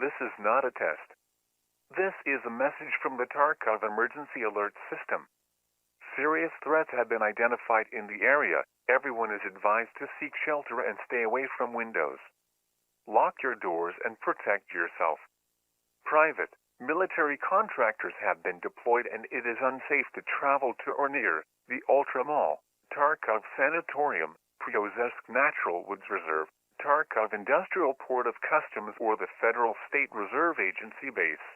This is not a test. This is a message from the Tarkov emergency alert system. Serious threats have been identified in the area. Everyone is advised to seek shelter and stay away from windows. Lock your doors and protect yourself. Private, military contractors have been deployed and it is unsafe to travel to or near the Ultra Mall, Tarkov Sanatorium, Priozesk Natural Woods Reserve, Tarkov Industrial Port of Customs or the Federal State Reserve Agency base.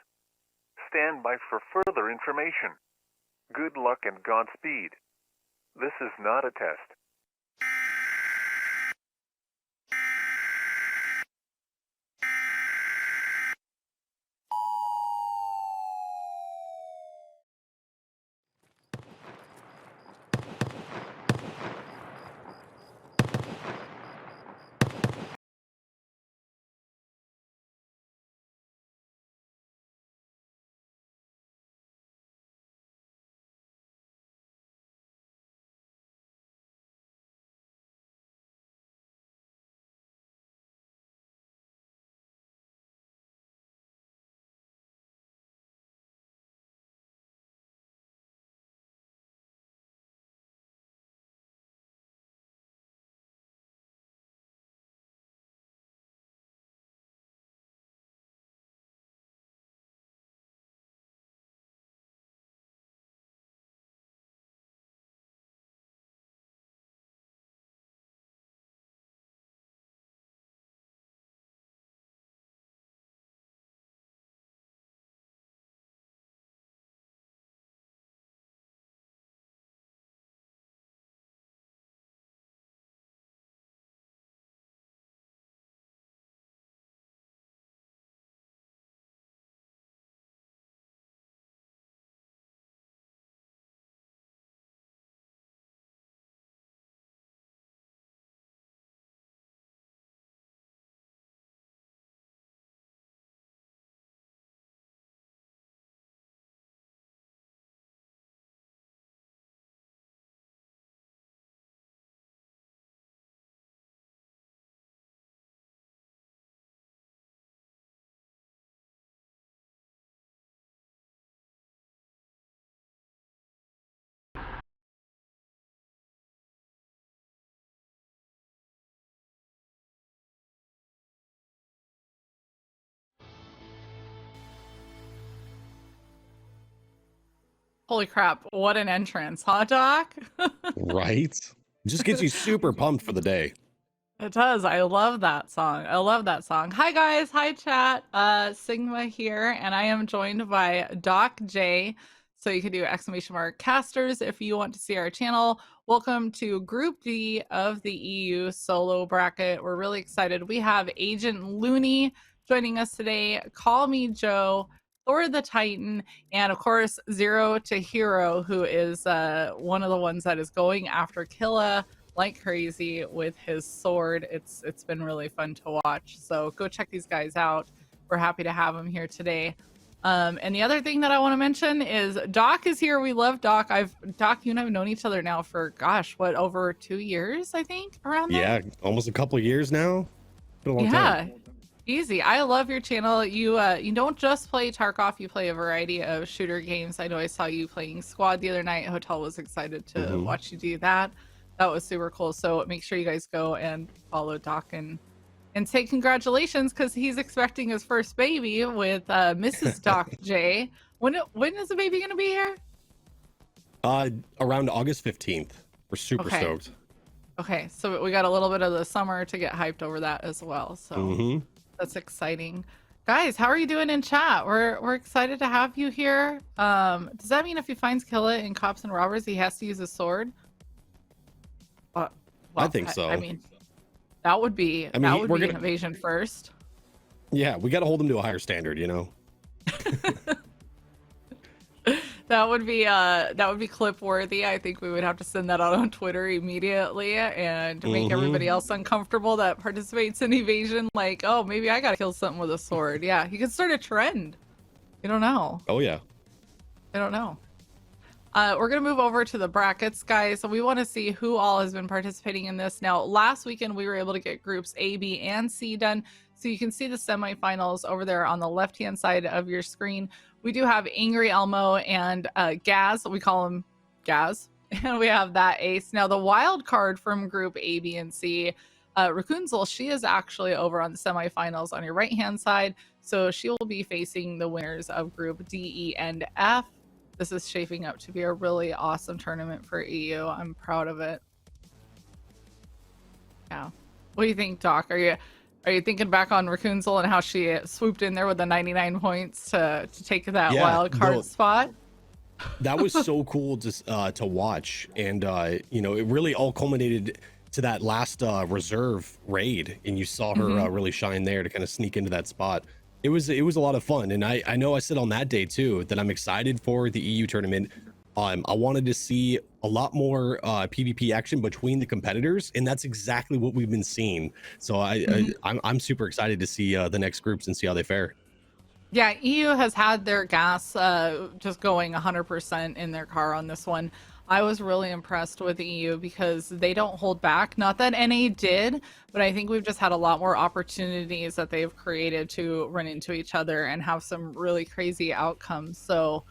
Stand by for further information. Good luck and Godspeed. This is not a test. Holy crap, what an entrance, huh, Doc? Right? It just gets you super pumped for the day. It does. I love that song. I love that song. Hi guys, hi chat. Sigma here, and I am joined by Doc J. So you can do ! casters if you want to see our channel. Welcome to Group D of the EU solo bracket. We're really excited. We have Agent Looney joining us today. Call Me Joe, Thor the Titan, and of course Zero to Hero, who is one of the ones that is going after Killa like crazy with his sword. It's been really fun to watch. So go check these guys out. We're happy to have them here today. And the other thing that I want to mention is Doc is here. We love Doc. Doc, you and I have known each other now for over 2 years, I think, around there. Yeah, almost a couple of years now. Been a long time. Easy. I love your channel. You don't just play Tarkov, you play a variety of shooter games. I know I saw you playing Squad the other night. Hotel was excited to watch you do that. That was super cool. So make sure you guys go and follow Doc and say congratulations, because he's expecting his first baby with Mrs. Doc J. When is the baby going to be here? Around August 15th. We're super stoked. Okay, so we got a little bit of the summer to get hyped over that as well. So that's exciting. Guys, how are you doing in chat? We're excited to have you here. Does that mean if he finds Killa in Cops and Robbers, he has to use a sword? Well, I think so. I mean, that would be an invasion first. Yeah, we got to hold him to a higher standard, you know. That would be clip worthy. I think we would have to send that out on Twitter immediately and make everybody else uncomfortable that participates in evasion. Like, oh, maybe I gotta kill something with a sword. Yeah, you could start a trend. You don't know. Oh yeah. I don't know. We're gonna move over to the brackets, guys. So we want to see who all has been participating in this. Now, last weekend we were able to get groups A, B, and C done. So you can see the semifinals over there on the left-hand side of your screen. We do have Angry Elmo and Gaz. We call him Gaz. And we have that ace. Now, the wild card from Group A, B, and C, Rapunzel, she is actually over on the semifinals on your right-hand side. So she will be facing the winners of Group D, E, and F. This is shaping up to be a really awesome tournament for EU. I'm proud of it. Yeah. What do you think, Doc? Are you thinking back on Rapunzel and how she swooped in there with the 99 points to take that wild card spot? That was so cool to watch, and you know, it really all culminated to that last reserve raid, and you saw her really shine there to kind of sneak into that spot. It was a lot of fun, and I know I said on that day too that I'm excited for the EU tournament. I wanted to see a lot more PvP action between the competitors, and that's exactly what we've been seeing. So I'm super excited to see the next groups and see how they fare. Yeah, EU has had their gas just going 100% in their car on this one. I was really impressed with EU because they don't hold back. Not that NA did, but I think we've just had a lot more opportunities that they've created to run into each other and have some really crazy outcomes. So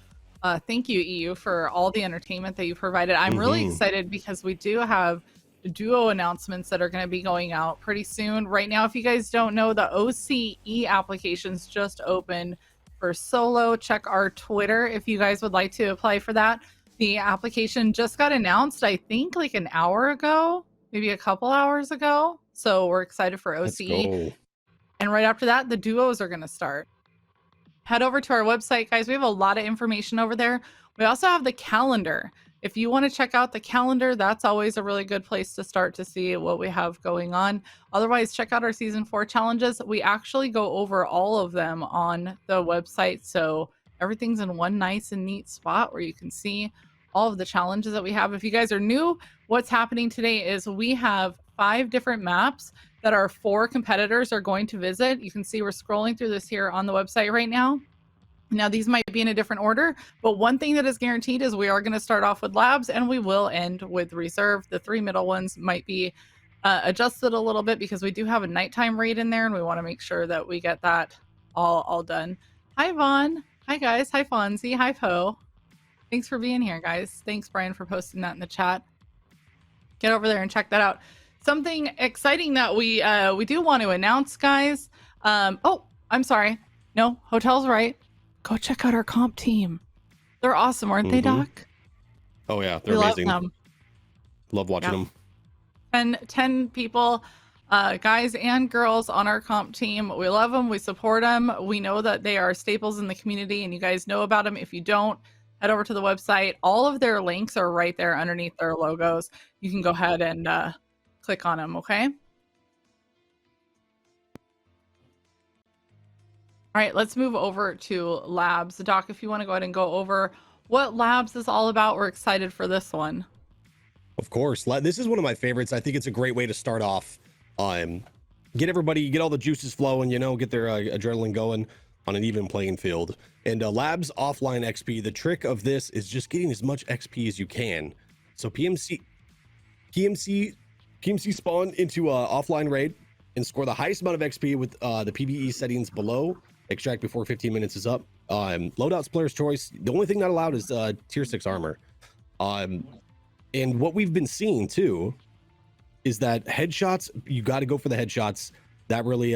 thank you, EU, for all the entertainment that you provided. I'm really excited because we do have duo announcements that are going to be going out pretty soon. Right now, if you guys don't know, the OCE applications just opened for solo. Check our Twitter if you guys would like to apply for that. The application just got announced, I think, like an hour ago, maybe a couple hours ago. So we're excited for OCE. And right after that, the duos are going to start. Head over to our website, guys. We have a lot of information over there. We also have the calendar. If you want to check out the calendar, that's always a really good place to start to see what we have going on. Otherwise, check out our Season 4 challenges. We actually go over all of them on the website. So everything's in one nice and neat spot where you can see all of the challenges that we have. If you guys are new, what's happening today is we have 5 different maps that our 4 competitors are going to visit. You can see we're scrolling through this here on the website right now. Now, these might be in a different order, but one thing that is guaranteed is we are going to start off with labs and we will end with reserve. The 3 middle ones might be adjusted a little bit because we do have a nighttime raid in there and we want to make sure that we get that all done. Hi, Vaughn. Hi, guys. Hi, Fonzie. Hi, Poe. Thanks for being here, guys. Thanks, Brian, for posting that in the chat. Get over there and check that out. Something exciting that we do want to announce, guys. Oh, I'm sorry. No, hotel's right. Go check out our comp team. They're awesome, aren't they, Doc? Oh yeah, they're amazing. Love them. Love watching them. 10 people, guys and girls on our comp team. We love them. We support them. We know that they are staples in the community, and you guys know about them. If you don't, head over to the website. All of their links are right there underneath their logos. You can go ahead and click on them, okay? All right, let's move over to labs. Doc, if you want to go ahead and go over what labs is all about, we're excited for this one. Of course. This is one of my favorites. I think it's a great way to start off. Get all the juices flowing, you know, get their adrenaline going on an even playing field. And labs offline XP, the trick of this is just getting as much XP as you can. So PMC spawn into offline raid and score the highest amount of XP with the PvE settings below. Extract before 15 minutes is up. Loadouts player's choice. The only thing not allowed is tier 6 armor. And what we've been seeing too is that headshots, you got to go for the headshots. That really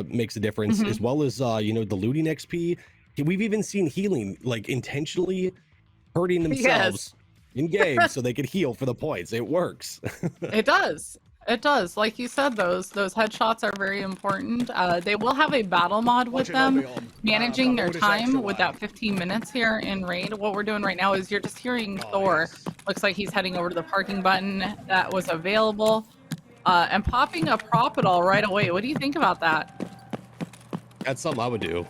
makes a difference, as well as you know, the looting XP. We've even seen healing, like intentionally hurting themselves in game so they could heal for the points. It works. It does. It does. Like you said, those headshots are very important. They will have a battle mod with them, managing their time with that 15 minutes here in raid. What we're doing right now is you're just hearing Thor. Looks like he's heading over to the parking button that was available and popping a Propidol right away. What do you think about that? That's something I would do.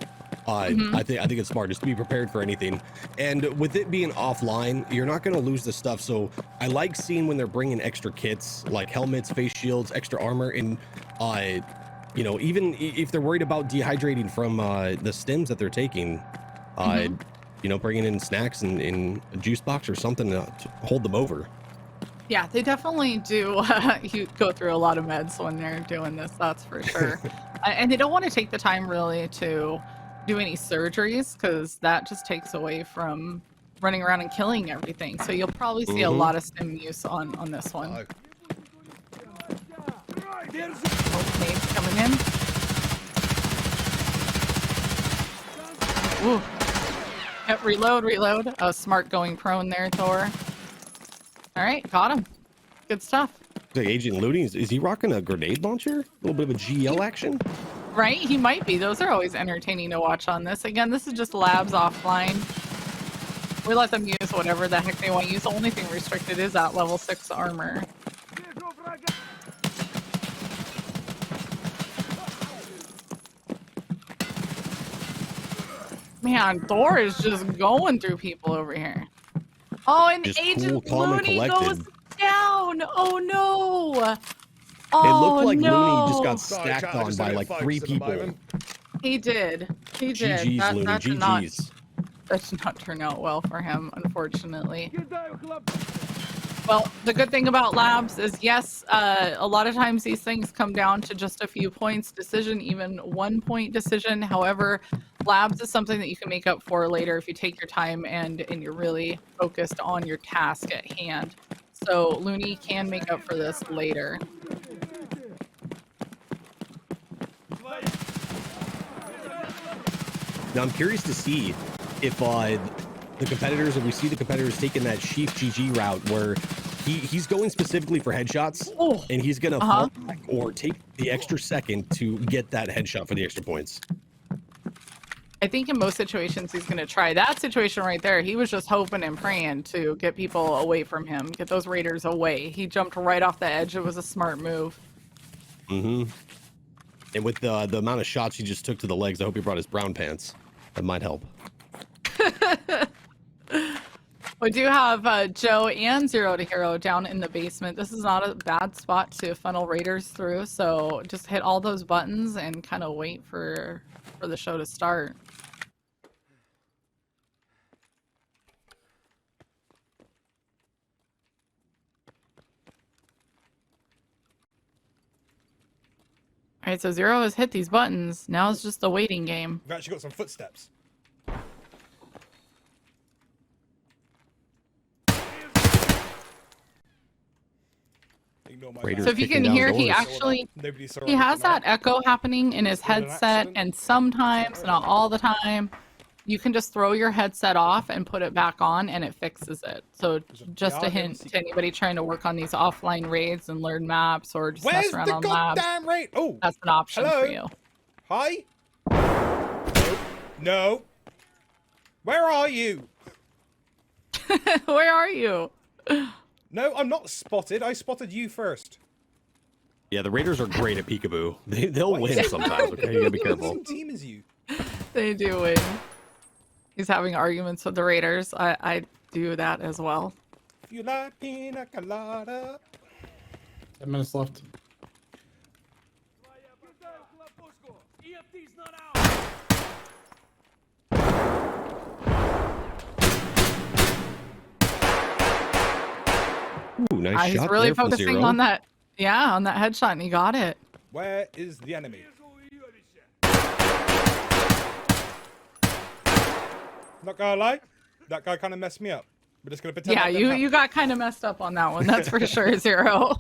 I think it's smart just to be prepared for anything. And with it being offline, you're not going to lose the stuff. So I like seeing when they're bringing extra kits like helmets, face shields, extra armor, and you know, even if they're worried about dehydrating from the stims that they're taking, you know, bringing in snacks and in a juice box or something to hold them over. Yeah, they definitely do you go through a lot of meds when they're doing this, that's for sure. And they don't want to take the time really to do any surgeries because that just takes away from running around and killing everything. So you'll probably see a lot of stim use on this one. Okay, coming in. Ooh. Yep, reload. Oh, smart going prone there, Thor. All right, got him. Good stuff. The Agent Looney, is he rocking a grenade launcher? A little bit of a GL action? Right? He might be. Those are always entertaining to watch on this. Again, this is just labs offline. We let them use whatever the heck they want to use. The only thing restricted is that level 6 armor. Man, Thor is just going through people over here. Oh, and Just Agent cool, calm, and Looney goes collected. down. Oh no. It Oh looked like no. Looney just got Sorry, stacked chat, I on just by had like folks 3 at the people. moment. He did. GG's, Looney, That did not, GG's. that did not turn out well for him, unfortunately. Well, the good thing about labs is, yes, a lot of times these things come down to just a few points decision, even 1 point decision. However, labs is something that you can make up for later if you take your time and you're really focused on your task at hand. So Looney can make up for this later. Now I'm curious to see if the competitors, if we see the competitors taking that Sheaf GG route where he's going specifically for headshots, and he's gonna fall back or take the extra second to get that headshot for the extra points. I think in most situations he's going to try. That situation right there, he was just hoping and praying to get people away from him, get those raiders away. He jumped right off the edge. It was a smart move. And with the amount of shots he just took to the legs, I hope he brought his brown pants. That might help. We do have Joe and Zero to Hero down in the basement. This is not a bad spot to funnel raiders through, so just hit all those buttons and kind of wait for the show to start. All right, so Zero has hit these buttons. Now it's just the waiting game. We've actually got some footsteps. Raiders So if you kicking can down hear, he doors. actually, he has that echo happening in his headset, and sometimes, not all the time, you can just throw your headset off and put it back on and it fixes it. So just a hint to anybody trying to work on these offline raids and learn maps or just Where's mess around the on labs. goddamn raid? Oh, that's an option hello? for you. Hi? No. Where are you? Where are you? No, I'm not spotted. I spotted you first. Yeah, the Raiders are great at peekaboo. They'll win sometimes, okay? You gotta be careful. Same team as you. They do win. He's having arguments with the Raiders. I do that as well. If you like pina colada. 10 minutes left. Ooh, nice shot He's really there from focusing Zero. on that, yeah, on that headshot, and he got it. Where is the enemy? Not gonna lie, that guy kind of messed me up. We're just gonna pretend. Yeah, that didn't you happen. got kind of messed up on that one. That's for sure, Zero.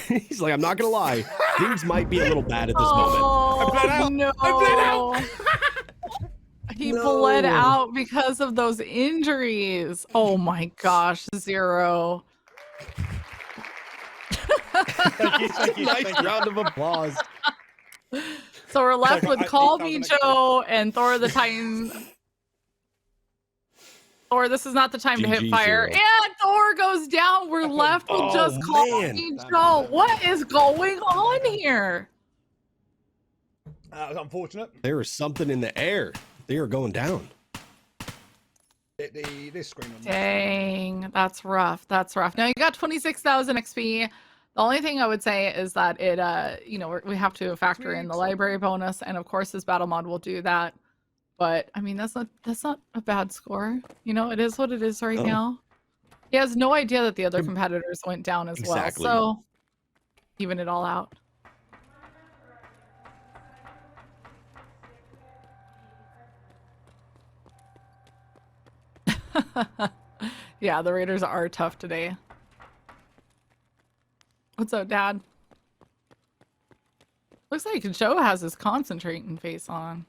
He's like, I'm not gonna lie, things might be a little bad at this moment. Oh, bled out. no. I bled out. He bled out because of those injuries. Oh my gosh, Zero. Thank you, Nice thank you. round of applause. So we're left I with got Call Me 8,000 Joe and Thor the Titan. Thor, this is not the time to hit GG, fire. Zero. And Thor goes down. We're left with Oh, just Call man. Me Joe. What is going on here? That was unfortunate. There is something in the air. They are going down. This screen on Dang, that's rough. That's rough. Now you got 26,000 XP. The only thing I would say is that it, you know, we have to factor in the library bonus, and of course, this battle mod will do that. But I mean, that's not a bad score. You know, it is what it is right No. now. He has no idea that the other Yep. competitors went down as Exactly. well. So even it all out. Yeah, the Raiders are tough today. What's up, Dad? Looks like Joe has his concentrating face on.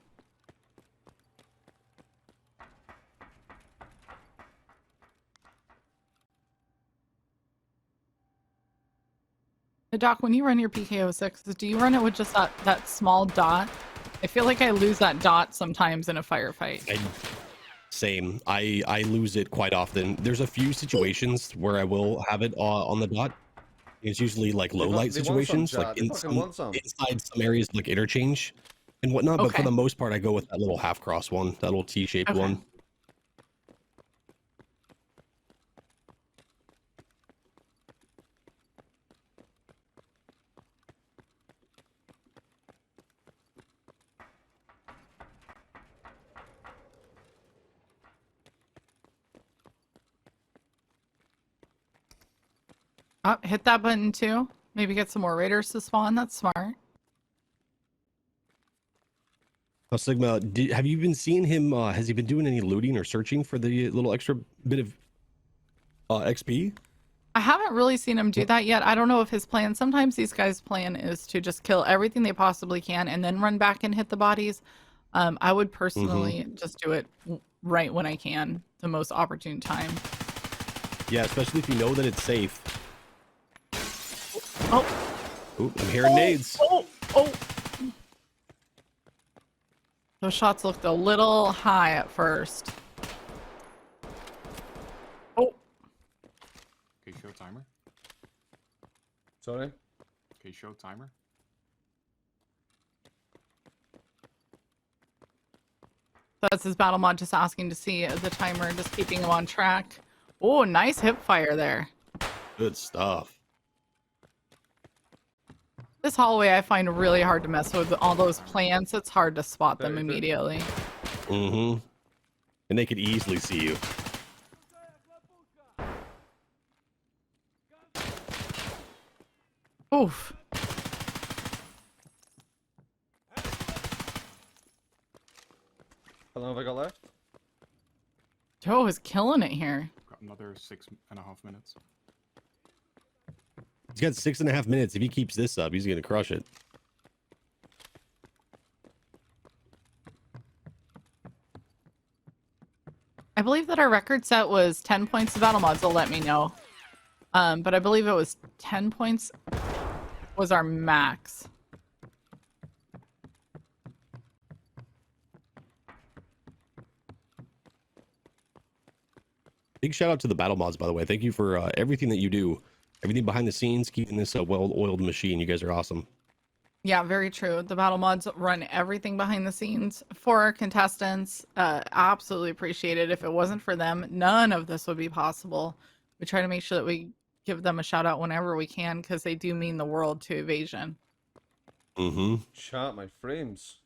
Hey, Doc, when you run your PKO6, do you run it with just that small dot? I feel like I lose that dot sometimes in a firefight. Same. I lose it quite often. There's a few situations where I will have it on the dot. It's usually like low light situations, like inside some areas like Interchange and whatnot. But for the most part, I go with that little half cross one, that little T-shaped one. Oh, hit that button too. Maybe get some more raiders to spawn. That's smart. Oh, Sigma, have you been seeing him? Has he been doing any looting or searching for the little extra bit of XP? I haven't really seen him do that yet. I don't know if his plan, sometimes these guys' plan is to just kill everything they possibly can and then run back and hit the bodies. I would personally just do it right when I can, the most opportune time. Yeah, especially if you know that it's safe. Oh. Ooh, I'm hearing nades. Oh. Those shots looked a little high at first. Oh. Okay, show timer. Sorry? Okay, show timer. That's his battle mod just asking to see the timer, just keeping him on track. Oh, nice hip fire there. Good stuff. This hallway I find really hard to mess with all those plants. It's hard to spot them immediately. And they could easily see you. Oof. How long have I got left? Joe is killing it here. Got another 6.5 minutes. He's got 6.5 minutes. If he keeps this up, he's gonna crush it. I believe that our record set was 10 points to battle mods. They'll let me know. But I believe it was 10 points was our max. Big shout out to the battle mods, by the way. Thank you for everything that you do. Everything behind the scenes, keeping this a well-oiled machine. You guys are awesome. Yeah, very true. The battle mods run everything behind the scenes for our contestants. Absolutely appreciate it. If it wasn't for them, none of this would be possible. We try to make sure that we give them a shout out whenever we can because they do mean the world to Evasion. Chat my frames.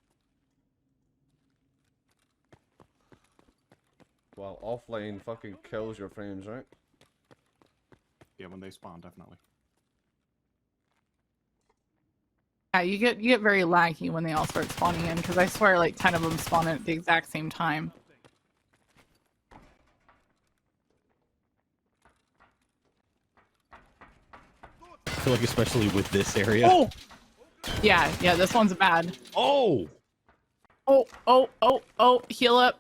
Well, offline fucking kills your frames, right? Yeah, when they spawn, definitely. Yeah, you get very laggy when they all start spawning in because I swear like 10 of them spawn in at the exact same time. I feel like especially with this area. Oh! Yeah, this one's bad. Oh! Oh, heal up.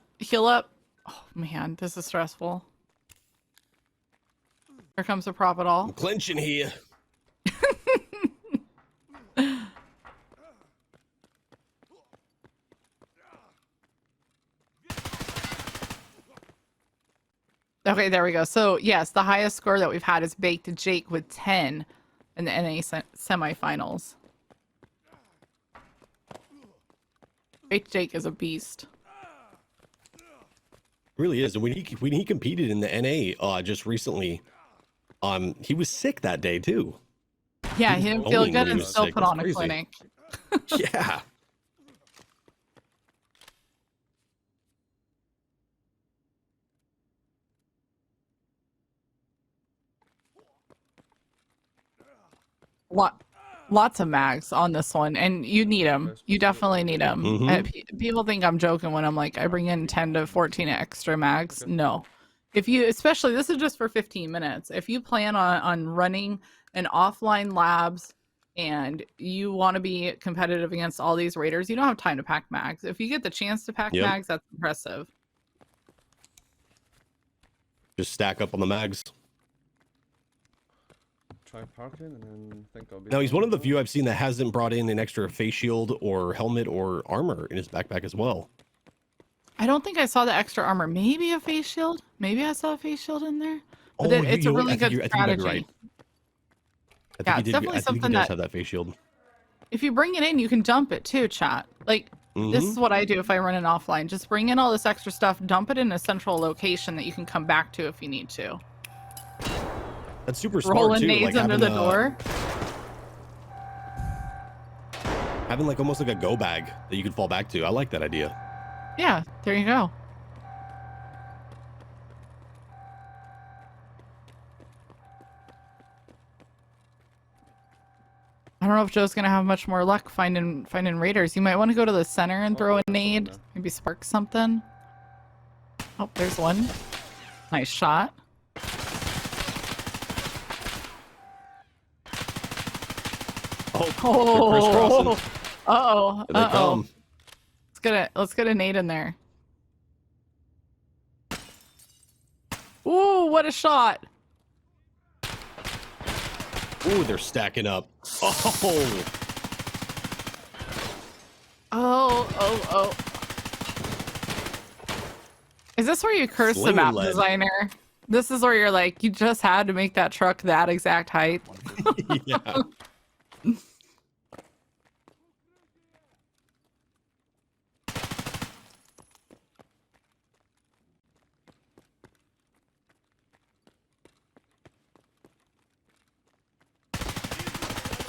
Oh man, this is stressful. Here comes the prop at all. I'm clenching here. Okay, there we go. So yes, the highest score that we've had is Baked Jake with 10 in the NA semifinals. Baked Jake is a beast. Really is. And when he competed in the NA just recently, he was sick that day too. Yeah, he didn't feel good and still put on a clinic. Yeah. Lots of mags on this one, and you need them. Yes, You definitely need them. Mhm. People think I'm joking when I'm like, I bring in 10 to 14 extra mags. Okay. No. If you, especially, this is just for 15 minutes. If you plan on running an offline labs and you want to be competitive against all these raiders, you don't have time to pack mags. If you get the chance to pack Yep. mags, that's impressive. Just stack up on the mags. Try parking and then think I'll be. Now he's done one of the with few that. I've seen that hasn't brought in an extra face shield or helmet or armor in his backpack as well. I don't think I saw the extra armor. Maybe a face shield. Maybe I saw a face shield in there. But Oh, it's you a know what? really I think good I think you might be strategy. right. I think Yeah, he it's did. definitely I think he something does that have that face shield. if you bring it in, you can dump it too, chat. Like, this is what I do if I run an offline. Just bring in all this extra stuff, dump it in a central location that you can come back to if you need to. That's super smart Rolling too. nades Like under having the door. having like almost like a go bag that you can fall back to. I like that idea. Yeah, there you go. I don't know if Joe's gonna have much more luck finding raiders. You might want to go to the center and throw a nade. Maybe spark something. Oh, there's one. Nice shot. Oh, Oh, they're crisscrossing. uh-oh. Here they Uh-oh. come. Let's get a nade in there. Ooh, what a shot. Ooh, they're stacking up. Oh, Oh. Is this where you curse the Slinging map lead. designer? This is where you're like, you just had to make that truck that exact height. yeah.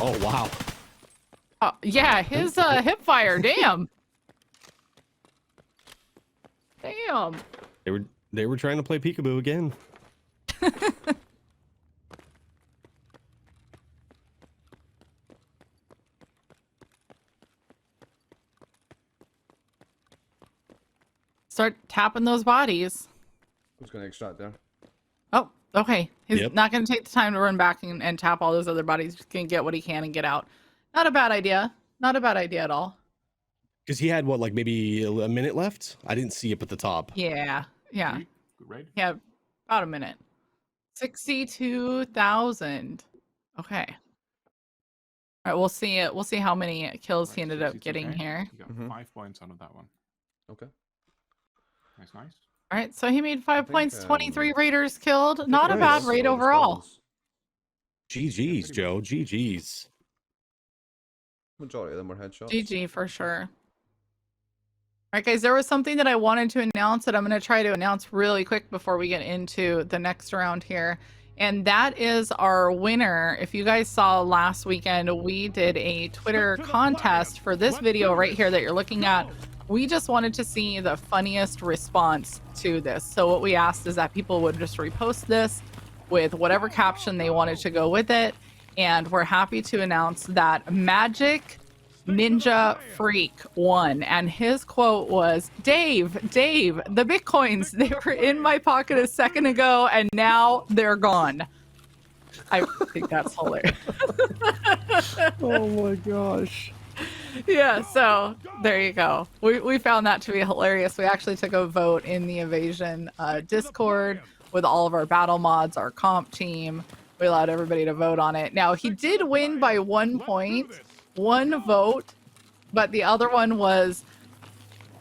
Oh wow. Yeah, his hip fire. Damn. Damn. They were trying to play peekaboo again. Start tapping those bodies. Who's gonna extract there? Oh, okay. He's Yep. not going to take the time to run back and tap all those other bodies. He's just going to get what he can and get out. Not a bad idea. Not a bad idea at all. Because he had what, like maybe a minute left? I didn't see up at the top. Yeah. Yeah. Good raid. Yeah. About a minute. 62,000. Okay. All right. We'll see it. We'll see how many kills he ended up getting 62K. here. You got Mhm. 5 points out of that one. Okay. Nice. All right. So he made 5 think, points, 23 raiders killed. Not a nice. bad raid overall. GG's, Joe. GG's. Majority of them were headshots. GG for sure. All right, guys, there was something that I wanted to announce that I'm going to try to announce really quick before we get into the next round here. And that is our winner. If you guys saw last weekend, we did a Twitter contest for this video right here that you're looking at. We just wanted to see the funniest response to this. So what we asked is that people would just repost this with whatever caption they wanted to go with it. And we're happy to announce that Magic Ninja Freak won. And his quote was, Dave, the Bitcoins, they were in my pocket a second ago and now they're gone. I think that's hilarious. Oh my gosh. Yeah, so there you go. We found that to be hilarious. We actually took a vote in the Evasion Discord with all of our battle mods, our comp team. We allowed everybody to vote on it. Now, he did win by 1 point, 1 vote, but the other one was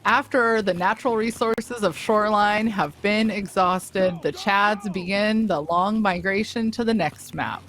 after the natural resources of Shoreline have been exhausted, the Chads begin the long migration to the next map.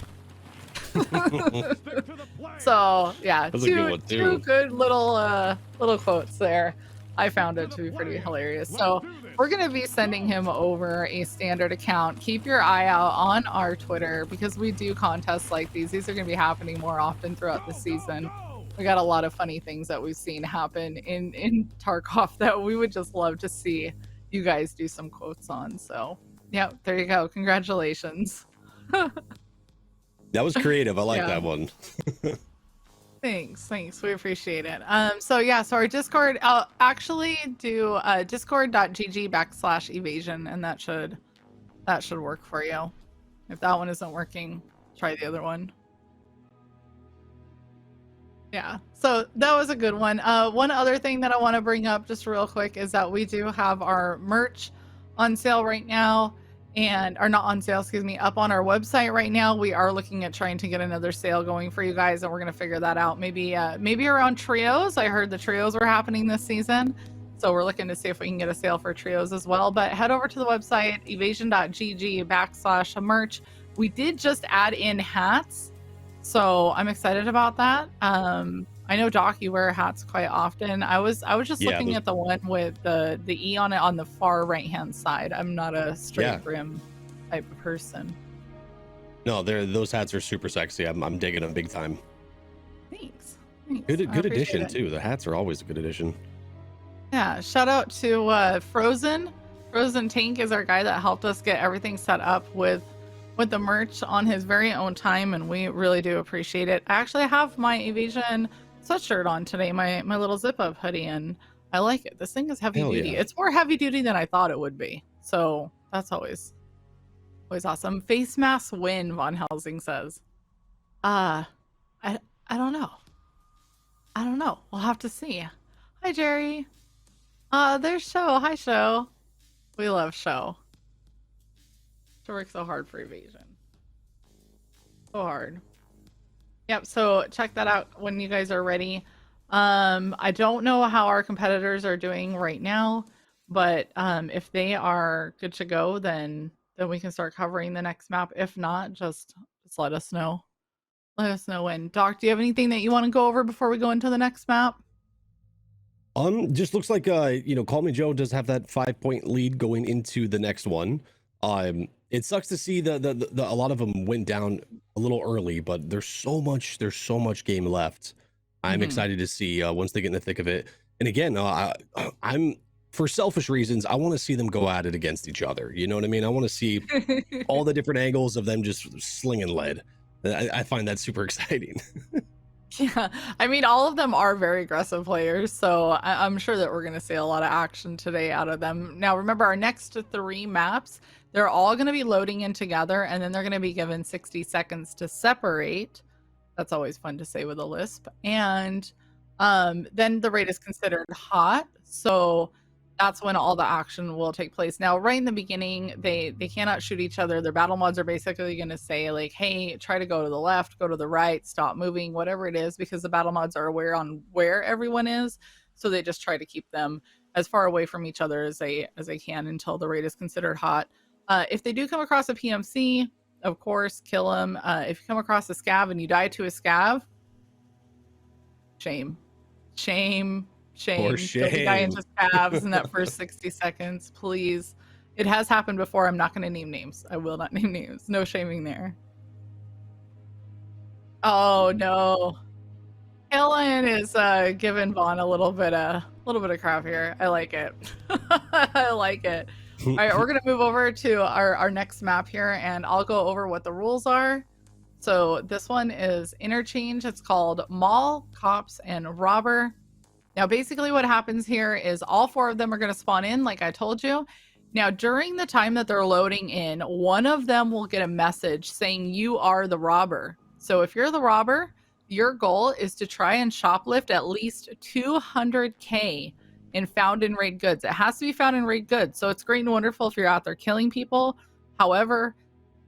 So yeah, That's a good one, two too. good little quotes there. I found it to be pretty hilarious. So we're gonna be sending him over a standard account. Keep your eye out on our Twitter because we do contests like these. These are gonna be happening more often throughout the season. We got a lot of funny things that we've seen happen in Tarkov that we would just love to see you guys do some quotes on. So yeah, there you go. Congratulations. That was creative. I like Yeah. that one. Thanks. We appreciate it. So our Discord, I'll actually do discord.gg/evasion, and that should work for you. If that one isn't working, try the other one. Yeah, so that was a good one. One other thing that I want to bring up just real quick is that we do have our merch on sale right now, or not on sale, excuse me, up on our website right now. We are looking at trying to get another sale going for you guys, and we're going to figure that out. Maybe around trios. I heard the trios were happening this season, so we're looking to see if we can get a sale for trios as well. But head over to the website, evasion.gg/merch. We did just add in hats. So I'm excited about that. I know Doc, you wear hats quite often. I was just looking at the one with the E on it on the far right hand side. I'm not a straight brim type of person. No, those hats are super sexy. I'm digging them big time. Thanks. Good addition too. The hats are always a good addition. Yeah, shout out to Frozen. Frozen Tank is our guy that helped us get everything set up with the merch on his very own time, and we really do appreciate it. I actually have my Evasion sweatshirt on today, my little zip-up hoodie, and I like it. This thing is heavy duty. Yeah. It's more heavy duty than I thought it would be, so that's always awesome. Face mask win, Von Helsing says. I don't know. We'll have to see. Hi, Jerry. There's Show. Hi, Show. We love Show. To work so hard for Evasion. So hard. Yep, so check that out when you guys are ready. I don't know how our competitors are doing right now, but if they are good to go, then we can start covering the next map. If not, just let us know. Let us know when. Doc, do you have anything that you want to go over before we go into the next map? Just looks like Call Me Joe does have that 5-point lead going into the next one. It sucks to see the a lot of them went down a little early, but there's so much game left. I'm excited to see once they get in the thick of it. And again, I'm for selfish reasons, I want to see them go at it against each other. You know what I mean? I want to see all the different angles of them just slinging lead. I find that super exciting. Yeah, I mean, all of them are very aggressive players, so I'm sure that we're going to see a lot of action today out of them. Now, remember, our next 3 maps, they're all going to be loading in together, and then they're going to be given 60 seconds to separate. That's always fun to say with a lisp. And then the raid is considered hot, so that's when all the action will take place. Now, right in the beginning, they cannot shoot each other. Their battle mods are basically going to say, like, hey, try to go to the left, go to the right, stop moving, whatever it is, because the battle mods are aware on where everyone is. So they just try to keep them as far away from each other as they can until the raid is considered hot. If they do come across a PMC, of course, kill them. If you come across a scav and you die to a scav, shame. For shame. Don't die into scavs in that first 60 seconds, please. It has happened before. I'm not going to name names. I will not name names. No shaming there. Oh no, Helen is giving Vaughn a little bit of crap here. I like it. I like it. All right, we're gonna move over to our next map here, and I'll go over what the rules are. So this one is Interchange. It's called Mall, Cops, and Robber. Now, basically what happens here is all 4 of them are going to spawn in, like I told you. Now, during the time that they're loading in, one of them will get a message saying you are the robber. So if you're the robber, your goal is to try and shoplift at least 200K in found and raid goods. It has to be found and raid goods. So it's great and wonderful if you're out there killing people. However,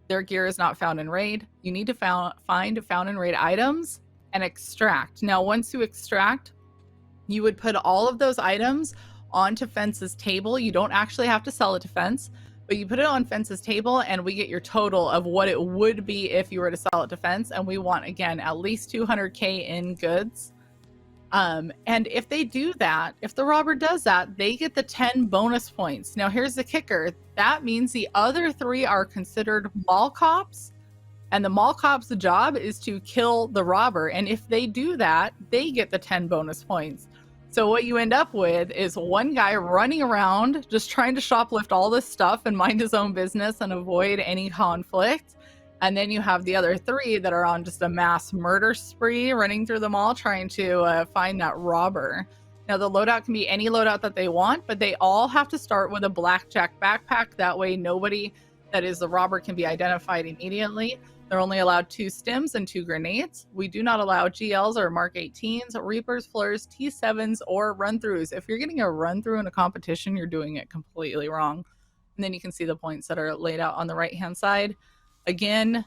their gear is not found in raid. You need to find found and raid items and extract. Now, once you extract, you would put all of those items onto Fence's table. You don't actually have to sell it to Fence, but you put it on Fence's table, and we get your total of what it would be if you were to sell it to Fence. And we want, again, at least 200K in goods. And if they do that, if the robber does that, they get the 10 bonus points. Now, here's the kicker. That means the other 3 are considered mall cops. And the mall cop's job is to kill the robber. And if they do that, they get the 10 bonus points. So what you end up with is one guy running around just trying to shoplift all this stuff and mind his own business and avoid any conflict. And then you have the other 3 that are on just a mass murder spree, running through the mall trying to find that robber. Now, the loadout can be any loadout that they want, but they all have to start with a blackjack backpack. That way, nobody that is the robber can be identified immediately. They're only allowed 2 stims and 2 grenades. We do not allow GLs or Mark 18s, Reapers, Fleurs, T7s, or run-throughs. If you're getting a run-through in a competition, you're doing it completely wrong. And then you can see the points that are laid out on the right-hand side. Again,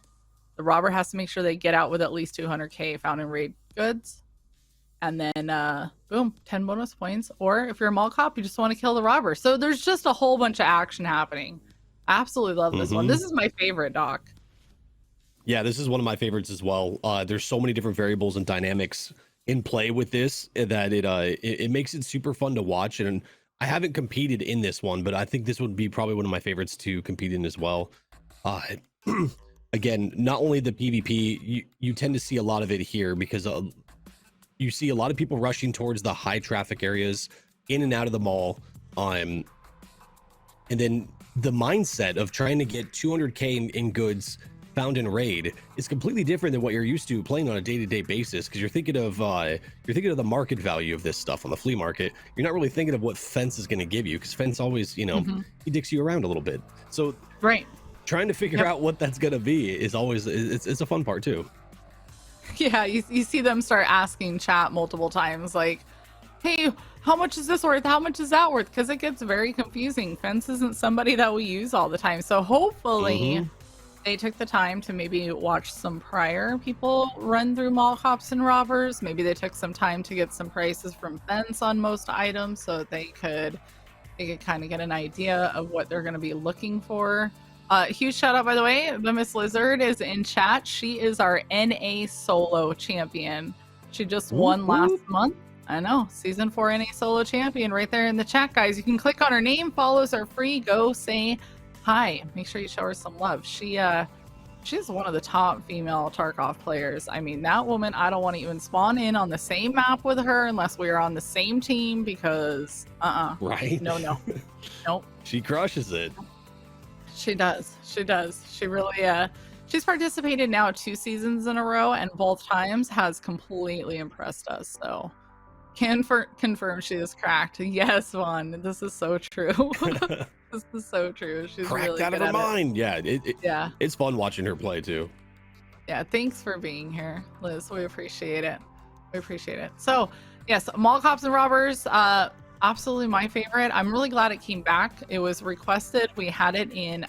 the robber has to make sure they get out with at least 200K found in raid goods. And then, boom, 10 bonus points. Or if you're a mall cop, you just want to kill the robber. So there's just a whole bunch of action happening. Absolutely love this one. This is my favorite, Doc. Yeah, this is one of my favorites as well. There's so many different variables and dynamics in play with this that it makes it super fun to watch. And I haven't competed in this one, but I think this would be probably one of my favorites to compete in as well. Again, not only the PvP, you tend to see a lot of it here because you see a lot of people rushing towards the high traffic areas in and out of the mall. And then the mindset of trying to get 200K in goods found in raid is completely different than what you're used to playing on a day-to-day basis, because you're thinking of the market value of this stuff on the flea market. You're not really thinking of what Fence is going to give you, because Fence always, he dicks you around a little bit. So right, trying to figure out what that's going to be is always it's a fun part too. Yeah, you see them start asking chat multiple times, like, hey, how much is this worth? How much is that worth? Because it gets very confusing. Fence isn't somebody that we use all the time. So hopefully they took the time to maybe watch some prior people run through mall cops and robbers. Maybe they took some time to get some prices from Fence on most items so that they could kind of get an idea of what they're going to be looking for. Huge shout out, by the way, the Miss Lizard is in chat. She is our NA solo champion. She just won last month. I know, season 4 NA solo champion right there in the chat, guys. You can click on her name. Follows are free. Go say hi. Make sure you show her some love. She's one of the top female Tarkov players. I mean, that woman, I don't want to even spawn in on the same map with her unless we are on the same team, because right, no nope. She crushes it. She does. She really she's participated now 2 seasons in a row, and both times has completely impressed us. So confirm she is cracked. Yes, Vaughn, this is so true. This is so true. She's cracked really out of good her at mind. it. Yeah, it's fun watching her play too. Yeah, thanks for being here, Liz. We appreciate it. So yes, mall cops and robbers, absolutely my favorite. I'm really glad it came back. It was requested. We had it in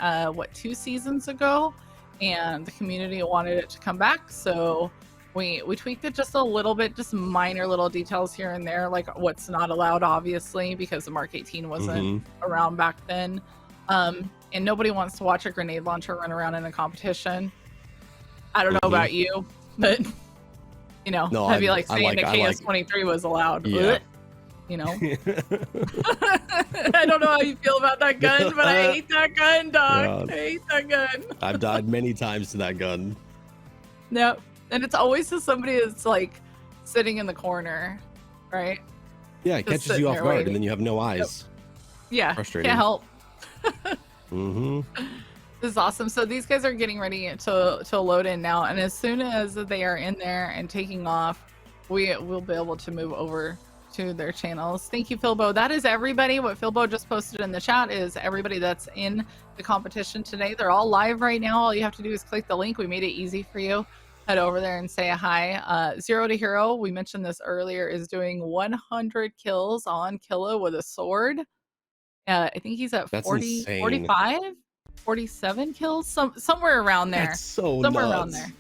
2 seasons ago, and the community wanted it to come back, so we tweaked it just a little bit, just minor little details here and there, like what's not allowed, obviously, because the Mark 18 wasn't around back then. And nobody wants to watch a grenade launcher run around in a competition. I don't know about you, but I'd be like saying the KS-23 was allowed. Yeah. I don't know how you feel about that gun, but I hate that gun, dog. Yeah. I hate that gun. I've died many times to that gun. Yep. And it's always to somebody that's like sitting in the corner, right? Yeah, it catches you off guard, waiting. And then you have no eyes. Yep. Yeah, frustrating. Can't help. This is awesome. So these guys are getting ready to load in now, and as soon as they are in there and taking off, we will be able to move over to their channels. Thank you, Philbo. That is everybody. What Philbo just posted in the chat is everybody that's in the competition today. They're all live right now. All you have to do is click the link. We made it easy for you. Head over there and say a hi. Zero to Hero, we mentioned this earlier, is doing 100 kills on Killa with a sword. I think he's at 40, 45, 47 kills, somewhere around there. That's so somewhere nuts. Around there.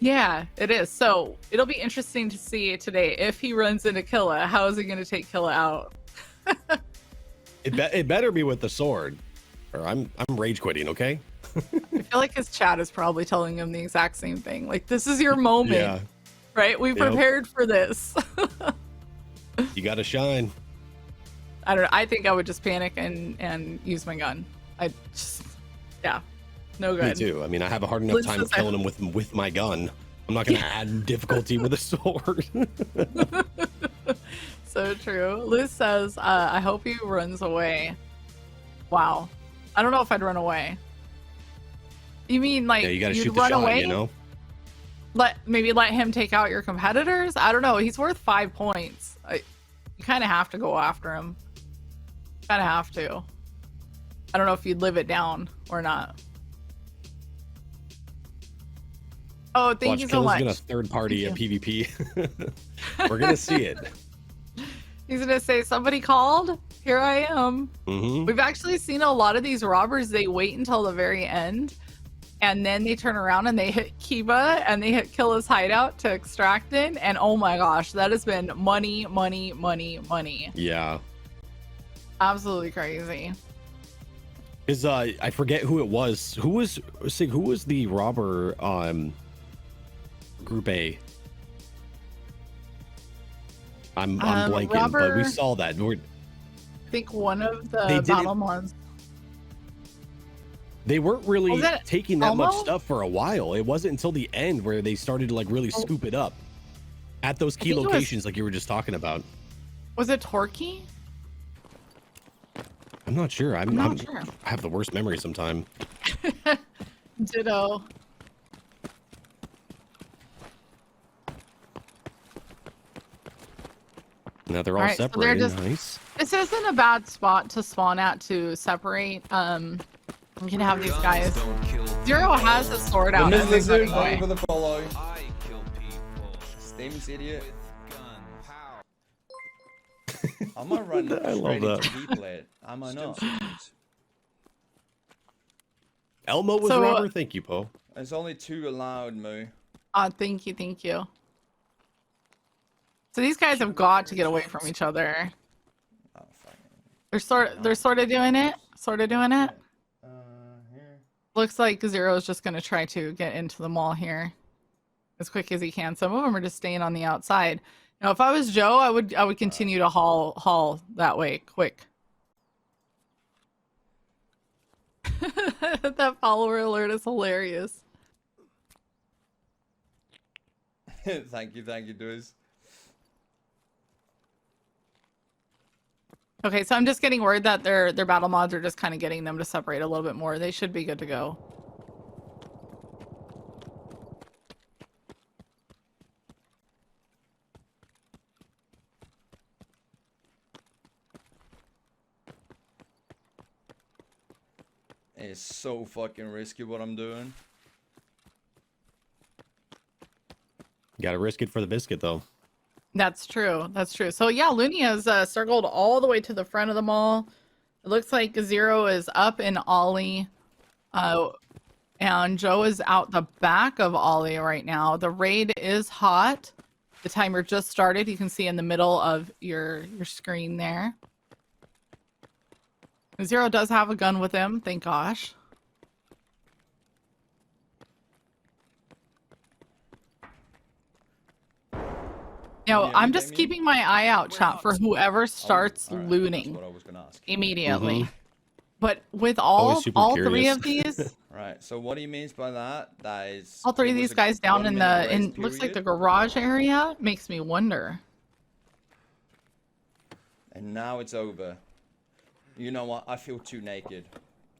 Yeah, it is. So it'll be interesting to see today if he runs into Killa. How is he going to take Killa out? It better be with the sword, or I'm rage quitting. Okay. I feel like his chat is probably telling him the exact same thing. Like, this is your moment, yeah. Right? We prepared for this. You got to shine. I don't know. I think I would just panic and use my gun. No good. Me too. I mean, I have a hard enough time killing him with my gun. I'm not going to add difficulty with a sword. So true. Liz says, I hope he runs away. Wow. I don't know if I'd run away. You mean like Yeah, you gotta you'd shoot the run shot, away? you know? Maybe let him take out your competitors? I don't know. He's worth 5 points. You kind of have to go after him. Kind of have to. I don't know if you'd live it down or not. Oh, thank you so much. Gonna third party a PvP. We're gonna see it. He's gonna say, somebody called? Here I am. Mm-hmm. We've actually seen a lot of these robbers, they wait until the very end, and then they turn around and they hit Kiba, and they hit Killa's hideout to extract it, and oh my gosh, that has been money, money, money, money. Yeah. Absolutely crazy. Because I forget who it was. Who was the robber Group A? I'm blanking, robber, but we saw that. I think one of the battle mods. They weren't really taking that Elmo? much stuff for a while. It wasn't until the end where they started to like really scoop it up at those key locations like you were just talking about. Was it Torquay? I'm not sure. I'm not sure. I have the worst memory sometimes. Ditto. Now they're all separated. So nice. This isn't a bad spot to spawn at to separate. We can have these guys. Zero has a sword out. Over the follow. I kill people. Steam's idiot. I'm gonna run I love that. people it. Am I not? Elmo was robber. Thank you, Poe. There's only 2 allowed, Moo. Thank you, thank you. So these guys have got to get away from each other. Oh, fuck. They're sort of doing it. Here. Looks like Zero is just gonna try to get into the mall here as quick as he can. Some of them are just staying on the outside. Now, if I was Joe, I would continue to haul that way quick. That follower alert is hilarious. Thank you, dudes. Okay, so I'm just getting word that their battle mods are just kind of getting them to separate a little bit more. They should be good to go. It's so fucking risky what I'm doing. You gotta risk it for the biscuit, though. That's true. So yeah, Looney has circled all the way to the front of the mall. It looks like Zero is up in Ollie. And Joe is out the back of Ollie right now. The raid is hot. The timer just started. You can see in the middle of your screen there. Zero does have a gun with him, thank gosh. Now, I'm just keeping my eye out, chat, for whoever starts looting immediately. But with all 3 of these, right. So what he means by that is all 3 of these guys down in looks like the garage area, makes me wonder. And now it's over. You know what? I feel too naked.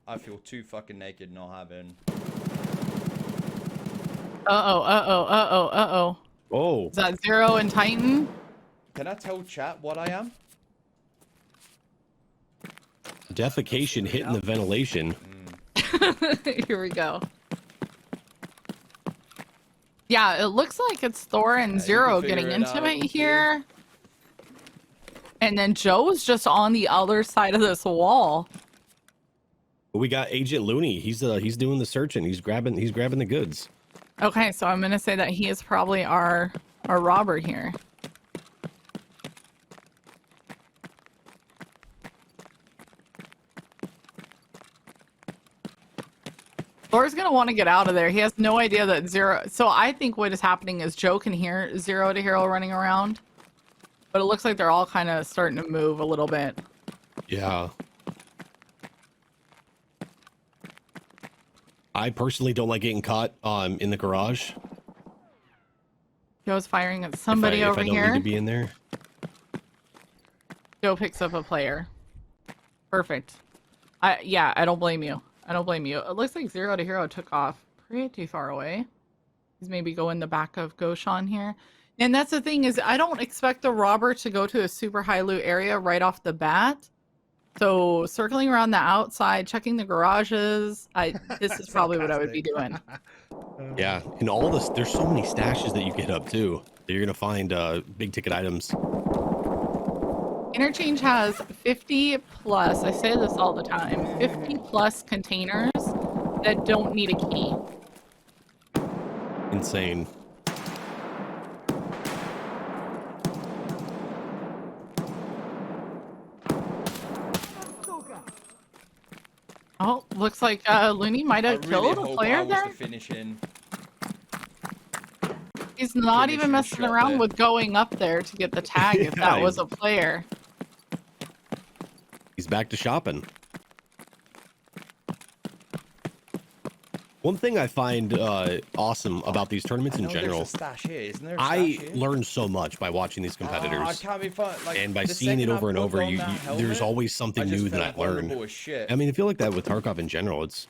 I feel too fucking naked not having. Uh-oh. Oh. Is that Zero and Titan? Can I tell chat what I am? Defecation hitting the ventilation. Here we go. Yeah, it looks like it's Thor and Zero getting into it here. And then Joe's just on the other side of this wall. We got Agent Looney. He's doing the searching. He's grabbing the goods. Okay, so I'm gonna say that he is probably our robber here. Thor's gonna want to get out of there. He has no idea that Zero. So I think what is happening is Joe can hear Zero to Hero running around. But it looks like they're all kind of starting to move a little bit. Yeah. I personally don't like getting caught in the garage. Joe's firing at somebody over if I don't here. need to be in there. Joe picks up a player. Perfect. I don't blame you. I don't blame you. It looks like Zero to Hero took off pretty far away. He's maybe going the back of Goshan here. And that's the thing is I don't expect the robber to go to a super high loot area right off the bat. So circling around the outside, checking the garages. This is probably what I would be doing. Yeah, and all this, there's so many stashes that you get up too. That you're gonna find big ticket items. Interchange has 50 plus, I say this all the time, 50 plus containers that don't need a key. Insane. Oh, looks like Looney might have killed a player there. He's not even messing around with going up there to get the tag if that was a player. He's back to shopping. One thing I find awesome about these tournaments in general, I learn so much by watching these competitors, and by seeing it over and over. There's always something new that I learn. I mean, I feel like that with Tarkov in general. It's,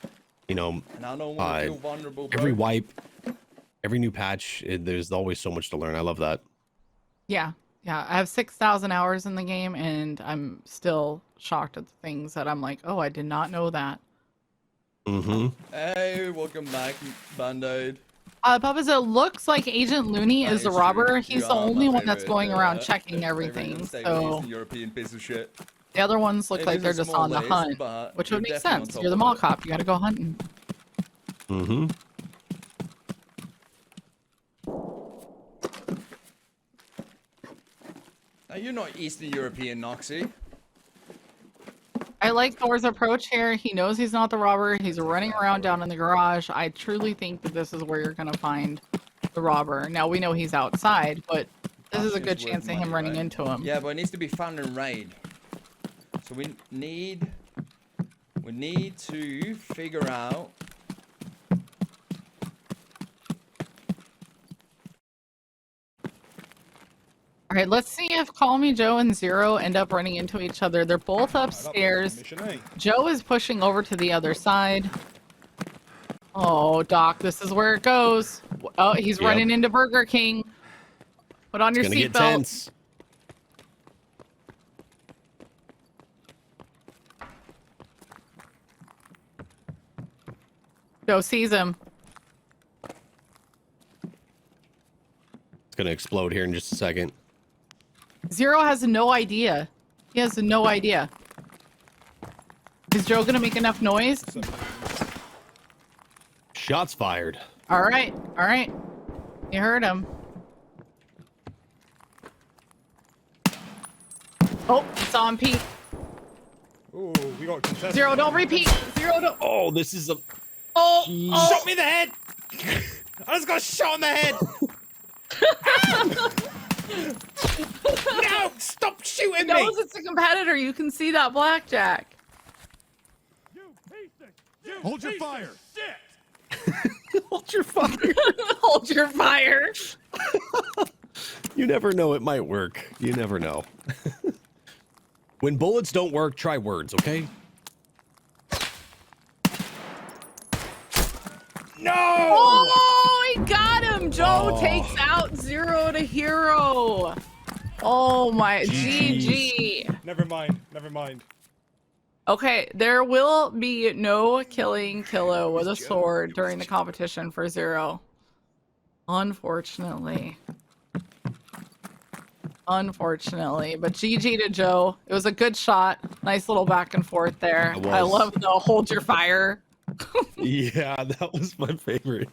you know, every wipe, every new patch, there's always so much to learn. I love that. Yeah, yeah. I have 6,000 hours in the game, and I'm still shocked at the things that I'm like, oh, I did not know that. Mm-hmm. Hey, welcome back, Band-Aid. Papa's, it looks like Agent Looney is the robber. He's the only one that's going around checking everything. So European piece of shit. The other ones look like they're just on the hunt, which would make sense. You're the mall cop. You got to go hunting. Mm-hmm. Now, you're not Eastern European, Noxy. I like Thor's approach here. He knows he's not the robber. He's running around down in the garage. I truly think that this is where you're going to find the robber. Now, we know he's outside, but this is a good chance of him running into him. Yeah, but it needs to be found in raid. So we need to figure out. All right, let's see if Call Me Joe and Zero end up running into each other. They're both upstairs. Joe is pushing over to the other side. Oh, Doc, this is where it goes. Oh, he's running into Burger King. Put on your seatbelt. Joe sees him. It's gonna explode here in just a second. Zero has no idea. He has no idea. Is Joe gonna make enough noise? Shots fired. All right, all right. You heard him. Oh, saw him peek. Ooh, we got contested. Zero, don't repeat. Zero, don't. Oh, this is a. Oh, Shot me in the head. I just got shot in the head. No, stop shooting me. Knows it's a competitor. You can see that blackjack. You piece of, hold your fire. Hold your fire. Hold your fire. You never know. It might work. You never know. When bullets don't work, try words, okay? No! Oh, he got him. Joe takes out Zero to Hero. Oh my, GG. Never mind. Never mind. Okay, there will be no killing Kilo with a sword during the competition for Zero. Unfortunately. Unfortunately, but GG to Joe. It was a good shot. Nice little back and forth there. I love the hold your fire. Yeah, that was my favorite.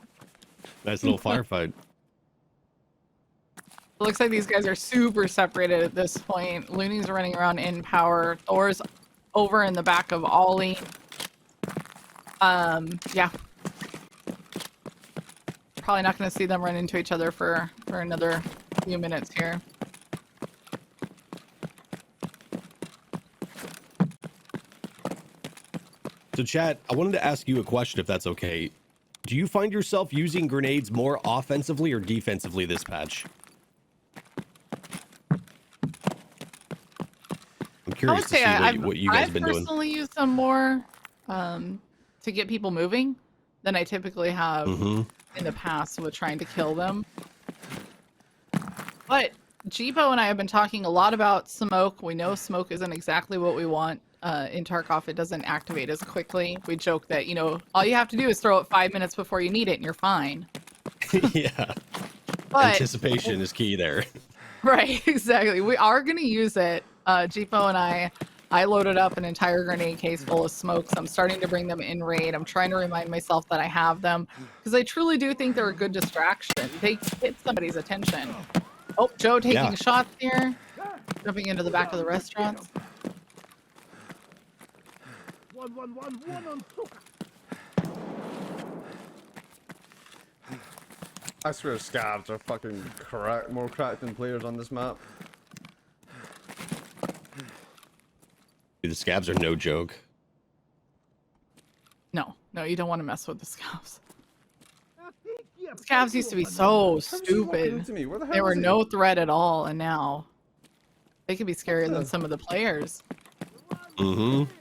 Nice little firefight. It looks like these guys are super separated at this point. Looney's running around in power. Thor's over in the back of Ollie. Yeah. Probably not going to see them run into each other for another few minutes here. So chat, I wanted to ask you a question if that's okay. Do you find yourself using grenades more offensively or defensively this patch? I'm curious to see what you guys have been doing. I personally use them more. to get people moving than I typically have Mm-hmm. in the past with trying to kill them. But Jeepo and I have been talking a lot about smoke. We know smoke isn't exactly what we want in Tarkov. It doesn't activate as quickly. We joke that, you know, all you have to do is throw it 5 minutes before you need it and you're fine. Yeah. But Anticipation is key there. right, exactly. We are going to use it. Jeepo and I loaded up an entire grenade case full of smokes. I'm starting to bring them in raid. I'm trying to remind myself that I have them because I truly do think they're a good distraction. They get somebody's attention. Oh, Joe taking shots here. Jumping into the back of the restaurants. I swear scavs are fucking more cracked than players on this map. The scabs are no joke. No, you don't want to mess with the scavs. Scavs used to be so stupid. They were no threat at all, and now they could be scarier than some of the players. Mm-hmm.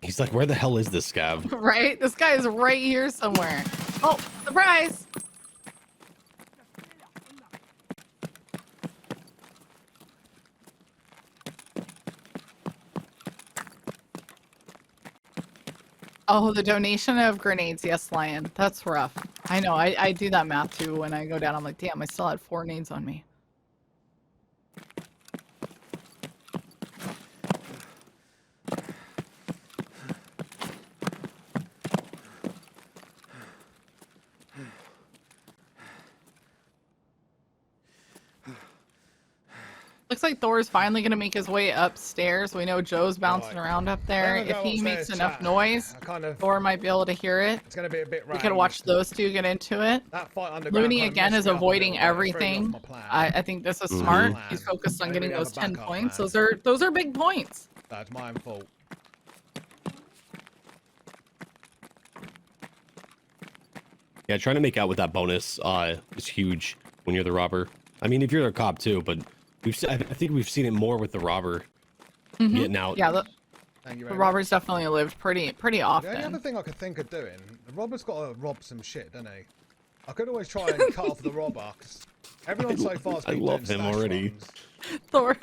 He's like, where the hell is this scav? Right? This guy is right here somewhere. Oh, surprise! Oh, the donation of grenades. Yes, Lion. That's rough. I know. I do that math too when I go down. I'm like, damn, I still had 4 nades on me. Looks like Thor's finally going to make his way upstairs. We know Joe's bouncing around up there. If he makes enough noise, Thor might be able to hear it. It's going to be a bit we can watch those two get into it. Looney again is avoiding everything. I think this is smart. He's focused on getting those 10 points. Those are big points. That's my fault. Yeah, trying to make out with that bonus is huge when you're the robber. I mean, if you're a cop too, but I think we've seen it more with the robber getting out. Yeah, the robber's definitely lived pretty often. The only other thing I could think of doing, the robber's got to rob some shit, doesn't he? I could always try and cut off the robber, because everyone so far has been I love him already. Thor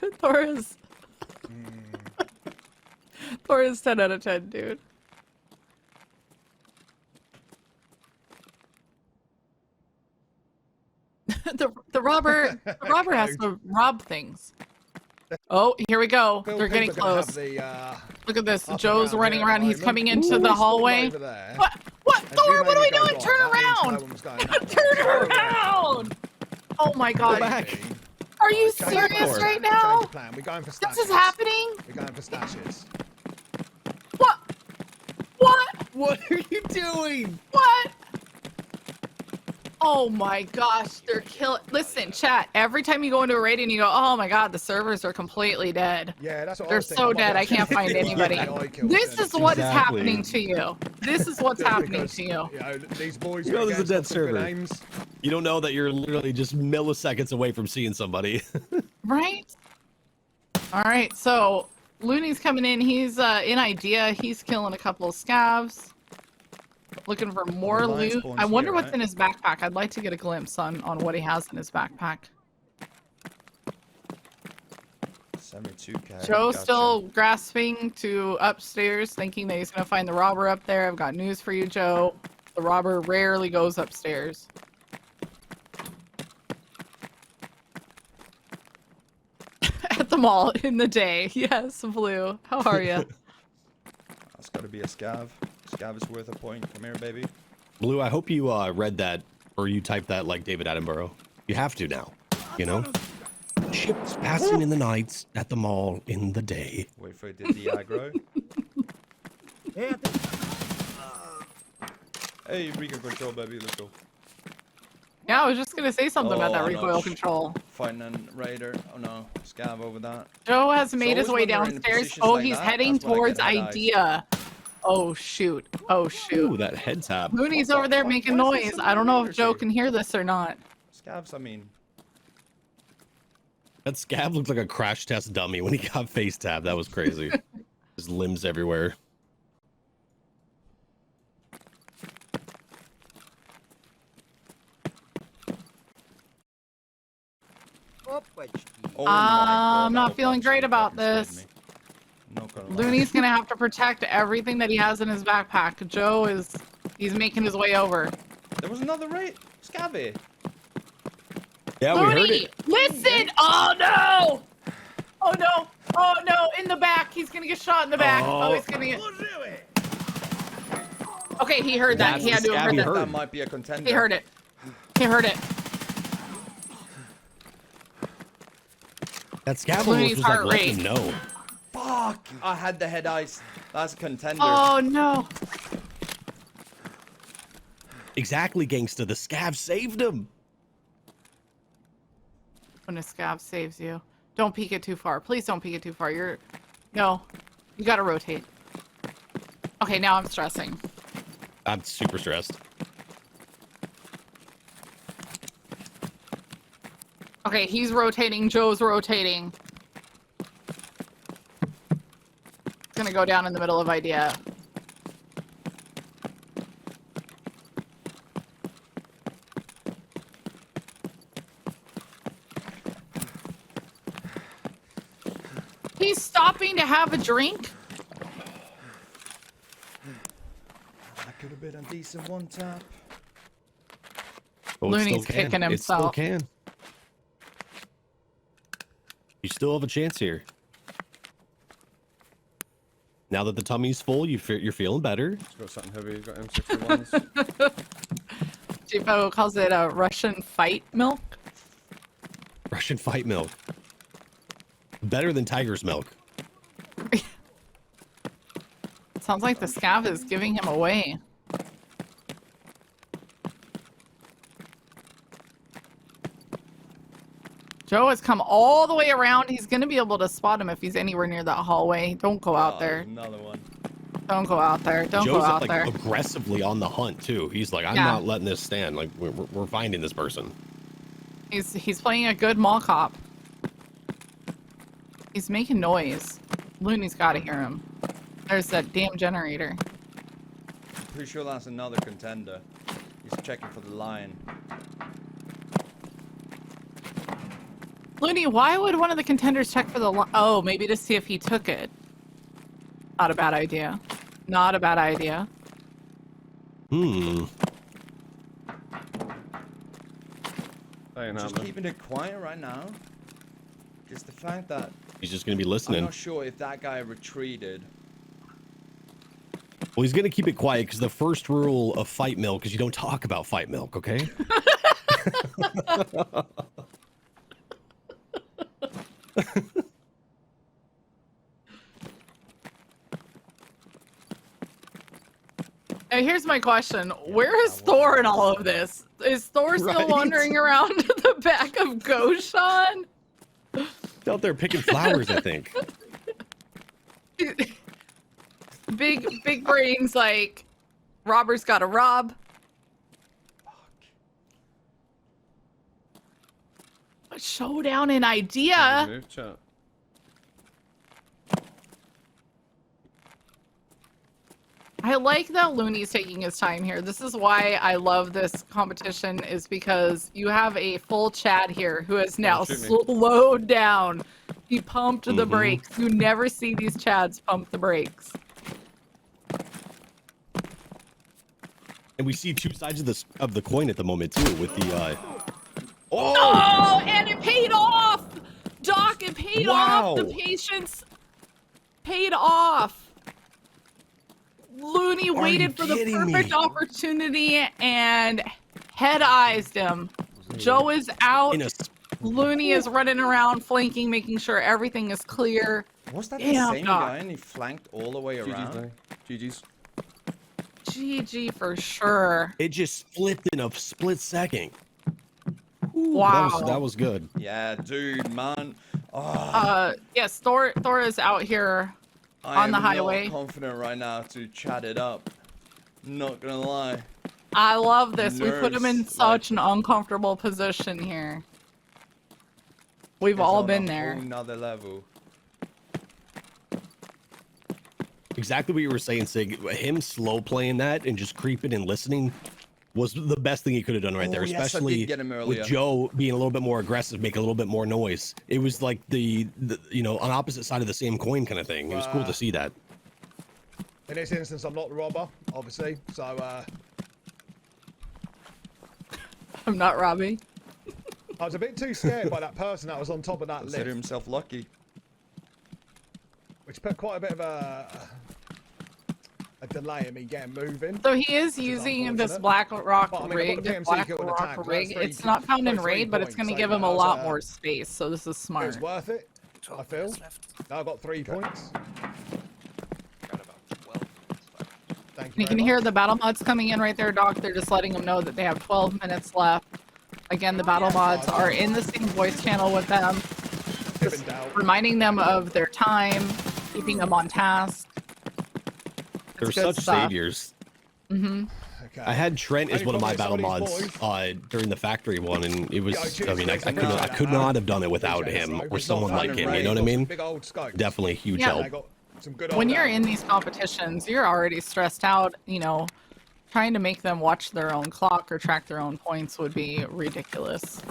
is 10 out of 10, dude. the robber has to rob things. Oh, here we go. They're getting close. Look at this. Joe's running around. He's coming into the hallway. What? Thor, what are we doing? Turn around! Turn around! Oh my god. Are you serious right now? This is happening? We're going for stashes. What? What are you doing? What? Oh my gosh, they're killing. Listen, chat, every time you go into a raid and you go, oh my god, the servers are completely dead. Yeah, that's what they're so dead, I can't find anybody. This is what is happening to you. This is what's happening to you. You know, these boys You know there's a dead server. You don't know that you're literally just milliseconds away from seeing somebody. Right? All right, so Looney's coming in. He's in idea. He's killing a couple of scavs. Looking for more loot. I wonder what's in his backpack. I'd like to get a glimpse on what he has in his backpack. 72K. Joe's still grasping to upstairs, thinking that he's going to find the robber up there. I've got news for you, Joe. The robber rarely goes upstairs. At the mall in the day. Yes, Blue. How are you? That's got to be a scav. Scav is worth a point. Come here, baby. Blue, I hope you read that or you typed that like David Attenborough. You have to now, you know? Ships passing in the nights at the mall in the day. Wait for it to de-aggro. Hey, recoil control, baby. Let's go. Yeah, I was just going to say something about that recoil control. Fighting a raider. Oh no, scav over that. Joe has made his way downstairs. Oh, like he's that, heading towards idea. Oh shoot. Oh shoot. Ooh, that head tap. Looney's over there making noise. I don't know if Joe can hear this or not. Scavs, I mean, That scav looked like a crash test dummy when he got face tabbed. That was crazy. His limbs everywhere. oh my God, I'm that not whole feeling box great about fucking scared this. me. Not gonna lie. Looney's gonna have to protect everything that he has in his backpack. Joe he's making his way over. There was another raid. Scabby. Yeah, we heard Looney, it. listen! Oh no! Oh no! Oh no! In the back, he's gonna get shot in the back. Oh, he's gonna get. Okay, he heard that. That's He had the to have heard scabby that. heard. That might be a contender. He heard it. He heard it. That scav almost Looney's was like heart let rate. him know. Fuck! I had the head ice. That's a contender. Oh no! Exactly, gangsta. The scav saved him. When a scav saves you, don't peek it too far. Please don't peek it too far. No, you gotta rotate. Okay, now I'm stressing. I'm super stressed. Okay, he's rotating. Joe's rotating. It's gonna go down in the middle of idea. He's stopping to have a drink. That could have been a decent one tap. Oh, it Looney's still can. kicking It still himself. can. You still have a chance here. Now that the tummy's full, you're feeling better. He's got something heavy. He's got M61s. Chipo calls it a Russian fight milk. Russian fight milk. Better than tiger's milk. Sounds like the scav is giving him away. Joe has come all the way around. He's going to be able to spot him if he's anywhere near that hallway. Don't go out there. Another one. Don't go out there. Don't Joe's go out like there. aggressively on the hunt too. He's like, I'm Yeah. not letting this stand. Like we're finding this person. He's playing a good mall cop. He's making noise. Looney's got to hear him. There's that damn generator. Pretty sure that's another contender. He's checking for the lion. Looney, why would one of the contenders check for the oh, maybe to see if he took it. Not a bad idea. Not a bad idea. Hmm. That ain't Just happening. keeping it quiet right now. Just the fact that He's just gonna be I'm listening. not sure if that guy retreated. Well, he's gonna keep it quiet because the first rule of fight milk is you don't talk about fight milk. Okay. Now here's my question. Where is Thor in all of this? Is Thor still Right. wandering around the back of Goshan? He's out there picking flowers, I think. Big brains like robbers gotta rob. A showdown in idea. Move, chat. I like that Looney's taking his time here. This is why I love this competition, is because you have a full Chad here who has now shoot me. slowed down. He pumped the Mhm. brakes. You never see these Chads pump the brakes. And we see two sides of the coin at the moment too, with the Oh, and it paid off! Doc, it paid off! The Wow. patience paid off! Looney Are waited you for the kidding perfect me? opportunity and head-eyed him. Joe is out. in a Looney is running around flanking, making sure everything is clear. Was that Damn, the same Doc. guy and he flanked all the way GG's, around? man. GG's. GG for sure. It just flipped in a split second. Wow. That was good. Yeah, dude, man. Oh, Yes, Thor is out here I on the am highway. not confident right now to chat it up. Not gonna lie. I love this. We put him in Nerves, such an uncomfortable position here. We've all been there. Another level. Exactly what you were saying, Sig. Him slow playing that and just creeping and listening was the best thing he could have done right there, Yes, I did especially get him with earlier. Joe being a little bit more aggressive, making a little bit more noise. It was like the you know, on opposite side of the same coin kind of thing. It was cool to see that. In this instance, I'm not the robber, obviously, so I'm not Robbie. I was a bit too scared by that person that was on top of that Consider lift, himself lucky. which put quite a bit of a delay in me getting moving. So he is Which is using this unfortunate. Black Rock But, I mean, I've got rig. the PMC Black kill and Rock attack, so rig. that's It's not found in 3 raid, but it's going to points, give so him a that was, lot more space. So this is It was smart. worth it, I feel. Now I've got 3 points. Got about 12 minutes left. Thank you You can very hear much. the battle mods coming in right there, Doc. They're just letting them know that they have 12 minutes left. Again, the battle mods are in the same voice channel with them, If in doubt. reminding them of their time, keeping them on task. They're It's good such stuff. saviors. Mm-hmm. Okay. I had Trent as Only one of my problem battle is some of mods these during the factory one, and it was, Yeah, cheers, I mean, cheers, I appreciate could that, not man. have done it without Appreciate him it, or bro. someone not like fun him, and you know what I Got some mean? Big old scopes. Definitely a huge Yeah. help. They got some good When old, you're in these competitions, you're already stressed out, you know, trying to make them watch their own clock or track their own points would be ridiculous.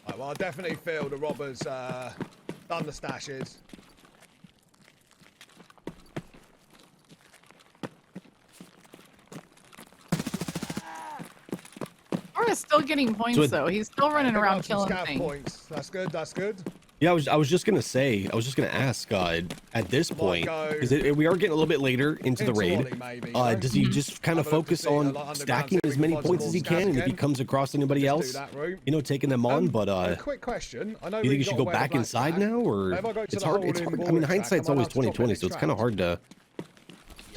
Right, well, I definitely feel the robbers done the stashes. Or is still getting points So though. He's still running Pick around up some killing scav things. points. That's good. That's good. Yeah, I was just gonna ask at this point, go because we are getting a little bit later into the into raid. Ollie, maybe, you know? Does he just kind of Have a look to focus see, on like, underground, stacking see if as we many can find points some as he more can, scavs and if he again. comes across anybody Just else, do that route. you know, taking them on? But a quick question. I know you think we you should got go away with back black inside flag. now, or If I go to it's the hard? hole It's in hard. I Warwick mean, track, hindsight's am I always allowed to drop 20/20, in so this it's kind of track? hard to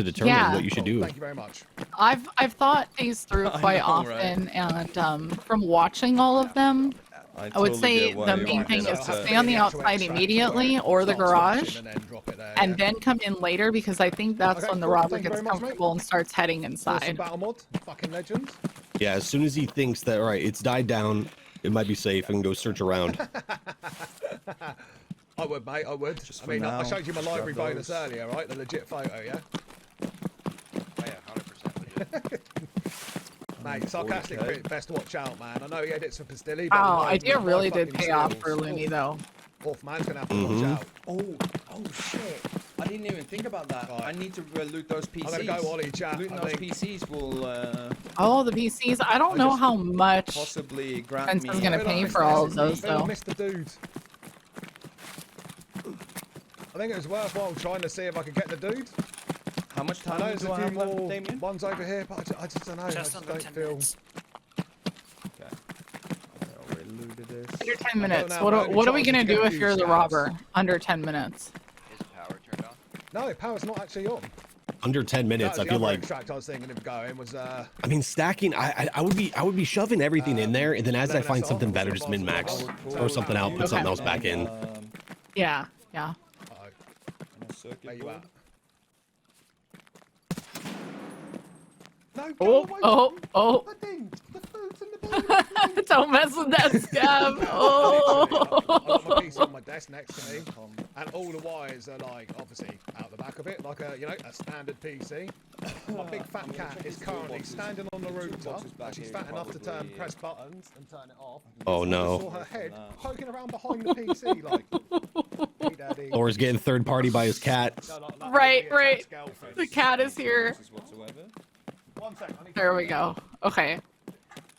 determine Yeah. what you should do. Thank you very much. I've thought these through I quite know, right? often, and from watching all of them, I would totally say get why the you main want thing to is get to upset. stay on the outside immediately or the garage, and then come in later because I think that's Okay, when the cool. robber Thank you gets very much, mate. comfortable and starts heading Awesome inside. battle mod. Fucking legends. Yeah, as soon as he thinks that, all right, it's died down, it might be safe, and go search around. I would, mate. I would. Just I for mean, I now, showed you my just grab library bonus those. earlier, right? The legit photo, yeah? Oh yeah, 100% legit. Mate, sarcastic 40K. bit, best to watch out, man. I know he edits for Pastilli, but Wow, with idea my really did fucking pay off skills, for Looney though. Off man's gonna have to watch out. Oh shit! I didn't even think about that. Right. I need to loot those PCs. I'm gonna go Ollie chat. Looting I those think. PCs will Oh, the PCs. I don't I know just how much. possibly grant Prince me. is gonna I feel pay I for all of missed- those, I feel I though. missed the dude. I think it was worthwhile trying to see if I could get the dude. How much I know time there's do a I few have left, more Damien? ones over here, but I just don't know. I just don't feel. Okay. I already looted this. Under 10 minutes. now, What I'm are, only what are we trying gonna to get do a if few you're the scabs. robber? Under 10 minutes. Is power turned on? No, power's not actually on. Under 10 minutes, That I was feel the other like. extract I was thinking of going was I mean, stacking. I would be shoving everything in there, and then as I 11 find SR, something what's better, your just boss min max, level? throw something out, put Okay. something else back in. Yeah, yeah. where Circuit you board. at? No, Oh, go away. oh. The thing, the food's in the bowl. Don't mess with that scab. I've Oh. got my PC on my desk next to me, and all the wires are like obviously out the back of it, like a a standard PC. My big fat cat is currently standing on the router, and she's fat enough to press buttons and turn it off. Oh I saw no. her head poking around behind the PC, like, hey daddy. Or is getting third party by his cat. No, like Right, the right. attached girlfriend. The cat is here. Whatsoever. 1 second. I need to- There we go. Okay.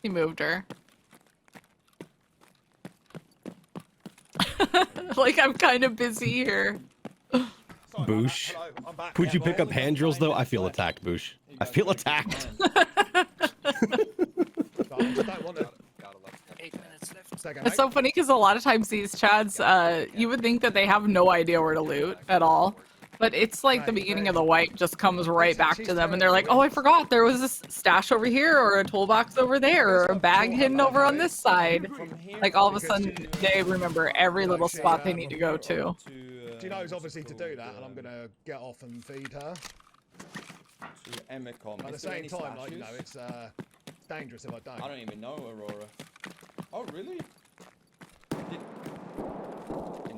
He moved her. Like I'm kind of busy here. Sorry about that. Boosh. Hello, I'm back. Would Yeah, you well, pick up all hand drills though? I feel left. attacked, Boosh. I feel attacked. Right, I just don't want to. Gotta love that. 8 minutes left. Second, It's so funny because a lot of times these chads, you would think that they have no idea where to loot at all. But it's like the beginning of the wipe just comes right back to them and they're like, oh, I forgot there was this stash over here or a toolbox over there or a bag hidden over on this side. Like all of a sudden they remember every little spot they need to go to. She knows obviously to do that, and I'm gonna get off and feed her. Emicom. At the same time, like, you know, it's dangerous if I don't. I don't even know Aurora. Oh, really? Didn't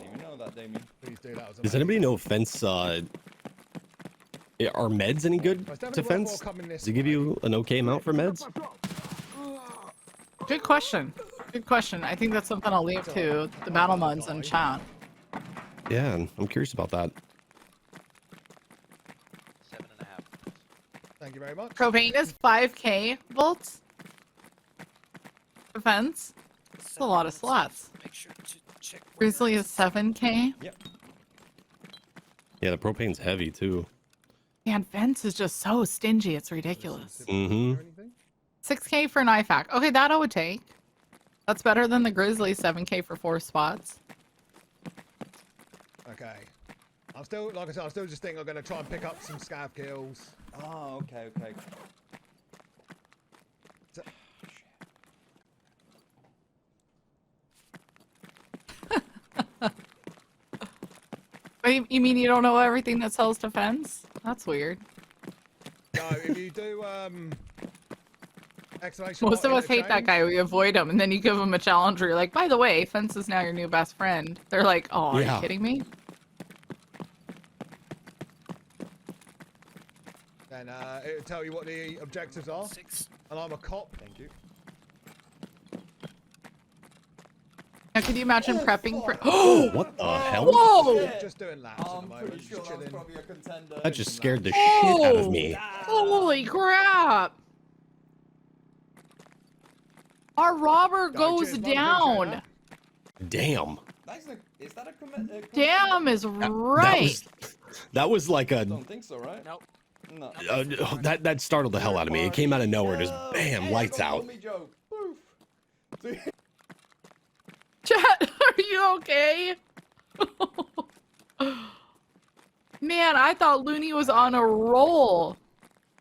even know that, Damien. Please do that. Does anybody know fence? Are meds any good It's to definitely fence? worthwhile coming this Does it give way. you an okay amount for meds? Good question. Good question. I think that's something I'll leave to the battle mods and chat. Yeah, I'm curious about that. 7.5. Thank you very much. Propane is 5k volts. Defense. It's a lot of slots. Make sure to check. Grizzly is 7k. Yep. Yeah, the propane's heavy too. Man, Fence is just so stingy. It's ridiculous. Mm-hmm. 6k for an IFAC. Okay, that I would take. That's better than the Grizzly 7k for 4 spots. Okay. I'm still, like I said, I'm still just thinking I'm going to try and pick up some scav kills. Oh, okay. So- Wait, you mean you don't know everything that sells to Fence? That's weird. No, if you do, exclamation Most of mark us hate that interchange, guy. We avoid him, and then you give him a challenge where you're like, by the way, Fence is now your new best friend. They're like, oh, are Yeah. you kidding me? Then it'll tell you what the objectives are. 6. And I'm a cop. Thank you. Now, could you imagine prepping for? Oh, what the hell? Whoa! Just doing laps at the I'm moment. pretty sure Just that's chilling. probably a contender. That just scared the shit out of me. Holy crap! Our robber goes cheers, man, down. appreciate Damn. Is that a contender? Damn is right. That was like a I don't think so, right? Nope. No. that startled the hell out of me. It came out of nowhere, just bam, lights out. Poof. Chat, are you okay? Man, I thought Looney was on a roll.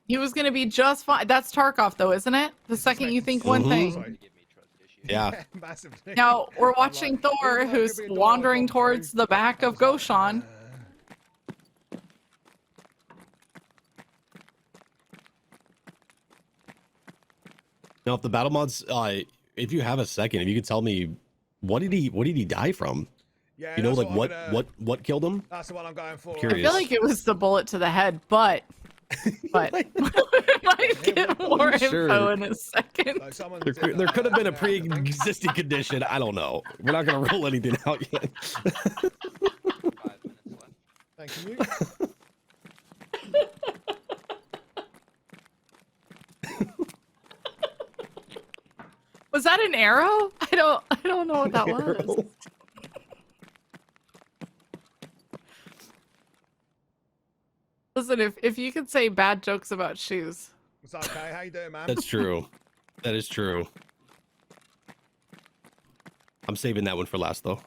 He was gonna be just fine. That's Tarkov, though, isn't it? The second you think one Mhm. thing. Sorry. Give me trust issues. Yeah. Massively. Now we're I'm watching like, Thor, even though it who's could be a door wandering I've gone towards through, the back I of was like, Goshan. Now, if the battle mods, if you have a second, if you could tell me, what did he die from? Yeah, You know, that's like I'm gonna- what killed him? That's the one I'm going for. I Curious. feel like it was the bullet to the head, but we might get more Sure. info in a second. So someone's There could have been a pre-existing condition. I don't know. We're not gonna roll anything out yet. 5 minutes left. Thank you. Was that an arrow? I don't know what that was. Listen, if you could say bad jokes about shoes. It's okay. How you doing, man? That's true. That is true. I'm saving that one for last, though.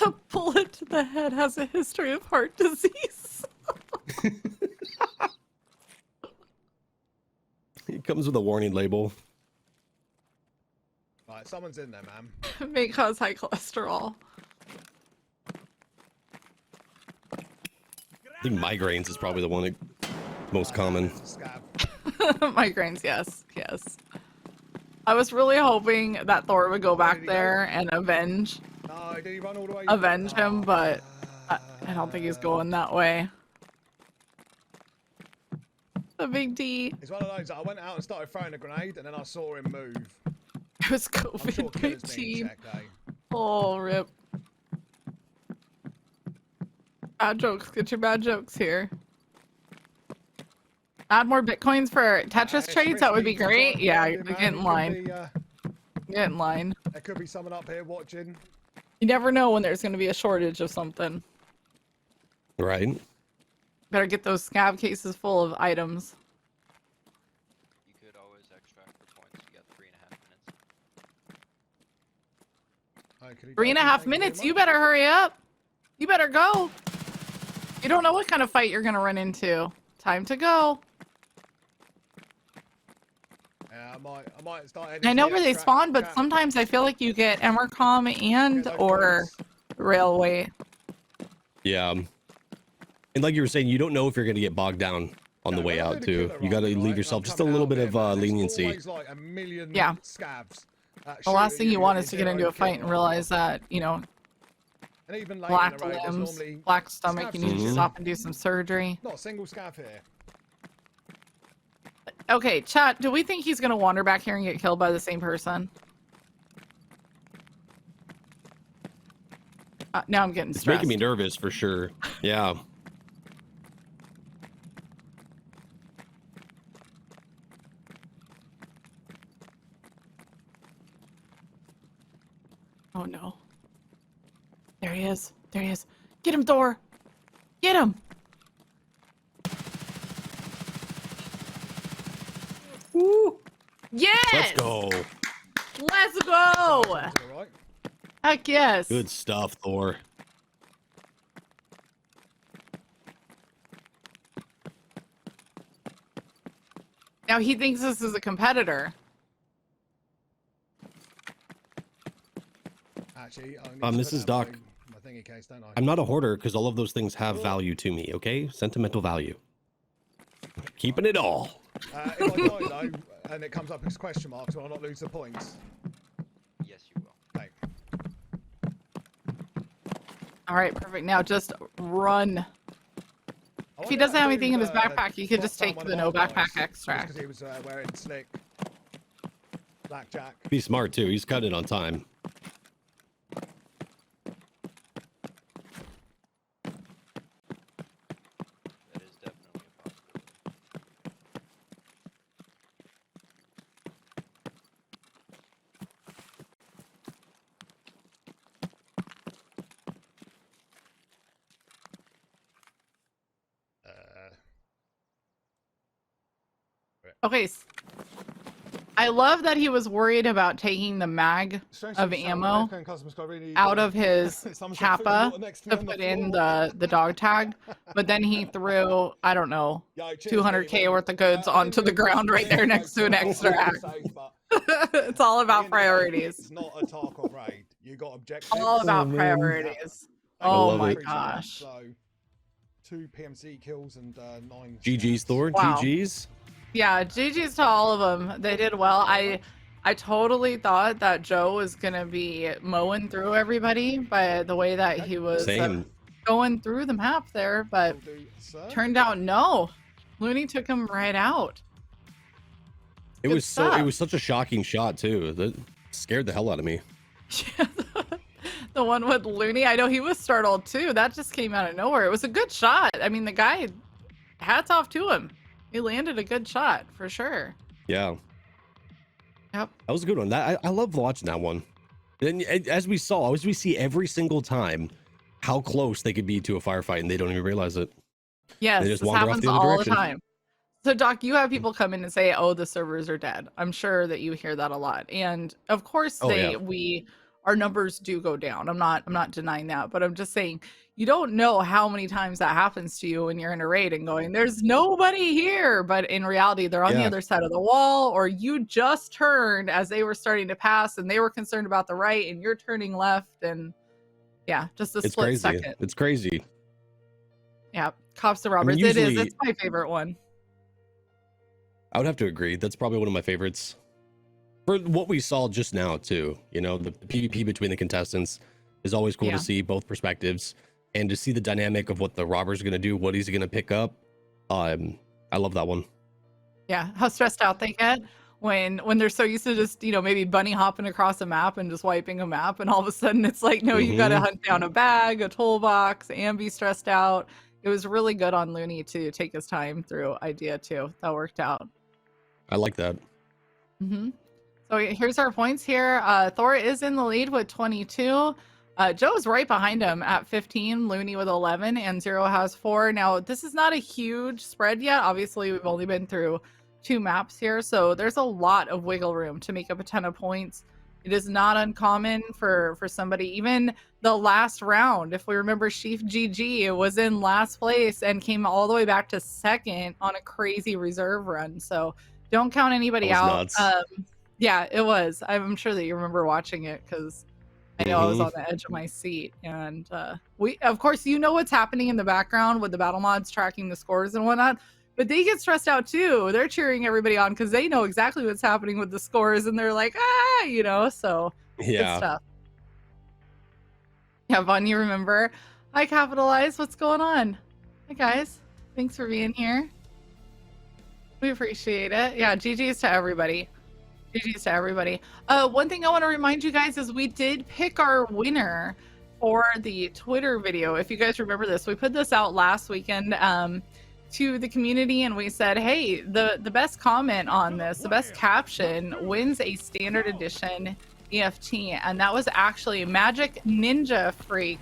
A bullet to the head has a history of heart disease. It comes with a warning label. Right, someone's in there, man. May cause high cholesterol. I think migraines is probably the one that most common. It's a scab. Migraines, yes. I was really hoping that Thor would go back did he go? there and avenge No, did he run all the way? him, but I don't think he's going that way. The big D. It's one of those. I went out and started throwing a grenade, and then I saw him move. It was I'm sure killer's being COVID-19. checked, eh? Oh, rip. Bad jokes. Get your bad jokes here. Add more bitcoins for Tetris It's trades. That would be risky to great. try and Yeah, find him, get man. in He could line. be, Get in line. there could be someone up here watching. You never know when there's going to be a shortage of something. Right? Better get those scab cases full of items. You could always extract for points. You got 3.5 minutes. Oh, could he 3.5 Thank you very minutes. You much. better hurry up. You better go. You don't know what kind of fight you're going to run into. Time to go. Yeah, I might start. heading I to know the where they extract spawn, but chat. sometimes I feel like you get Emercom and Get those or points. Railway. Yeah. And like you were saying, you don't know if you're gonna get bogged down on the way when I out do the too. killer You got to run, leave right, yourself I'm just a coming little out bit there, of man, there's leniency. always like a million Yeah. scabs. The last thing you want is to get zero into a fight and killer realize that, you know, And even later black in the raid, there's limbs, normally black stomach, you scabs need to Mhm. stop and do some surgery. not a single scab here. Okay, chat, do we think he's gonna wander back here and get killed by the same person? Now I'm getting It's stressed. making me nervous for sure. Yeah. Oh no. There he is. There he is. Get him, Thor. Get him. Woo. Yes. Let's go. Let's go. To the right. Heck yes. Good stuff, Thor. Now he thinks this is a competitor. Actually, I need to This put is that Doc. in my thingy case, don't I? I'm not a hoarder because all of those things have value to me, okay? Sentimental value. Keeping it all. If I die though, and it comes up as question marks, will I not lose the points? Yes, you will. Okay. All right, perfect. Now just run. I If he wonder doesn't have that anything dude, in his backpack, you could got just take someone the of no our backpack guys, just extract. because he was wearing slick blackjack. Be smart too. He's cutting it on time. That is definitely a possibility. Okay. I love that he was worried about taking the mag of ammo out of his kappa to put in the dog tag, but then he threw, I don't know, 200K worth of goods onto the ground right there next to an extract. It's all about priorities. It's not a Tarkov raid. You got objectives. All about priorities. Oh love my it. gosh. So, 2 PMC kills and 9. GG's, Thor. Wow. GG's. Yeah, GG's to all of them. They did well. I totally thought that Joe was gonna be mowing through everybody by the way that he was Same. going through the map there, but turned out no. Looney took him right out. It Good was stuff. it was such a shocking shot too. That scared the hell out of me. The one with Looney, I know he was startled too. That just came out of nowhere. It was a good shot. I mean, the guy, hats off to him. He landed a good shot for sure. Yeah. Yep. That was a good one. I love watching that one. And as we see every single time how close they could be to a firefight and they don't even realize it. Yes, They just this wander off happens the other all direction. the time. So Doc, you have people come in and say, "Oh, the servers are dead." I'm sure that you hear that a lot, and of course, Oh, yeah. our numbers do go down. I'm not denying that, but I'm just saying you don't know how many times that happens to you when you're in a raid and going, "There's nobody here," but in reality, they're on the Yeah. other side of the wall, or you just turned as they were starting to pass, and they were concerned about the right, and you're turning left, and yeah, just a It's split crazy. second. It's crazy. Yeah, cops to robbers. It is. usually- It's my favorite one. I would have to agree. That's probably one of my favorites. For what we saw just now, too. You know, the PvP between the contestants is always cool Yeah. to see both perspectives and to see the dynamic of what the robber's going to do, what he's going to pick up. I love that one. Yeah, how stressed out they get when they're so used to just, maybe bunny hopping across a map and just wiping a map, and all of a sudden it's like, no, you got to Mhm. hunt down a bag, a toolbox, and be stressed out. It was really good on Looney to take his time through idea too. That worked out. I like that. So here's our points here. Thor is in the lead with 22. Joe's right behind him at 15, Looney with 11, and Zero has 4. Now, this is not a huge spread yet. Obviously, we've only been through 2 maps here, so there's a lot of wiggle room to make up a ton of points. It is not uncommon for somebody, even the last round. If we remember, Sheaf GG was in last place and came all the way back to second on a crazy reserve run. So don't count anybody That out. was nuts. Yeah, it was. I'm sure that you remember watching it because I know I was Mhm. on the edge of my seat. And we, of course, what's happening in the background with the battle mods tracking the scores and whatnot. but they get stressed out too. They're cheering everybody on because they know exactly what's happening with the scores, and they're like, so good Yeah. stuff. Yeah, Vaughn, you remember? Hi, Capitalize. What's going on? Hi, guys. Thanks for being here. We appreciate it. Yeah, GG's to everybody. GG's to everybody. One thing I want to remind you guys is we did pick our winner for the Twitter video. If you guys remember this, we put this out last weekend to the community, and we said, hey, the best comment on this, the best caption wins a standard edition EFT, and that was actually Magic Ninja Freak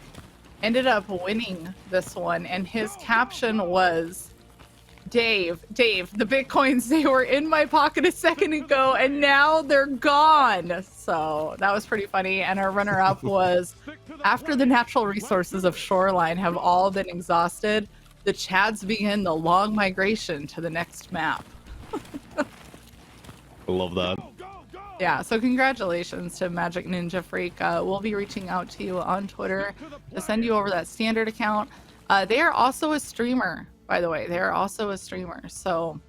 ended up winning this one, and his caption was, Dave, the Bitcoins, they were in my pocket a second ago and now they're gone. So that was pretty funny. And our runner-up was, after the natural resources of Shoreline have all been exhausted, the Chads begin the long migration to the next map. I love that. Yeah, so congratulations to Magic Ninja Freak. We'll be reaching out to you on Twitter to send you over that standard account. They are also a streamer, by the way. They are also a streamer. So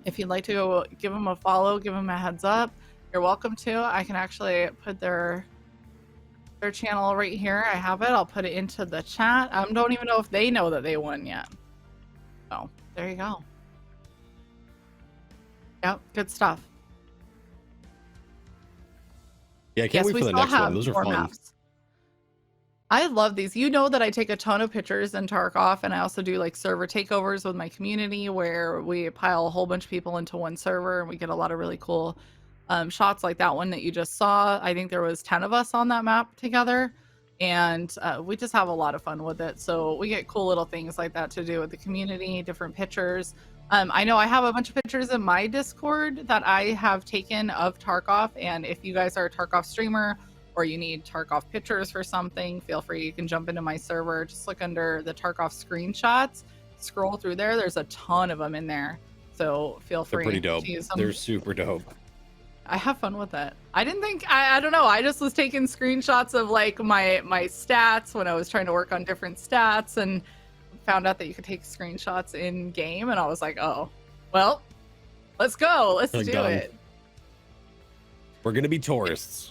if you'd like to give them a follow, give them a heads up, you're welcome to. I can actually put their channel right here. I have it. I'll put it into the chat. I don't even know if they know that they won yet. So there you go. Yep, good stuff. Yeah, I can't wait for the next one. Those are fun. Maps. I love these. You know that I take a ton of pictures in Tarkov, and I also do like server takeovers with my community where we pile a whole bunch of people into one server and we get a lot of really cool shots like that one that you just saw. I think there was 10 of us on that map together, and we just have a lot of fun with it. So we get cool little things like that to do with the community, different pictures. I know I have a bunch of pictures in my Discord that I have taken of Tarkov, and if you guys are a Tarkov streamer or you need Tarkov pictures for something, feel free. You can jump into my server. Just look under the Tarkov screenshots, scroll through there. There's a ton of them in there. So feel free. They're pretty dope. To use them. They're super dope. I have fun with it. I didn't think, I don't know. I just was taking screenshots of like my stats when I was trying to work on different stats, and found out that you could take screenshots in game. And I was like, oh, well, let's go. Let's do it. We're going to be tourists.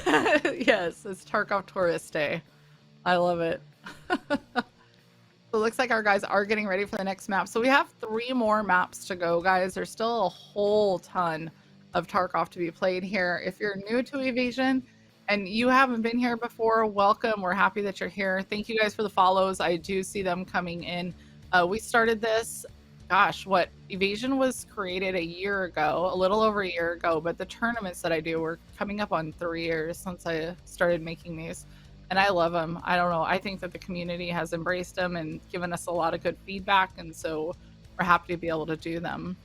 Yes, it's Tarkov Tourist Day. I love it. So it looks like our guys are getting ready for the next map. So we have 3 more maps to go, guys. There's still a whole ton of Tarkov to be played here. If you're new to Evasion and you haven't been here before, welcome. We're happy that you're here. Thank you guys for the follows. I do see them coming in. We started this, gosh, Evasion was created a year ago, a little over a year ago, but the tournaments that I do, we're coming up on 3 years since I started making these, and I love them. I don't know, I think that the community has embraced them and given us a lot of good feedback, and so we're happy to be able to do them.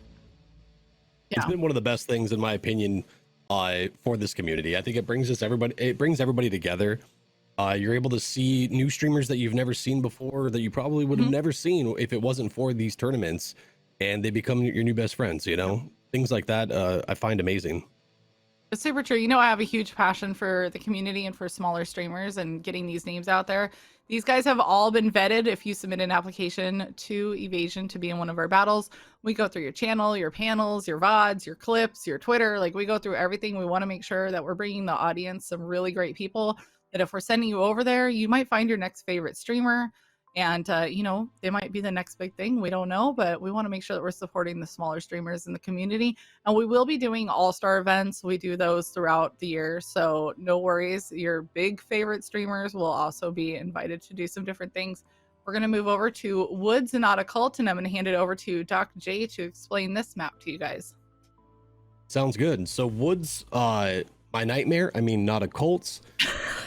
Yeah. It's been one of the best things, in my opinion, for this community. I think it brings everybody together. You're able to see new streamers that you've never seen before, that you probably would have never seen if it wasn't for these tournaments, and they become your new best friends, you know? Things like that, I find amazing. It's super true. You know, I have a huge passion for the community and for smaller streamers and getting these names out there. These guys have all been vetted. If you submit an application to Evasion to be in one of our battles, we go through your channel, your panels, your VODs, your clips, your Twitter. Like, we go through everything. We want to make sure that we're bringing the audience some really great people, that if we're sending you over there, you might find your next favorite streamer. And, you know, they might be the next big thing. We don't know, but we want to make sure that we're supporting the smaller streamers in the community. And we will be doing all-star events. We do those throughout the year. So no worries. Your big favorite streamers will also be invited to do some different things. We're going to move over to Woods and Not a Cult, and I'm going to hand it over to Doc J to explain this map to you guys. Sounds good. So Woods, my nightmare, I mean, Not a Cult's.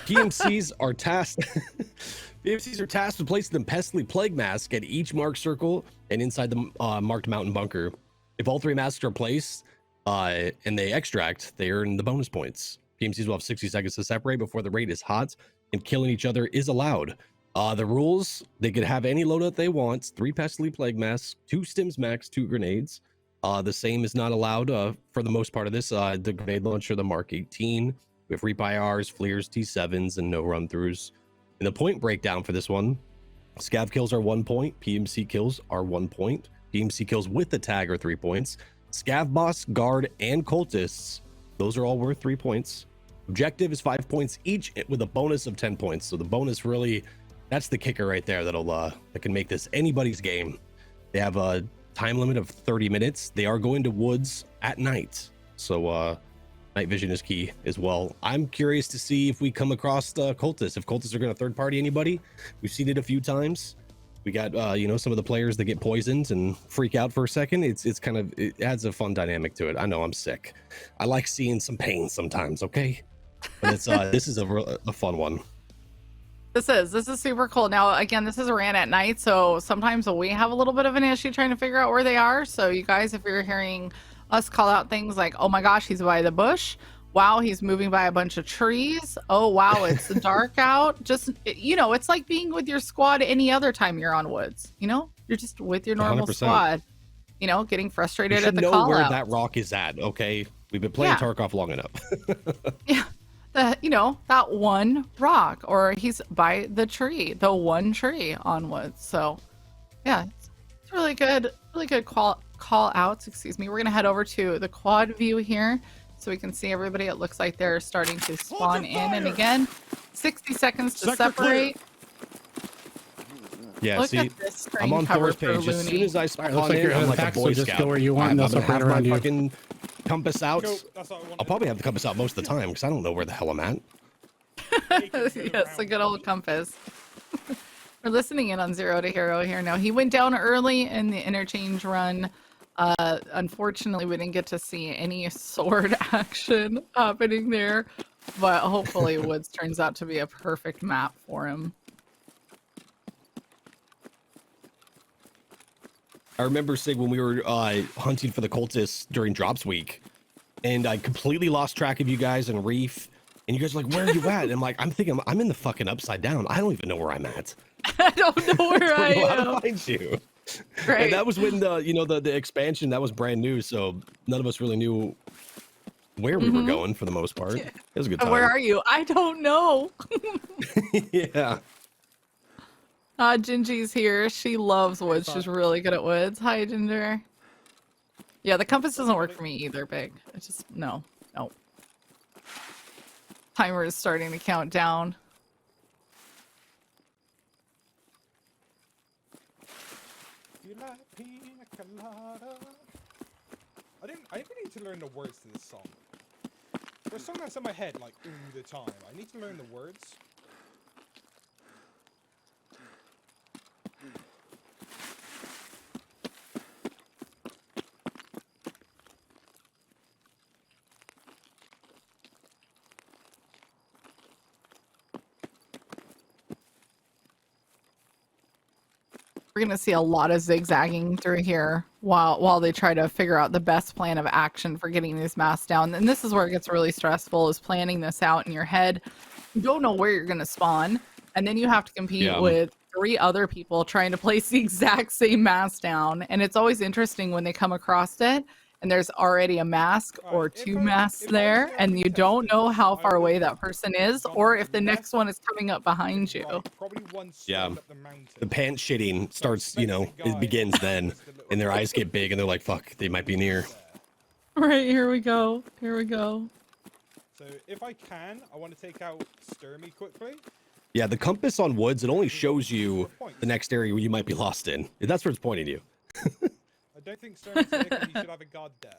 PMCs are tasked... PMCs are tasked with placing the Pestly Plague Mask at each marked circle and inside the marked mountain bunker. If all 3 masks are placed and they extract, they earn the bonus points. PMCs will have 60 seconds to separate before the raid is hot, and killing each other is allowed. The rules, they could have any loadout they want: 3 Pestly Plague Masks, 2 Stims Max, 2 grenades. The same is not allowed for the most part of this. The grenade launcher, the Mark 18, with Reap-IRs, Fleers, T7s, and no run-throughs. In the point breakdown for this one, Scav kills are 1 point, PMC kills are 1 point, PMC kills with the tag are 3 points. Scav boss, guard, and cultists, those are all worth 3 points. Objective is 5 points each with a bonus of 10 points. So the bonus really, that's the kicker right there that'll that can make this anybody's game. They have a time limit of 30 minutes. They are going to woods at night. So night vision is key as well. I'm curious to see if we come across cultists, if cultists are going to third party anybody. We've seen it a few times. We got you know, some of the players that get poisoned and freak out for a second. It's kind of, it adds a fun dynamic to it. I know I'm sick. I like seeing some pain sometimes, okay? But it's this is a fun one. This is super cool. Now, again, this is ran at night, so sometimes we have a little bit of an issue trying to figure out where they are. So you guys, if you're hearing us call out things like, oh my gosh, he's by the bush. Wow, he's moving by a bunch of trees. Oh, wow, it's dark out. Just, you know, it's like being with your squad any other time you're on woods. You know, you're just with your normal 100%. Squad, you know, getting frustrated You at should the know call where out. that rock is at, okay? We've been playing Yeah. Tarkov long enough. Yeah. You know, that one rock, or he's by the tree, the one tree on woods. So yeah, it's really good call outs. Excuse me. We're gonna head over to the quad view here so we can see everybody. It looks like they're starting to spawn in, and again, 60 seconds to Sector clear. separate. Yeah, Look see, at this screen I'm on cover Thor's for page. As soon Looney. as I spawn looks like in, you're I'm in like a fact, so Boy just Scout. go where you want and I'm they'll gonna separate have my around you. fucking compass out. Cool. That's what I wanted. I'll probably have the compass out most of the time because I don't know where the hell I'm at. Yes, a good old compass. We're listening in on Zero to Hero here now. He went down early in the interchange run. Unfortunately, we didn't get to see any sword action happening there, but hopefully Woods turns out to be a perfect map for him. I remember, Sig, when we were hunting for the cultists during Drops Week, and I completely lost track of you guys and Reef, and you guys were like, where are you at? And I'm like, I'm thinking, I'm in the fucking Upside Down. I don't even know where I'm at. I don't know where I I don't know how to am. find you. Right. And that was when the expansion, that was brand new, so none of us really knew where we were going for the most part. It was a good time. Where are you? I don't know. Yeah. Gingy's here. She loves woods. She's really good at woods. Hi, Ginger. Yeah, the compass doesn't work for me either, Big. It's just, no. Timer is starting to count down. You like pina colada? I didn't really need to learn the words to this song. There's a song that's in my head like all the time. I need to learn the words. We're gonna see a lot of zigzagging through here while they try to figure out the best plan of action for getting these masks down. And this is where it gets really stressful, is planning this out in your head. You don't know where you're gonna spawn, and then you have to compete with 3 other people trying to place the exact same mask down. And it's always interesting when they come across it and there's already a mask or 2 masks there, and you don't know how far away that person is, or if the next one is coming up behind you. Probably one Yeah. up the mountain. The pants shitting starts, it begins then, and their eyes get big, and they're like, fuck, they might be near. Right, here we go. Here we go. So if I can, I want to take out Sturmy quickly. Yeah, the compass on woods, it only shows you the next area where you might be lost in. That's where it's pointing you. I don't think Sturmy's there because he should have a guard there.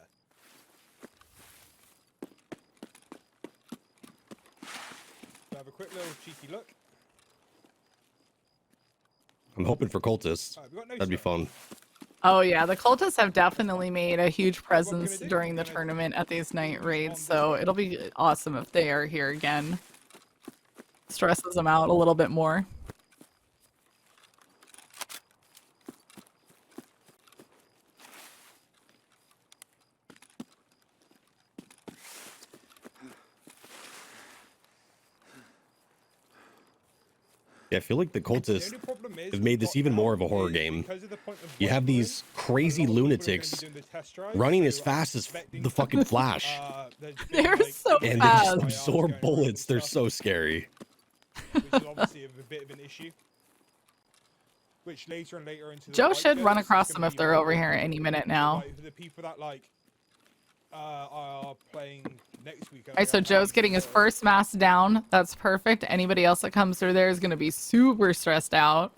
So have a quick little cheeky look. I'm hoping for cultists. Alright, we got no That'd be smoke. fun. Oh yeah, the cultists have definitely made a huge presence during the tournament at these night raids, so it'll be awesome if they are here again. Stresses them out a little bit more. Yeah, I feel like the cultists The only problem is have made this even more of a horror is game. because of the point of You have white these balloon, crazy a lot of people are gonna be lunatics doing the test drive, running so as I'm fast as expecting the fucking Flash. there's been, They're like, so And they fast. just IRs absorb going around bullets. and They're stuff, so scary. which is obviously a bit of an issue. which later and later into the Joe fight should goes, run it's across gonna them if be they're over harder. here any minute So, now. like, for the people that like are playing next week. All right, so Joe's getting his first mask down. That's perfect. Anybody else that comes through there is going to be super stressed out.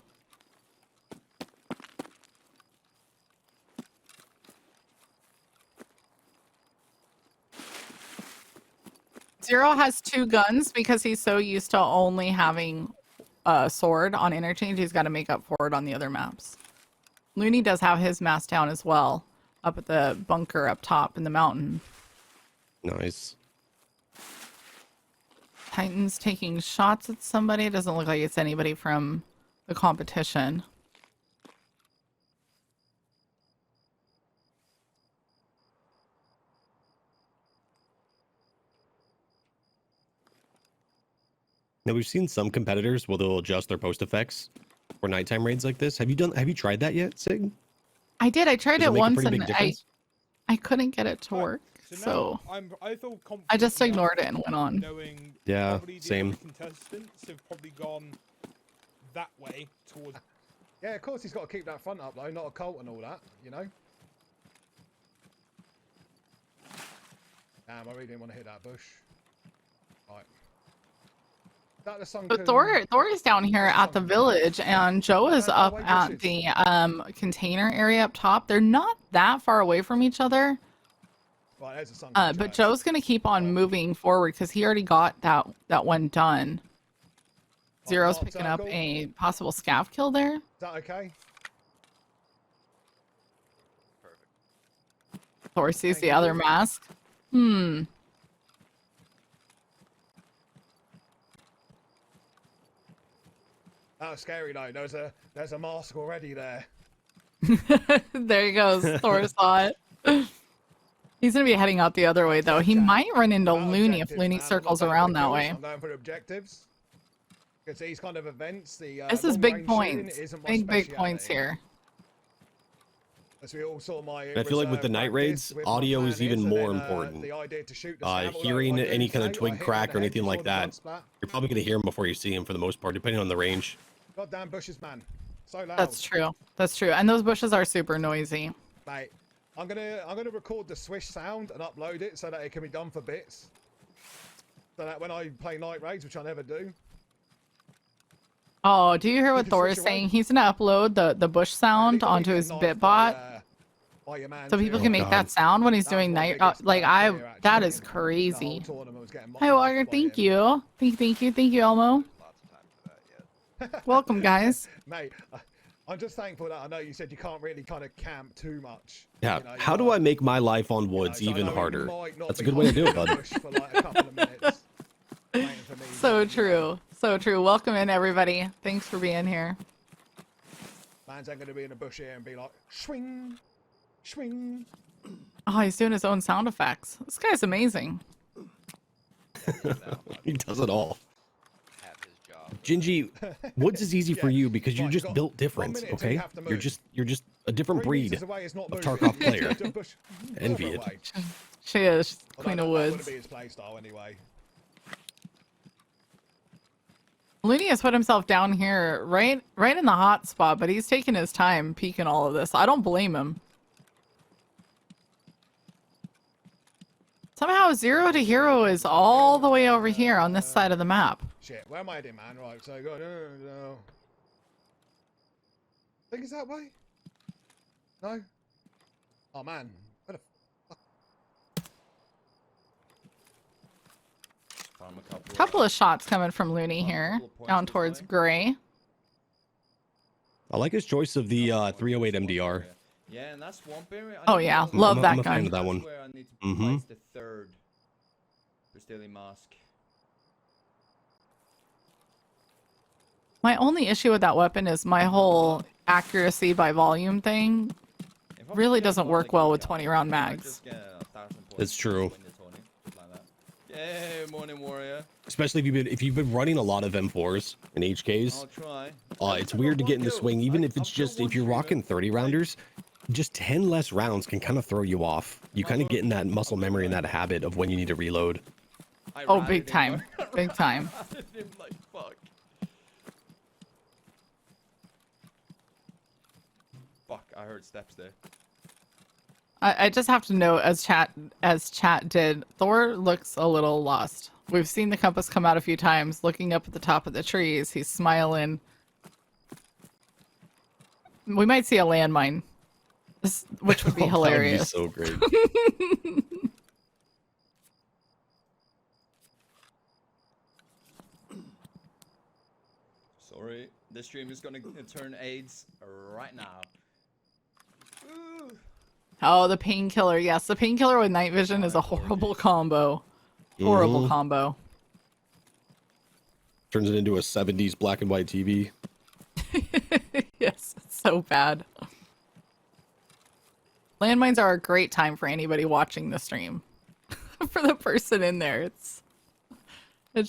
Zero has 2 guns because he's so used to only having a sword on Interchange. He's got to make up for it on the other maps. Looney does have his mask down as well, up at the bunker up top in the mountain. Nice. Titan's taking shots at somebody. It doesn't look like it's anybody from the competition. Now we've seen some competitors where they'll adjust their post effects for nighttime raids like this. Have you tried that yet, Sig? I did. I tried Does it make a once pretty and big difference? I couldn't get it to Right, work. now So I feel confident I just enough ignored it and went on. knowing Yeah, probably the same. other contestants have probably gone that way towards. Yeah, of course he's got to keep that front up though, not a cult and all that, you know. Damn, I really didn't want to hit that bush. Right. That the sun But Thor is down here at the village, and Joe is up at the container area up top. They're not that far away from each other. Right, there's the sun. But Joe's gonna keep on moving forward because he already got that one done. Zero's picking up a possible scav kill there. Is that okay? Thor sees the other mask. Hmm. That was scary though. There's a mask already there. There he goes. Thor saw it. He's gonna be heading out the other way though. He might run into Looney if Looney circles around that way. I'm going for objectives. Because these kind of events, the This is big long-range shooting points. isn't my Big points speciality. here. As we all saw my I feel like with the reserve night raids, practice with my audio plan is even and more then, important. the idea to shoot the scab, although Hearing I do any kind say of I twig hit him crack in or the head anything like before the that, blood splat. you're probably gonna hear him before you see him for the most part, depending on the range. Goddamn bushes, man. So loud. That's true. That's true. And those bushes are super noisy. Mate, I'm gonna record the swish sound and upload it so that it can be done for bits. So that when I play night raids, which I never do. Oh, do you hear what you Thor is switch away? saying? He's gonna upload the bush sound onto his Bitbot, By your man so people too. can make God. that sound when he's That was doing my night. biggest Like player, that actually, is and crazy. The whole tournament was getting Hi mocked Walker, by thank him. you, thank you, Elmo. Lots of time for that yet. Welcome, guys. Mate, I'm just thankful that I know you said you can't really kind of camp too much. Yeah. You know, How you do know, I make my life on you know, woods so I even know it harder? might not That's a be good way to do it, hot in the bud. bush for like a couple of minutes, waiting for me. So true, so true. Welcome in, everybody. Thanks for being here. Man's ain't gonna be in the bush here and be like, swing, swing. Oh, he's doing his own sound effects. This guy's amazing. He does it all. Have his job. Gingy, woods is easy for Yeah. you because you're Right, just got built 1 different, minute until okay? you have to move. You're just a different 3 breed meters away is not of moving. Tarkov player. Just a bush Envy further it. away. She is. She's Although Queen that of wouldn't Woods. be his play style anyway. Looney has put himself down here right in the hot spot, but he's taking his time peeking all of this. I don't blame him. Somehow 0 to hero is all the way over here on this side of the map. Shit, where am I heading, man? Right, so go. No. Think it's that way? No? Oh man. Where the Found a couple, Couple of shots coming from Looney Couple here, of points down this towards way. Gray. I like his choice of the 308 MDR. Yeah, and that's swamp area. Oh, yeah, love that I'm a fan gun. of that one. That's where I need to Mhm. place the third Brazilian mask. My only issue with that weapon is my whole accuracy by volume thing. If I Really get doesn't one, work like, well with yeah, 20 round I might mags. just get 1,000 points It's to true. win the tourney, just like that. Yay, morning warrior. Especially if you've been running a lot of M4s and HKs. I'll try. It's weird to get in the swing, even if it's just if you're rocking 30 rounders, just 10 less rounds can kind of throw you off. You kind of get in that muscle memory and that habit of when you need to reload. Oh, big time. Big time. Like, fuck. I heard steps there. I just have to note, as chat did, Thor looks a little lost. We've seen the compass come out a few times, looking up at the top of the trees. He's smiling. We might see a landmine, which would be hilarious. That would be so great. Sorry, this stream is gonna turn AIDS right now. Ooh. Oh, the painkiller. Yes, the painkiller with night vision is a horrible combo. Horrible combo. Turns it into a 70s black and white TV. Yes, it's so bad. Landmines are a great time for anybody watching the stream. For the person in there, it's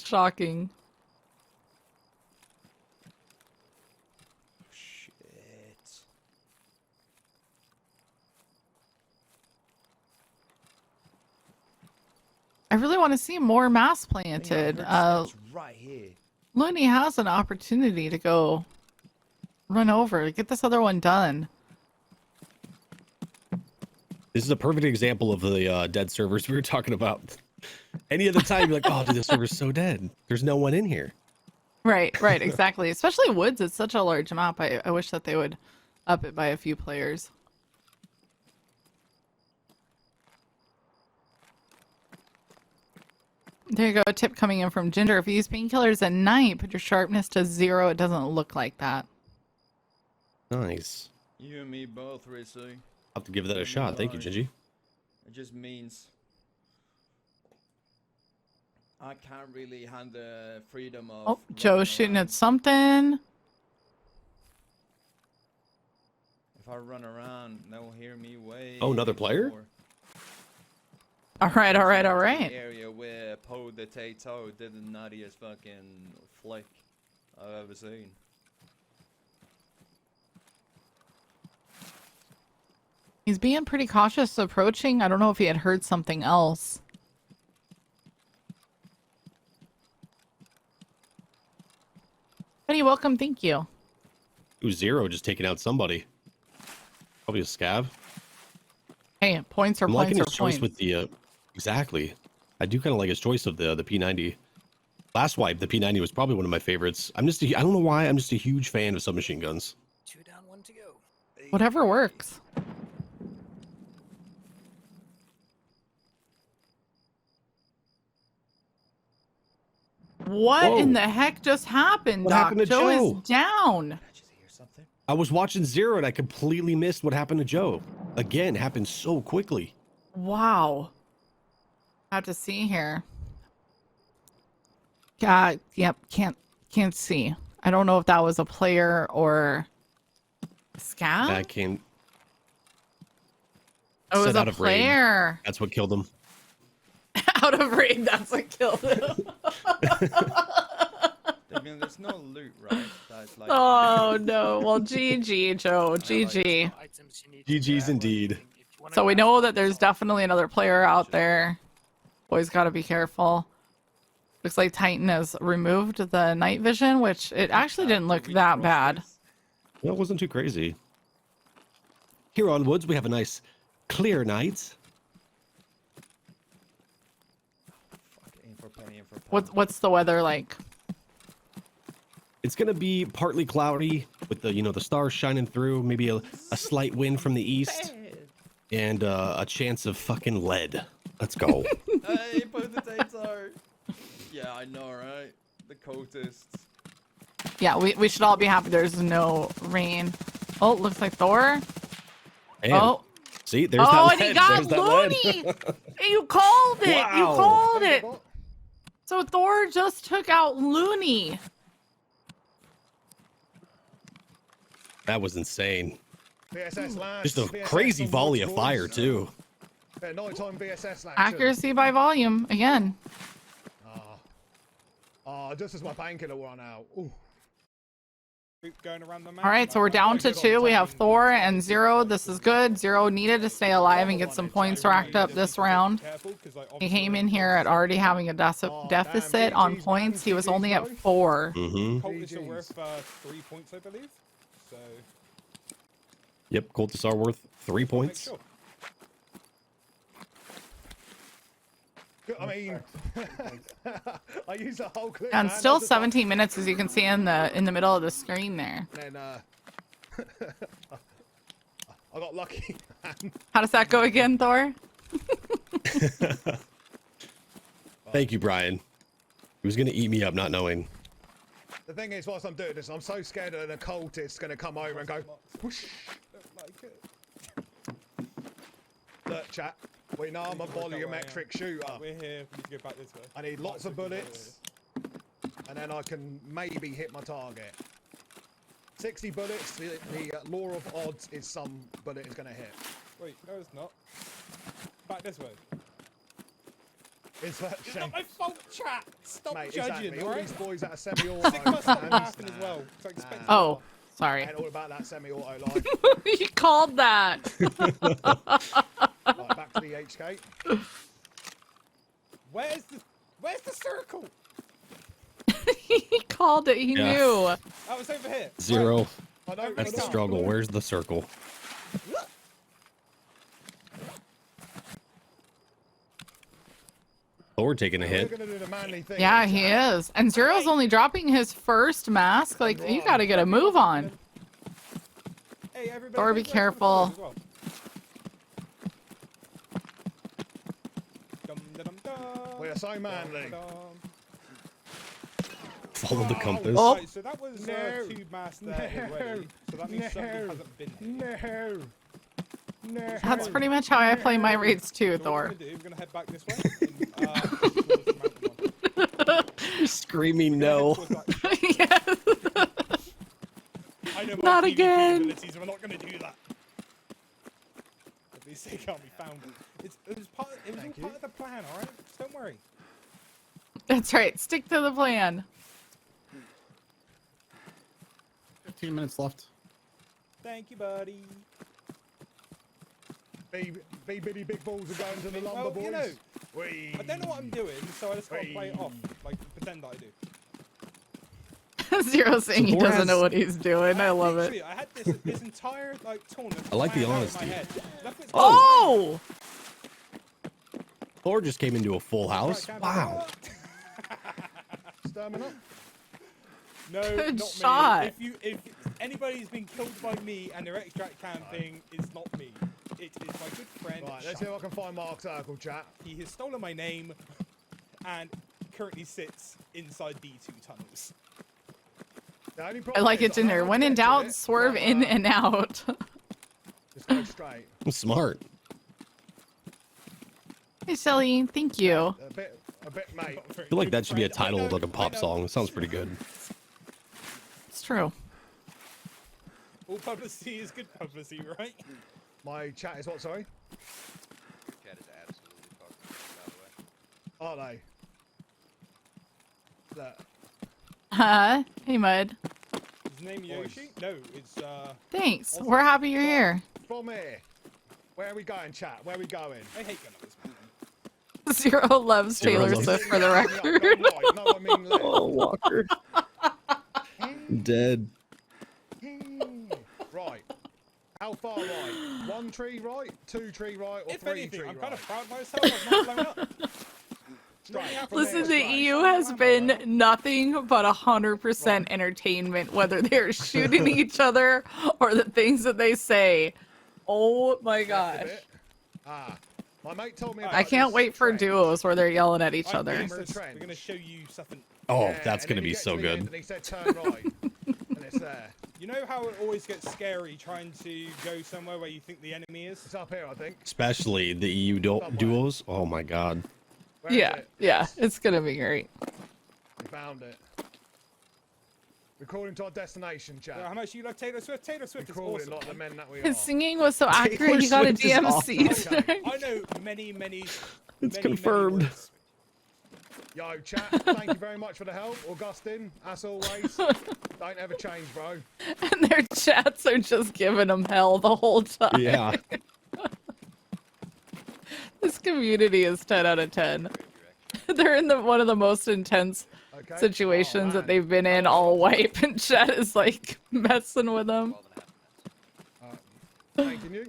shocking. Shit. I really want to see more mass planted. Right here. Looney has an opportunity to go run over, get this other one done. This is a perfect example of the dead servers we were talking about. Any other time, you're like, oh, dude, this server's so dead. There's no one in here. Right, exactly. Especially Woods, it's such a large map. I wish that they would up it by a few players. There you go, a tip coming in from Ginger. If you use painkillers at night, put your sharpness to 0. It doesn't look like that. Nice. You and me both, Rissy. I'll have to give that a shot. Thank you, Gingy. It just means I can't really have the freedom of... Oh, Joe's shooting at something. If I run around, they'll hear me way... Oh, another player? more. All right. The area where Poe the Tato did the nuttiest fucking flick I've ever seen. He's being pretty cautious approaching. I don't know if he had heard something else. Benny, welcome. Thank you. Ooh, Zero just taking out somebody. Probably a scav. Hey, points are I'm points liking are his choice points. with the exactly. I do kind of like his choice of the P90. Last wipe, the P90 was probably one of my favorites. I don't know why. I'm just a huge fan of submachine guns. 2 down, 1 to go. Whatever works. What in the heck just happened, What Doc? happened to Joe Joe? is down. Did you hear something? I was watching Zero and I completely missed what happened to Joe. Again, happened so quickly. Wow. I have to see here. Yep, can't see. I don't know if that was a player or a scout. That came. It was Set a out of raid. player. That's what killed him. Out of raid, that's what killed him. I mean, there's no loot, right? That's like... Oh no. Well, GG, Joe. GG. GG's indeed. So we know that there's definitely another player out there. Always got to be careful. Looks like Titan has removed the night vision, which it actually didn't look that bad. Well, it wasn't too crazy. Here on Woods, we have a nice clear night. What's the weather like? It's gonna be partly cloudy with the stars shining through, maybe a slight wind from the east, and a chance of fucking lead. Let's go. Hey, potato. Yeah, I know, right? The cultists. Yeah, we should all be happy there's no rain. Oh, looks like Thor. Damn. Oh. See, there's that lead. And he got There's that lead. Looney. You called it. Wow. You called it. So Thor just took out Looney. That was insane. VSS land. Just a crazy volley of fire too. Nighttime VSS land. Accuracy by volume again. Just as my painkiller run out. Ooh. Going around the map. All right, so we're down to 2. We have Thor and Zero. This is good. Zero needed to stay alive and get some points racked up this round. He came in here at already having a deficit on points. He was only at 4. Mm-hmm. Cultists are worth 3 points, I believe. So Yep, cultists are worth 3 Make points. sure. I mean, I use the whole clip. And man. still I just like- 17 minutes, as you can see in the middle of the screen there. Then I got lucky. Man. How does that go again, Thor? Thank you, Brian. He was gonna eat me up not knowing. The thing is, whilst I'm doing this, I'm so scared that a cultist's gonna come over and go, whoosh. Don't like it. Look, chat. We know I'm a volumetric shooter. We're here. We need to go back this way. I need lots of bullets, and then I can maybe hit my target. 60 bullets. The law of odds is some bullet is gonna hit. Wait, no, it's not. Back this way. It's that It's shame. not my fault, chat. Stop Mate, judging, exactly. All alright? these boys that are semi-auto. Sigma started laughing as well. So I expected Oh, sorry. Ain't all about that semi-auto life. He called that. Right, back to the HK. Where's the circle? He called it. He Yeah. knew. Oh, it's over here. 0. I know, That's I the know. struggle. Where's the circle? Oh, we're taking a We're hit. gonna do the manly thing. Yeah, here, he chat. is. And Zero's only dropping his first mask. Like, you gotta get a move on. Hey, everybody. Thor, be this way, careful. as well. Dum, da, dum, dum. We are so manly. Dum, dum. Follow the compass. Oh. Right, so that was No. 2 masks there already. So that means somebody No. hasn't been here. No. No. That's pretty much how I play my raids too, So what Thor. we're gonna do, we're gonna head back this way. And, towards the mountain one. You're screaming no. Towards that- Yes. I know my Not PvP again. abilities, we're not going to do that. At least they can't be found. It was all part of the plan, alright? Just don't worry. That's right. Stick to the plan. 15 minutes left. Thank you, buddy. Bitty big balls are going to the lumber Well, boys. you know, Whee. I don't know what I'm doing, so I just got to play it off. Like, pretend that I do. Zero saying he Thor doesn't has- know what he's doing. I love it. Literally, I had this entire, like, tournament I like the planned out in my honesty. head. Left it- Oh! Thor just came into a full house. Right, Wow. Stamina. No, Good not shot. me. If anybody's been killed by me and they're extract camping, it's not me. It is my good friend. Right, let's see if I can find Mark Circle, chat. He has stolen my name and currently sits inside D2 tunnels. The only I problem like is it, Ginger. know how When to in get to doubt, it, swerve but, in and out. Just go straight. Smart. Hey, Shelly. Thank you. A bit, mate. I feel like that should be a title of like a pop song. It sounds pretty good. It's true. All publicity is good publicity, right? My chat is what, sorry? Cat is absolutely fucked, by the way. Are they? Look. Hey, Mud. His name Yoshi? No, it's Thanks. Also- We're happy you're here. From here. Where are we going, chat? Where are we going? I hate gun numbers, man. Zero loves Zero Taylor loves- Swift for the Right, record. right, no, I mean left. Oh, Walker. Dead. Right. How far right? 1 tree right, 2 tree right, or If 3 anything, tree I'm right? kind of proud of myself. I've not blown up. Straight. From Listen, there, the straight. EU has been nothing but 100% entertainment, whether they're shooting each other or the things that they say. Oh my Left a gosh. bit. Ah. My mate told me I about I can't this wait for trend. duos where they're yelling at each Alright, other. Remember the We're trend? going to show you something. Oh, Yeah, that's and gonna then be you get so to the end good. And he said turn right, and it's there. You know how it always gets scary trying to go somewhere where you think the enemy is? It's up here, I think. Especially the EU duos. Oh my god. Where is Yeah, it? yeah, Yes, it's gonna be great. we found it. Recording to our destination, chat. How much you love Taylor Swift? Taylor Swift is Recording awesome. like the men that we are. His singing was so accurate, he got a Swift is DMC. awesome. Okay. I know many. It's many confirmed. words. Yo, chat, thank you very much for the help. Augustine, as always. Don't ever change, bro. And their chats are just giving them hell the whole time. Yeah. This community is 10 out of 10. They're in one of the most intense Okay. situations Oh, that they've been in all wipe, and chat is like messing with them. 12 and a half minutes. Thanking you.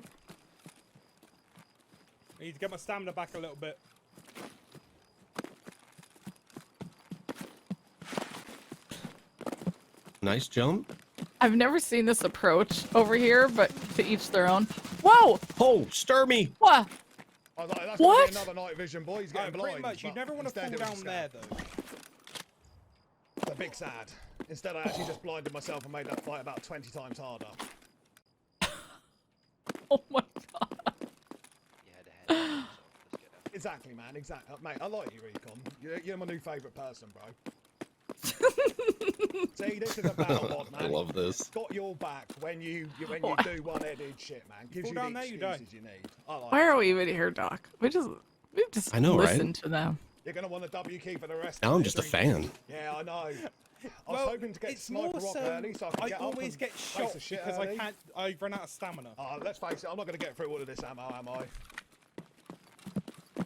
I need to get my stamina back a little bit. Nice jump. I've never seen this approach over here, but to each their own. Whoa! Oh, stir me. What? I was like, that's What? Gonna be another night vision, boy. He's getting Pretty blind. much, you but never want to fall instead it was down a there, scam. though. It's a big sad. Instead, I actually just blinded myself and made that fight about 20 times harder. Oh my god. You had to hand it to yourself. Let's get out. Exactly, man. Exactly, mate. I like you, Recon. You're my new favourite person, bro. See, this is a battle mod, man. I love this. It's got your back when you do one-headed shit, man. Gives Fall you down the there, you die. excuses you need. I like Why it. are we even here, Doc? We just I know, right? listen to them. You're gonna want a W key for the rest. Now of I'm this, just a Recon. fan. Yeah, I know. I was Well, hoping to get it's sniper more rock so early, so I can I get up always and get face shot the shit because early. I run out of stamina. Let's face it, I'm not gonna get through all of this ammo, am I?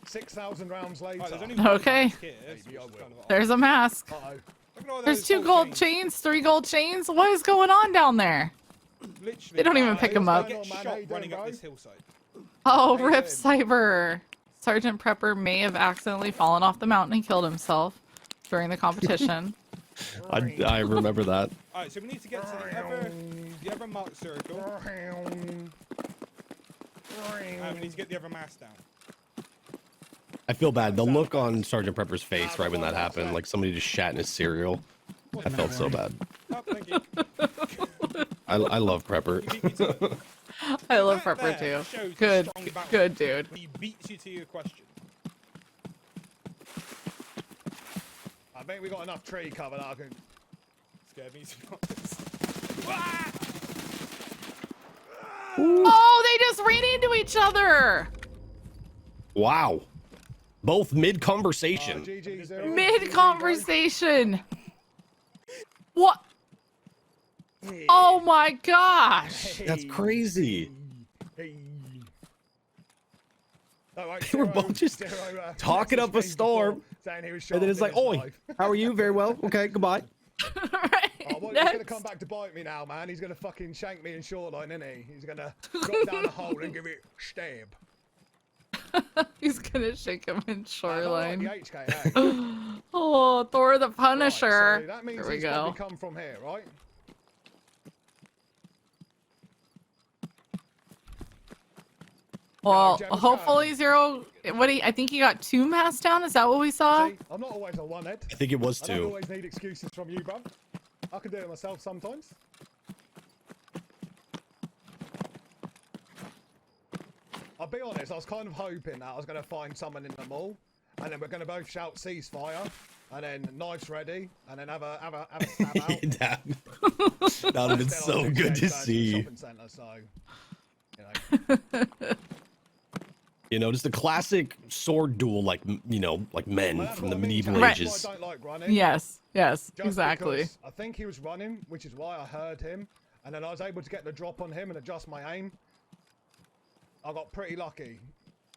6,000 rounds later. Right, there's only Okay. one mask here, Maybe so I it's will. kind of odd. There's a mask. Uh-oh. Look at all There's those 2 gold chains, 3 gold chains. What is going on down there? Literally, They don't even pick Hey, them what's up. going Get on, man? shot How you doing, running up bro? this hillside. Oh, How you rip doing? Cyber. Sergeant Prepper may have accidentally fallen off the mountain and killed himself during the competition. I remember that. Alright, so we need to get to the other marked circle. And we need to get the other mask down. I feel bad. The look on Sergeant Prepper's face right when that happened, like somebody just shat in his cereal. I felt so bad. Oh, thank you. I love Prepper. You beat me to it. I love That Prepper there too. shows the Good, strong battle. good dude. He beats you to your question. I think we got enough tree cover that I can. Scared me to be honest. Oh, they just ran into each other. Wow. Both mid conversation. GG, Zero. Mid conversation. What? Oh my gosh. That's crazy. Hey. No, right, They were Zero- both just Zero, talking up a messaged me storm, before saying he was and then it's shocked like, in "Oi, his life. how are you? Very well. Okay, goodbye." Right. Oh, well, he's gonna Next. come back to bite me now, man. He's gonna fucking shank me in Shoreline, isn't he? He's gonna drop down a hole and give it stab. He's gonna shake him in I don't Shoreline. like the HK, Oh, Thor the Right, Punisher. so that means Here we he's go. probably come from here, right? Well, Gemma's hopefully done. Zero. I think he got 2 masks down. Is that what we saw? See, I'm not always a one-head. I think it was I don't 2. always need excuses from you, bruv. I can do it myself sometimes. I'll be honest, I was kind of hoping that I was going to find someone in the mall, and then we're going to both shout ceasefire, and then knives ready, and then have a stab out. that would have been Instead, so I'll do good to James Bond see. Shopping centre, so, you know. You know, just a classic sword duel, like like men Well, that's from what the I mean, medieval James, ages. that's why I don't like running. Yes. Yes. Just Exactly. because I think he was running, which is why I heard him, and then I was able to get the drop on him and adjust my aim. I got pretty lucky,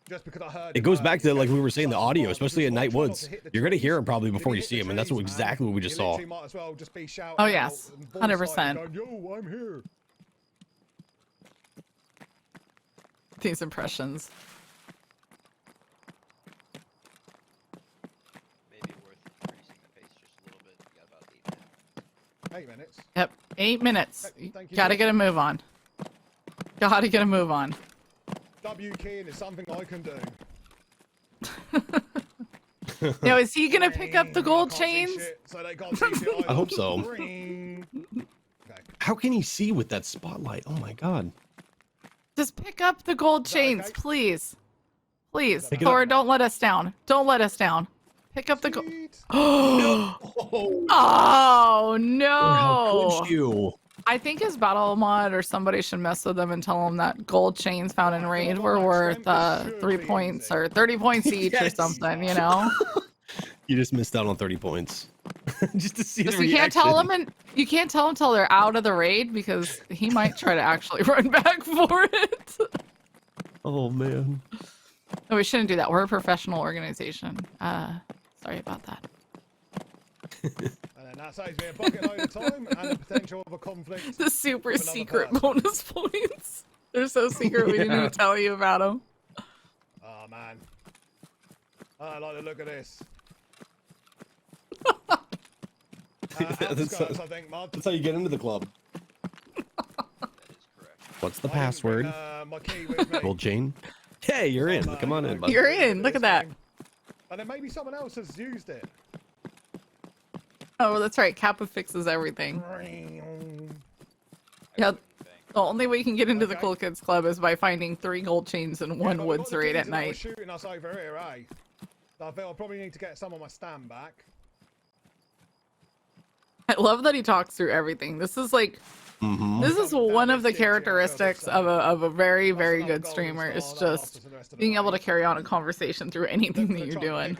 just because I heard. It him goes early. back to like we were saying, the So audio, far, especially at just Night try not Woods. to hit the You're gonna trees. hear him probably If before you hit see the him, and that's trees, what exactly what we just you saw. literally might as well just be shouting Oh, out yes. and balls 100%. going, Yo, I'm here. These impressions. Maybe worth increasing the pace just a little bit. You got about 8 minutes. 8 minutes. Yep. 8 minutes. Thank you. Gotta get a move on. Gotta get a move on. W keying is something I can do. Now, is he gonna pick up the gold I can't see chains? shit, so they can't see shit I hope so. either. Ring. Okay. How can he see with that spotlight? Oh my god. Just pick up the gold that chains, okay? please. Please. Pick it Thor, up. don't let us down. Don't let us down. Pick up the gold. Sweet. Oh, Oh how no! could you? I think his battle mod or somebody should mess with him and tell him that gold chains found in raid were worth 3 points or 30 points each or Yes. something, you know? You just missed out on 30 points. Just to see Just the you reaction. can't tell him, and you can't tell him until they're out of the raid because he might try to actually run back for it. Oh man. No, we shouldn't do that. We're a professional organization. Sorry about that. And then that saves me a bucket load of time and the potential of a conflict. The super With another secret person. bonus points. They're so secret. We didn't even tell you about them. Oh man. I like the look of this. Outskirts, I think, Mud. That's how you get into the club. That is correct. What's the I didn't password? bring, my key with me. Gold chain. Hey, you're in. Come on in, bud. You're in. Look at that. And then maybe someone else has used it. Oh, well, that's right. Kappa fixes everything. Yeah. The only way you can get into the Okay. Cool Kids Club is by finding 3 gold chains and 1 but we've got woods the raid keys at that were night. shooting us over here, eh? So I feel I probably need to get some of my stand back. I love that he talks through everything. This is like, this is one of the characteristics of a very, very good streamer. It's just being able to carry on a conversation through anything that you're doing.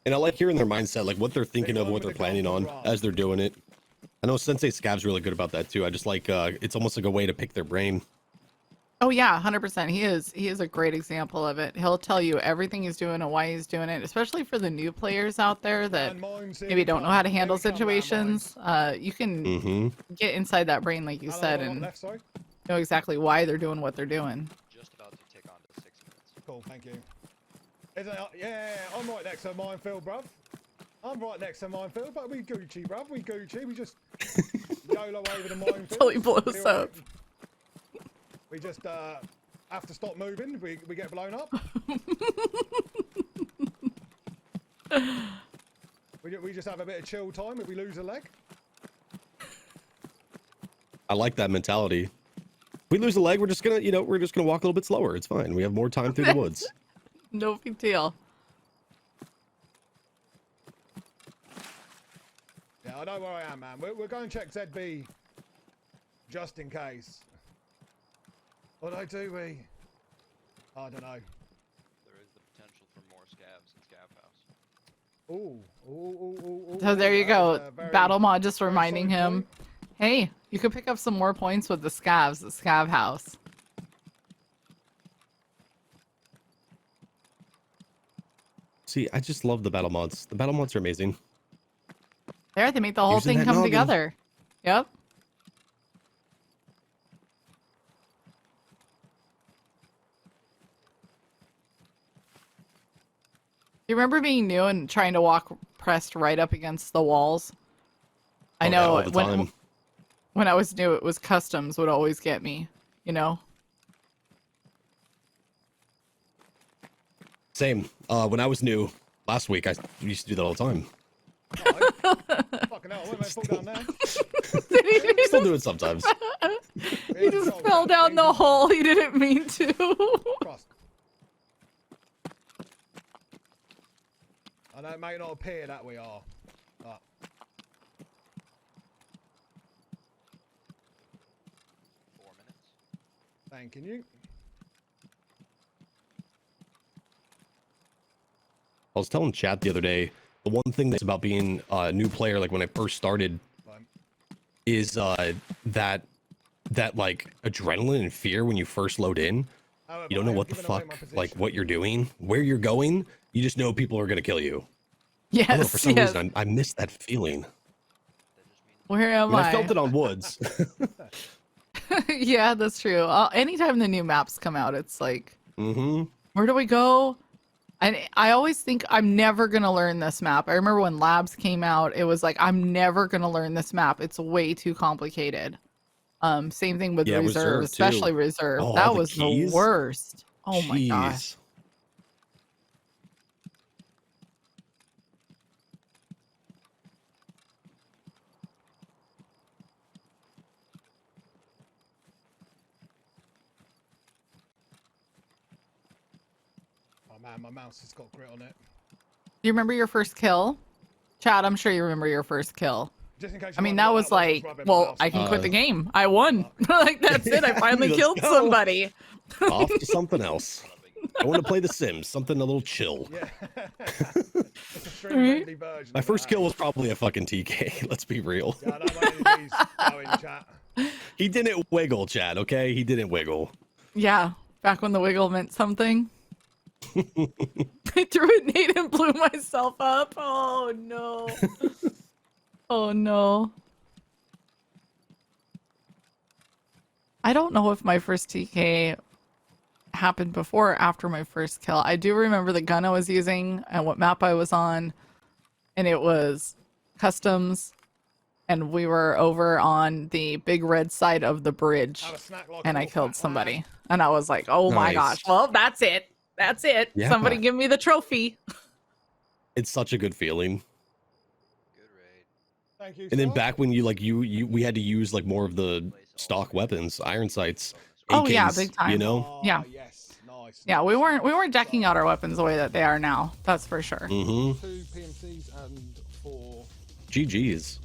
And I like hearing their mindset, like what they're thinking of, what they're planning on as they're doing it. I know Sensei Scav's really good about that too. I just like, it's almost like a way to pick their brain. Oh yeah, 100%. He is a great example of it. He'll tell you everything he's doing and why he's doing it, especially for the new players out there that maybe don't know how to handle situations. You can get inside that brain, like you said, and know exactly why they're doing what they're doing. Just about to tick on to 6 minutes. Cool, thank you. Isn't it, yeah, I'm right next to minefield, bruv. I'm right next to minefield, but we Gucci, bruv. We Gucci. We just YOLO over the minefield. Until he blows up. We just have to stop moving. We get blown up. we just have a bit of chill time if we lose a leg. I like that mentality. If we lose a leg, we're just gonna, we're just gonna walk a little bit slower. It's fine. We have more time through the woods. No big deal. Yeah, I know where I am, man. We're going to check ZB just in case. What do we? I don't know. There is the potential for more scavs in Scav House. Ooh. So there you go. Battle Mod just very reminding solid him, point. hey, you could pick up some more points with the Scavs at Scav House. See, I just love the battle mods. The battle mods are amazing. There, they make the whole Using thing that come noggin. together. Yep. You remember being new and trying to walk pressed right up against the walls? I Oh, yeah, know all the time. when I was new, it was customs would always get me, you know? Same. When I was new last week, I used to do that all the time. Fucking hell, what am I fall down there? Still do it sometimes. He just fell down the hole. He didn't mean to. Cross. I know it may not appear that we are, but 4 minutes. thanking you. I was telling Chad the other day, the one thing that's about being a new player, like when I first started, is that like adrenaline and fear when you first load in. However, You don't know I am what the giving away my fuck, like position. what you're doing, where you're going. You just know people are gonna kill you. I don't know, Yes, for some yes. reason, I miss that feeling. That just means Where am I felt it on Woods. Yeah, that's true. Anytime the new maps come out, it's like, Mm-hmm. where do we go? And I always think I'm never going to learn this map. I remember when Labs came out, it was like, I'm never going to learn this map. It's way too complicated. Same thing with Yeah, Reserve, Reserve, too. especially Reserve. Oh, all That the was the keys? worst. Oh my gosh. Jeez. Oh man, my mouse has got grit on it. Do you remember your first kill? Chad, I'm sure you remember your first kill. Just in case. I mean, that was like, well, I can quit the game. I won. Like, that's it. I finally Let's killed go. somebody. Off to something else. I want to play The Sims, something a little chill. Yeah. It's a stream-friendly version. My of first that. kill was probably a fucking TK. Let's be real. Yeah, I know my enemies going chat. He didn't wiggle, Chad. Okay, he didn't wiggle. Yeah, back when the wiggle meant something. I threw a nade and blew myself up. Oh no. Oh no. I don't know if my first TK happened before or after my first kill. I do remember the gun I was using and what map I was on, and it was customs, and we were over on the big red side of the bridge, Have a snack like and a I little killed fat somebody, lad. and I was like, oh my gosh, Nice. well, that's it. That's it. Yeah. Somebody give me the trophy. It's such a good feeling. Good raid. Thank you, And then sir. back when you like we had to use like more of the stock weapons, iron sights, Oh, yeah, AKs, big time. you know. Ah, Yeah. yes. Nice. Yeah, nice, we weren't nice. decking So, out our weapons the way that they are now. That's for sure. Mm-hmm. 2 PMCs and 4 GG's.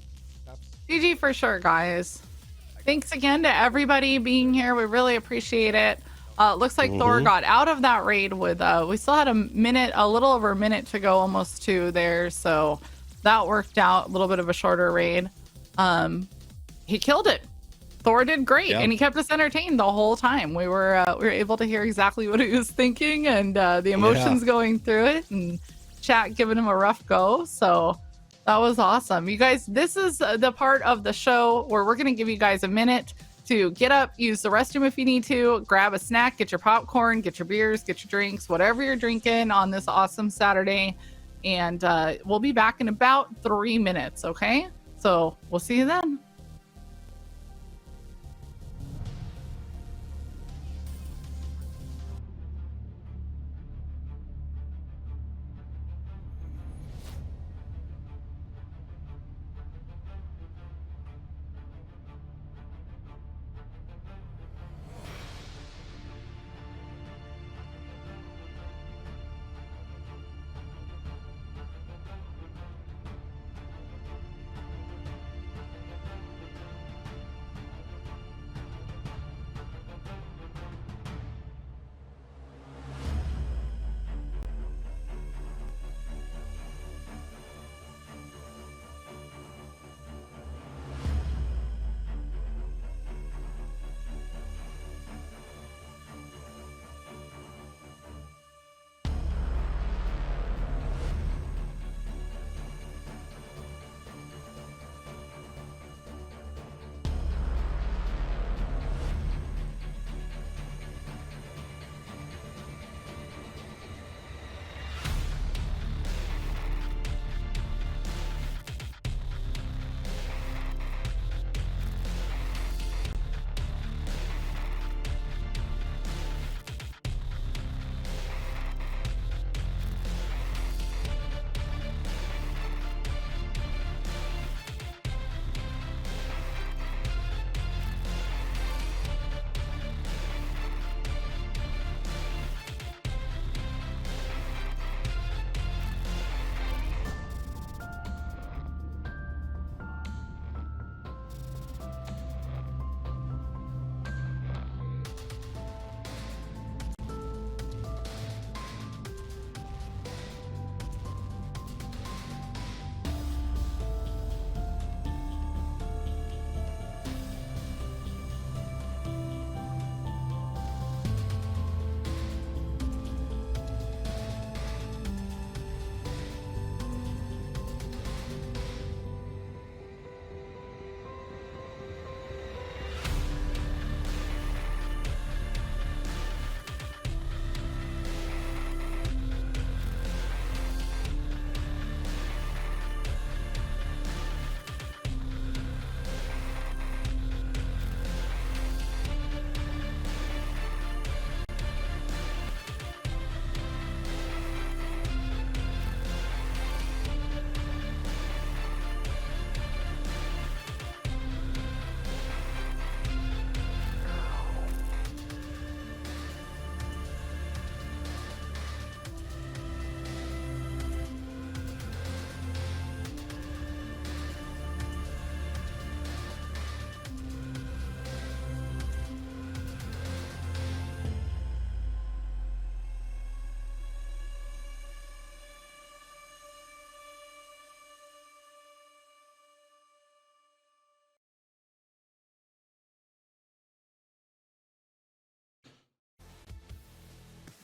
tabs. GG for sure, guys. Thanks again to everybody being here. We really appreciate it. Looks like Thor got out of that raid with, we still had a little over a minute to go, almost 2 there. So that worked out, a little bit of a shorter raid. He killed it. Thor did great, Yeah. and he kept us entertained the whole time. We were able to hear exactly what he was thinking and the emotions going through it, and chat giving him a rough go. So that was awesome. You guys, this is the part of the show where we're going to give you guys a minute to get up, use the restroom if you need to, grab a snack, get your popcorn, get your beers, get your drinks, whatever you're drinking on this awesome Saturday. And we'll be back in about 3 minutes, okay? So we'll see you then.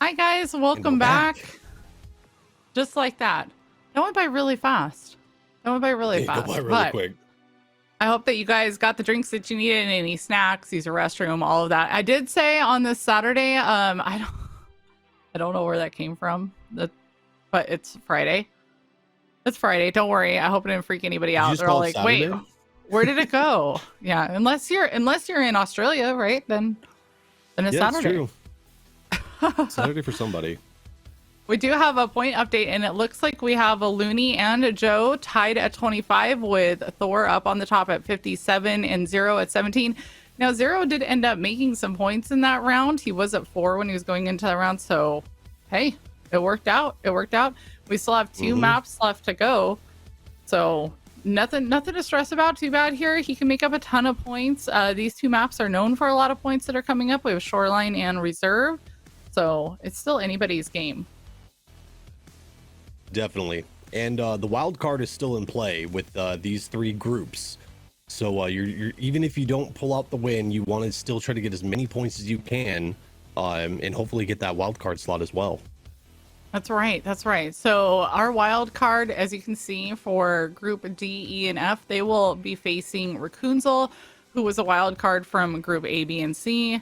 Hi guys, welcome back. Just like that. That went by really fast. That went by really It fast. go by really but quick. I hope that you guys got the drinks that you needed and any snacks, use a restroom, all of that. I did say on this Saturday, I don't know where that came from. But it's Friday. It's Friday. Don't worry. I hope it didn't freak anybody Did you out. just They're all call it like, Saturday? wait, where did it go? Yeah, unless you're in Australia, right? Then it's Yeah, Saturday. it's true. Saturday for somebody. We do have a point update, and it looks like we have a Looney and Joe tied at 25 with Thor up on the top at 57 and Zero at 17. Now, Zero did end up making some points in that round. He was at 4 when he was going into the round, so hey, it worked out. It worked out. We still have 2 maps left to go, so nothing to stress about. Too bad here. He can make up a ton of points. These 2 maps are known for a lot of points that are coming up. We have Shoreline and Reserve, so it's still anybody's game. Definitely. And the wild card is still in play with these 3 groups. So you're even if you don't pull out the win, you want to still try to get as many points as you can, and hopefully get that wild card slot as well. That's right. That's right. So our wild card, as you can see, for Group D, E, and F, they will be facing Rakunzel, who was a wild card from Group A, B, and C.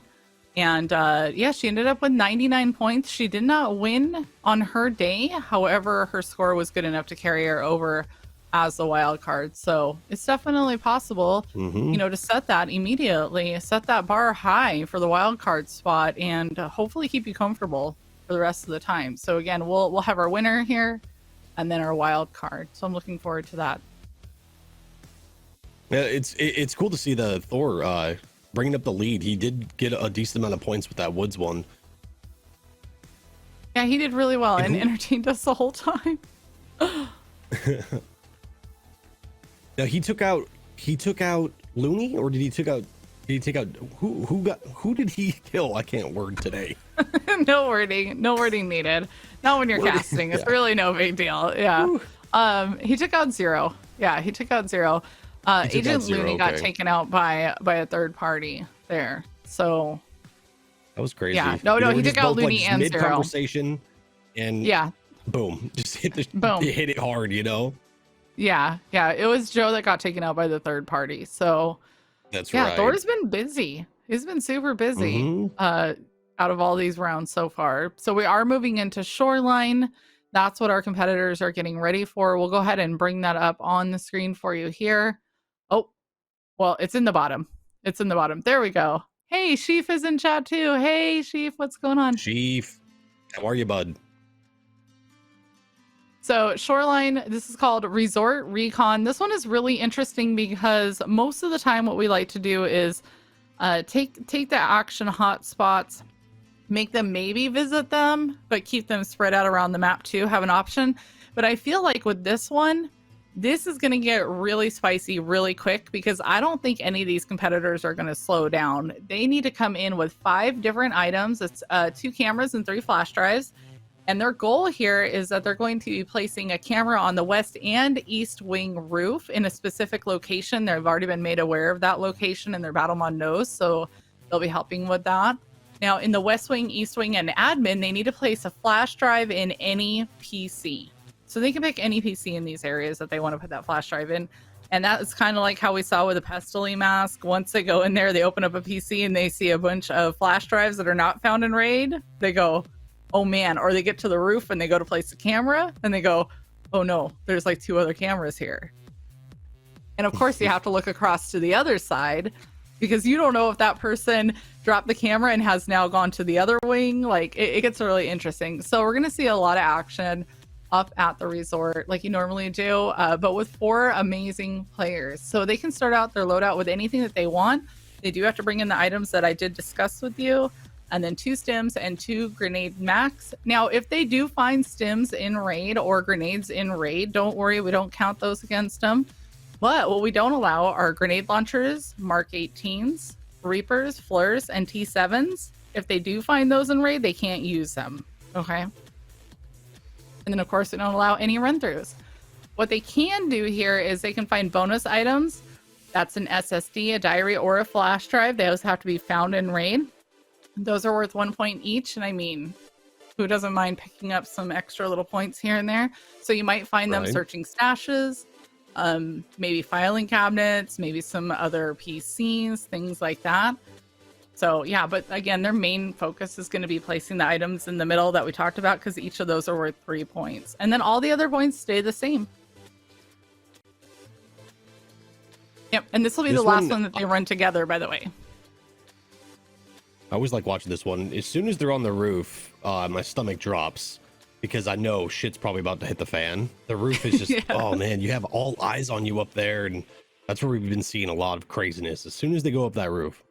And yeah, she ended up with 99 points. She did not win on her day. However, her score was good enough to carry her over as the wild card. So it's definitely possible, you know, to set that immediately, set that bar high for the wild card spot, and hopefully keep you comfortable for the rest of the time. So again, we'll have our winner here and then our wild card. So I'm looking forward to that. Yeah, it's cool to see the Thor bringing up the lead. He did get a decent amount of points with that Woods one. Yeah, he did really well and entertained us the whole time. Now he took out Looney, or did he take out who did he kill? I can't word today. No wording needed. Not when you're casting. It's really no big deal. Yeah. He took out Zero. Yeah, he took out Zero. Agent Looney got taken out by a third party there. So that was crazy. Yeah. No, he took out Looney and Zero. Mid-conversation, and yeah, boom, just hit it hard, you know. Yeah, it was Joe that got taken out by the third party. So that's right. Thor's been busy. He's been super busy out of all these rounds so far. So we are moving into Shoreline. That's what our competitors are getting ready for. We'll go ahead and bring that up on the screen for you here. Oh, well, it's in the bottom. It's in the bottom. There we go. Hey, Sheaf is in chat too. Hey, Sheaf, what's going on? Sheaf, how are you, bud? So Shoreline, this is called Resort Recon. This one is really interesting because most of the time what we like to do is take the action hotspots, make them maybe visit them, but keep them spread out around the map too, have an option. But I feel like with this one, this is going to get really spicy really quick because I don't think any of these competitors are going to slow down. They need to come in with 5 different items. It's 2 cameras and 3 flash drives. And their goal here is that they're going to be placing a camera on the west and east wing roof in a specific location. They've already been made aware of that location in their Battlemon knows, so they'll be helping with that. Now, in the west wing, east wing, and admin, they need to place a flash drive in any PC. So they can pick any PC in these areas that they want to put that flash drive in. And that is kind of like how we saw with the Pestily mask. Once they go in there, they open up a PC and they see a bunch of flash drives that are not found in RAID. They go, oh man, or they get to the roof and they go to place the camera and they go, oh no, there's like 2 other cameras here. And of course you have to look across to the other side because you don't know if that person dropped the camera and has now gone to the other wing. Like it gets really interesting. So we're going to see a lot of action up at the resort like you normally do, but with 4 amazing players. So they can start out their loadout with anything that they want. They do have to bring in the items that I did discuss with you, and then 2 stims and 2 grenade max. Now, if they do find stims in raid or grenades in raid, don't worry, we don't count those against them. But what we don't allow are grenade launchers, Mark 18s, Reapers, Fleurs, and T7s. If they do find those in raid, they can't use them, okay? And then, of course, they don't allow any run-throughs. What they can do here is they can find bonus items. That's an SSD, a diary, or a flash drive. Those have to be found in raid. Those are worth 1 point each, and I mean, who doesn't mind picking up some extra little points here and there? So you might find them searching stashes, maybe filing cabinets, maybe some other PCs, things like that. So yeah, but again, their main focus is going to be placing the items in the middle that we talked about, because each of those are worth 3 points. And then all the other points stay the same. Yep, and this will be the last one that they run together, by the way. I always like watching this one. As soon as they're on the roof, my stomach drops because I know shit's probably about to hit the fan. The roof is just, Yeah. Oh man, you have all eyes on you up there. And that's where we've been seeing a lot of craziness as soon as they go up that roof.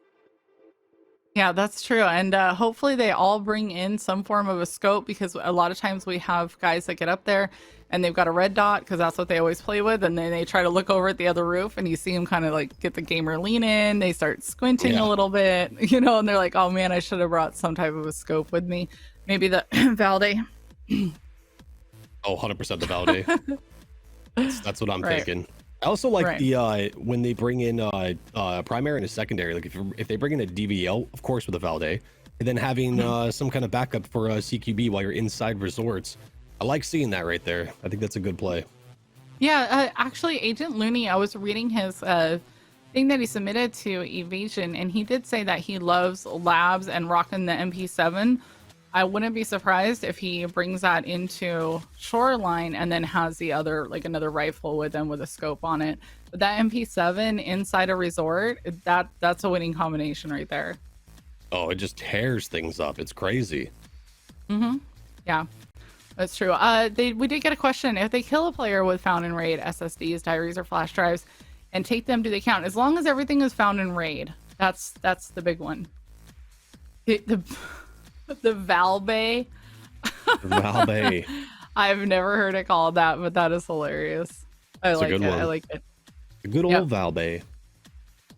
Yeah, that's true. And hopefully they all bring in some form of a scope, because a lot of times we have guys that get up there and they've got a red dot because that's what they always play with. And then they try to look over at the other roof and you see them kind of like get the gamer lean in. They start squinting a little bit, and they're like, oh man, I should have brought some type of a scope with me. Maybe the Valde. Oh, 100% the Valde. That's what I'm Right. thinking. I also like Right. the when they bring in a primary and a secondary. Like if they bring in a DVL, of course with a Valde, and then having some kind of backup for CQB while you're inside resorts. I like seeing that right there. I think that's a good play. Yeah, actually, Agent Looney, I was reading his thing that he submitted to Evasion, and he did say that he loves labs and rocking the MP7. I wouldn't be surprised if he brings that into Shoreline and then has the other, like another rifle with him with a scope on it. But that MP7 inside a resort, that's a winning combination right there. Oh, it just tears things up. It's crazy. Mm-hmm. Yeah. That's true. We did get a question. If they kill a player with found in raid SSDs, diaries, or flash drives, and take them, do they count? As long as everything is found in raid. That's the big one. The Valbe. Valbe. I've never heard it called that, but that is hilarious. I like it. I like it. A good old Valbe.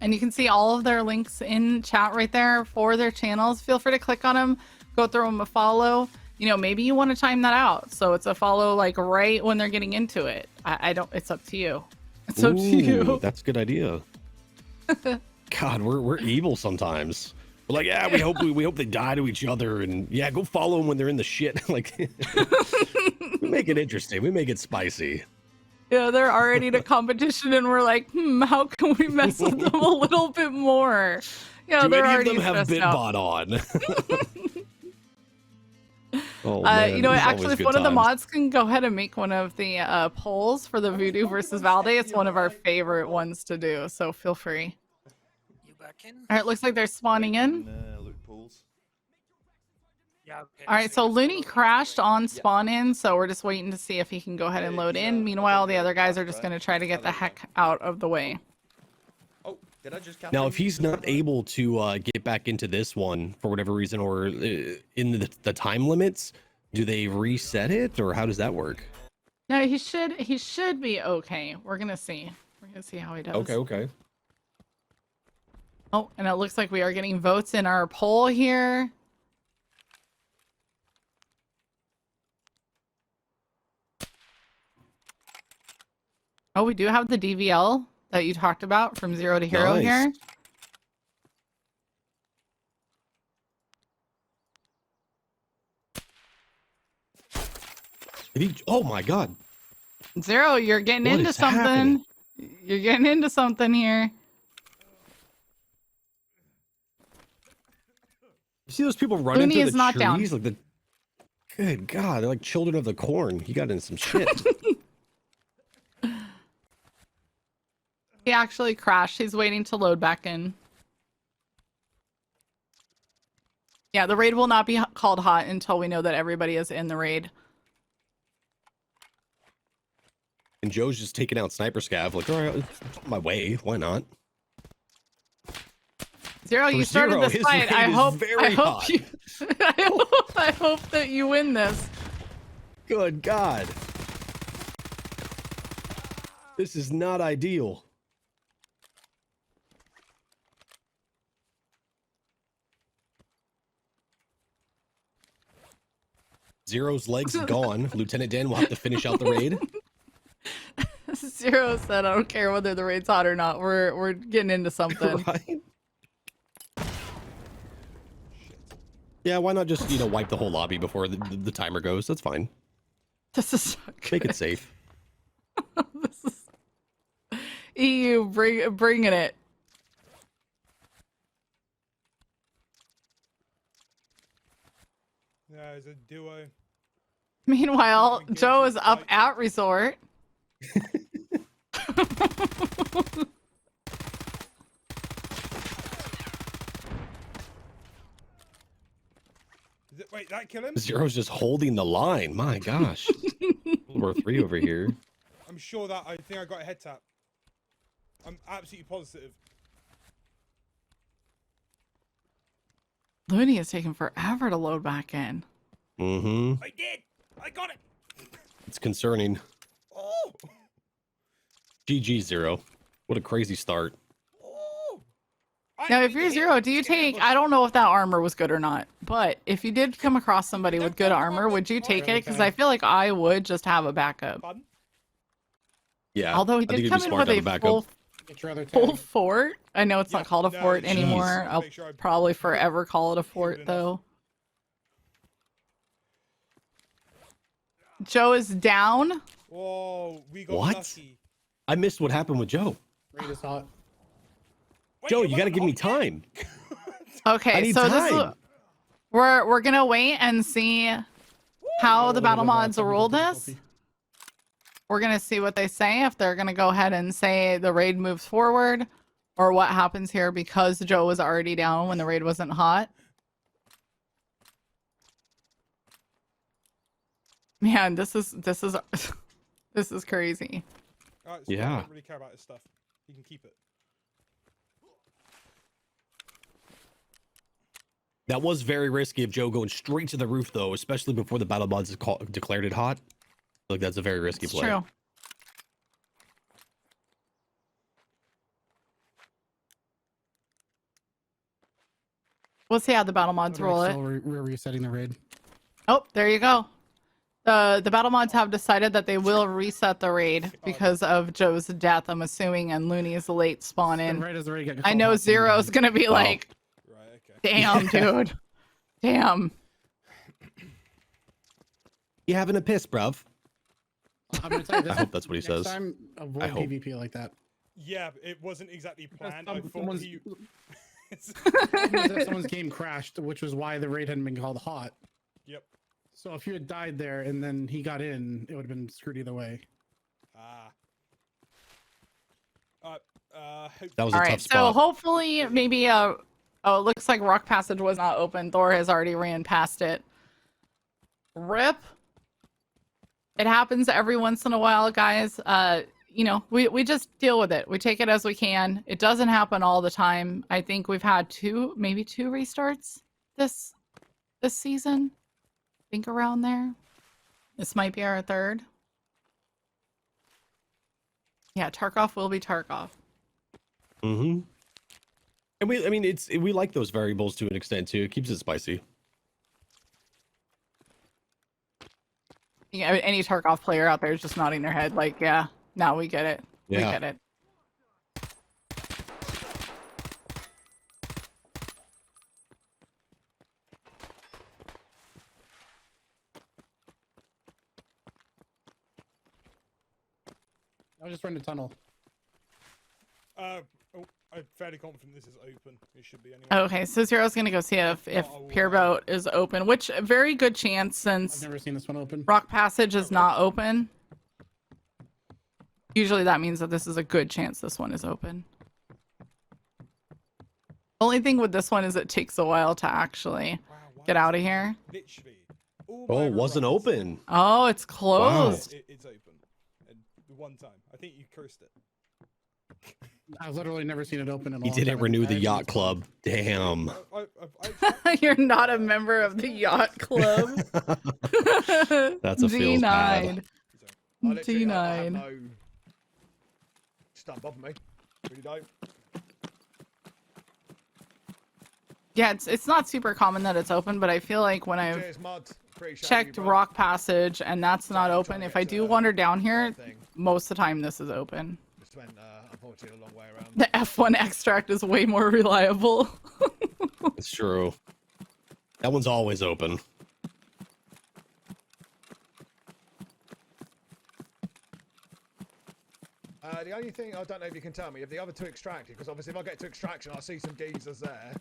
And you can see all of their links in chat right there for their channels. Feel free to click on them, go through them a follow. Maybe you want to time that out, so it's a follow like right when they're getting into it. I don't. It's up to you. It's up to you. That's a good idea. God, we're evil sometimes. We're like, yeah, we hope they die to each other, and yeah, go follow them when they're in the shit. Like, we make it interesting. We make it spicy. Yeah, they're already in a competition, and we're like, how can we mess with them a little bit more? Yeah, Do they're any of already them have stressed out. Bitbot on? Oh, man, actually, if one of the mods can go ahead and make one of the polls for the Voodoo versus Valde, it's one of our favorite ones to do. So feel free. All right, looks like they're spawning in. All right, so Looney crashed on spawn in, so we're just waiting to see if he can go ahead and load in. Meanwhile, the other guys are just going to try to get the heck out of the way. Now, if he's not able to get back into this one for whatever reason, or in the time limits, do they reset it, or how does that work? No, he should be okay. We're gonna see. We're gonna see how he does. Okay. Oh, and it looks like we are getting votes in our poll here. Oh, we do have the DVL that you talked about from Zero to Hero here. Oh my God. Zero, you're getting into something. Happening? You're getting into something here. You see those people running Looney through is the not trees? down. Like good God, they're like children of the corn. He got in some shit. He actually crashed. He's waiting to load back in. Yeah, the raid will not be called hot until we know that everybody is in the raid. And Joe's just taking out Sniper Scav. Like, all right, it's on my way. Why not? Zero, you started Zero, this his fight. raid I is hope very hot. you I hope that you win this. Good God. This is not ideal. Zero's legs gone. Lieutenant Dan will have to finish out the raid. Zero said, I don't care whether the raid's hot or not. We're getting into something. Right? Yeah, why not just, wipe the whole lobby before the timer goes? That's fine. This is so good. Make it safe. EU, bringing it. Yeah, it's a duo. Meanwhile, Engagement Joe is up site. at resort. Wait, that kill him? Zero's just holding the line. My gosh. We're 3 over here. I'm sure that I think I got a head tap. I'm absolutely positive. Looney is taking forever to load back in. Mm-hmm. I did! I got it! It's concerning. Oh! GG, Zero. What a crazy start. Oh! Now, if you're Zero, do you take, I don't know if that armor was good or not, but if you did come across somebody with good armor, would you take it? Because I feel like I would just have a backup. Pardon? Yeah. Although he I think did it'd come be in smart with to a have a backup. Get your other full tag. fort. I know it's Yeah, not called a no, fort jeez. anymore. Make I'll sure I probably keep it forever call it a good fort, enough. though. Joe is down. Whoa, we got What? lucky. I missed what happened with Joe. Raid is hot. Wait, Joe, it you got to wasn't give me hot yet? time. I Okay, need so this is time. we're gonna wait and see how the battle mods roll this. We're gonna see what they say, if they're gonna go ahead and say the raid moves forward, or what happens here because Joe was already down when the raid wasn't hot. Man, this is this is crazy. Alright, so I Yeah. don't really care about this stuff. You can keep it. That was very risky of Joe going straight to the roof, though, especially before the battle mods declared it hot. Like, that's a very risky It's play. true. We'll see how the battle mods roll it. We're resetting the raid. Oh, there you go. The battle mods have decided that they will reset the raid because of Joe's death, I'm assuming, and Looney's late spawn in. Right as the raid got I called know hot, Zero's gonna be like, Right, okay. damn, dude. Damn. You having a piss, bruv? I'm gonna tell you this. I hope that's what he next says. Time, avoid I hope. PvP like that. Yeah, it wasn't exactly planned. I thought Someone's, he... someone's game crashed, which was why the raid hadn't been called hot. Yep. So if you had died there and then he got in, it would have been screwed either way. Ah. That was All a right, tough so spot. hopefully maybe oh, it looks like Rock Passage was not open. Thor has already ran past it. RIP. It happens every once in a while, guys. You know, we just deal with it. We take it as we can. It doesn't happen all the time. I think we've had maybe two restarts this season. I think around there. This might be our third. Yeah, Tarkov will be Tarkov. Mm-hmm. And I mean, we like those variables to an extent too. It keeps it spicy. Yeah, any Tarkov player out there is just nodding their head like, yeah, now we get it. We Yeah. get it. I was just running a tunnel. I'm fairly confident this is open. It should be anyway. Okay, so Zero's gonna go see if Pierboat is open, which a very good chance I've since never seen this one open. Rock Passage is not open. Usually that means that this is a good chance this one is open. Only thing with this one is it takes a while to actually get out of here. Literally. Oh, it wasn't open. Oh, it's closed. It's open. And the one time. I think you cursed it. I've literally never seen it open at all. He didn't renew the yacht club. Damn. You're not a member of the yacht club. That's a feels bad. I D9. No... Just don't bother me. Really don't. Yeah, it's not super common that it's open, but I feel like when I've Cheers, Mud. Appreciate checked you, bro. Rock Passage and that's not I'm open, trying to if get I to do the wander down here, thing. most of the time this is open. Just went, unfortunately, a long way around. The F1 extract is way more reliable. It's true. That one's always open. The only thing I don't know if you can tell me if the other two extracted, because obviously if I get to extraction, I see some geezers there.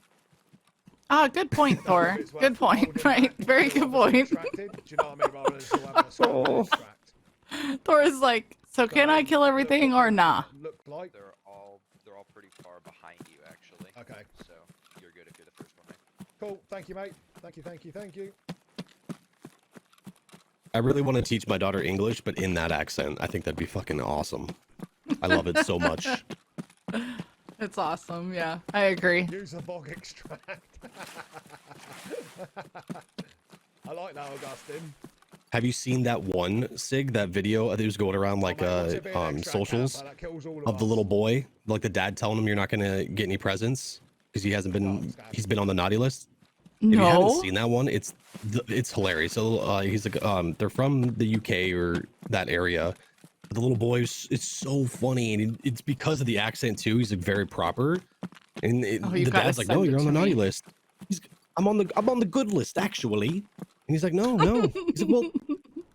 Ah, good point, Thor. Good point. Right, very good point. Extracted. Do you know what I mean? Rather than still having a scrap and extract. Thor is like, so can I kill everything or nah? Look like They're all pretty far behind you, actually. okay. So you're good if you're the first one, mate. Cool. Thank you, mate. Thank you. I really want to teach my daughter English, but in that accent. I think that'd be fucking awesome. I love it so much. It's awesome. Yeah, I agree. Use a bog extract. I like that, Augustine. Have you seen that one Sig, that video that was going around like socials of the little boy, like the dad telling him you're not gonna get any presents because he's been on the naughty list? If you haven't seen that one, it's hilarious. So he's like they're from the UK or that area. The little boy is so funny, and it's because of the accent too. He's like very proper, and the dad's like, "No, you're on the naughty list." I'm on the good list actually, and he's like, "No." He's like, "Well,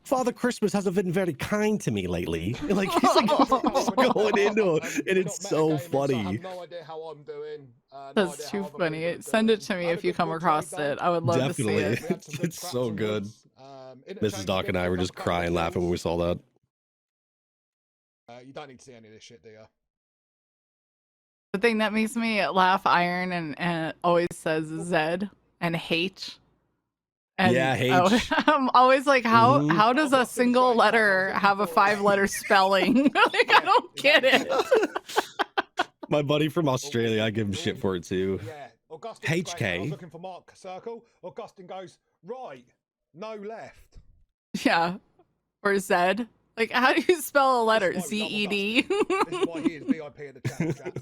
Father Christmas hasn't been very kind to me lately." And like he's like going into it, and it's so funny. I have no idea how I'm doing. That's too funny. Send it to me if you come across it. I would love to see it. It's so good. Mrs. Doc and I were just crying laughing when we saw that. You don't need to see any of this shit, do you? The thing that makes me laugh iron and it always says Z and H. And yeah, H. I'm always like, how does a single letter have a 5-letter spelling? Like, I don't get it. My buddy from Australia, I give him shit for it too. Yeah, Augustine. HK. I was looking for Mark Circle. Augustine goes right, no left. Yeah, or Z. Like, how do you spell a letter? Z-E-D? This is why he is VIP in the chat.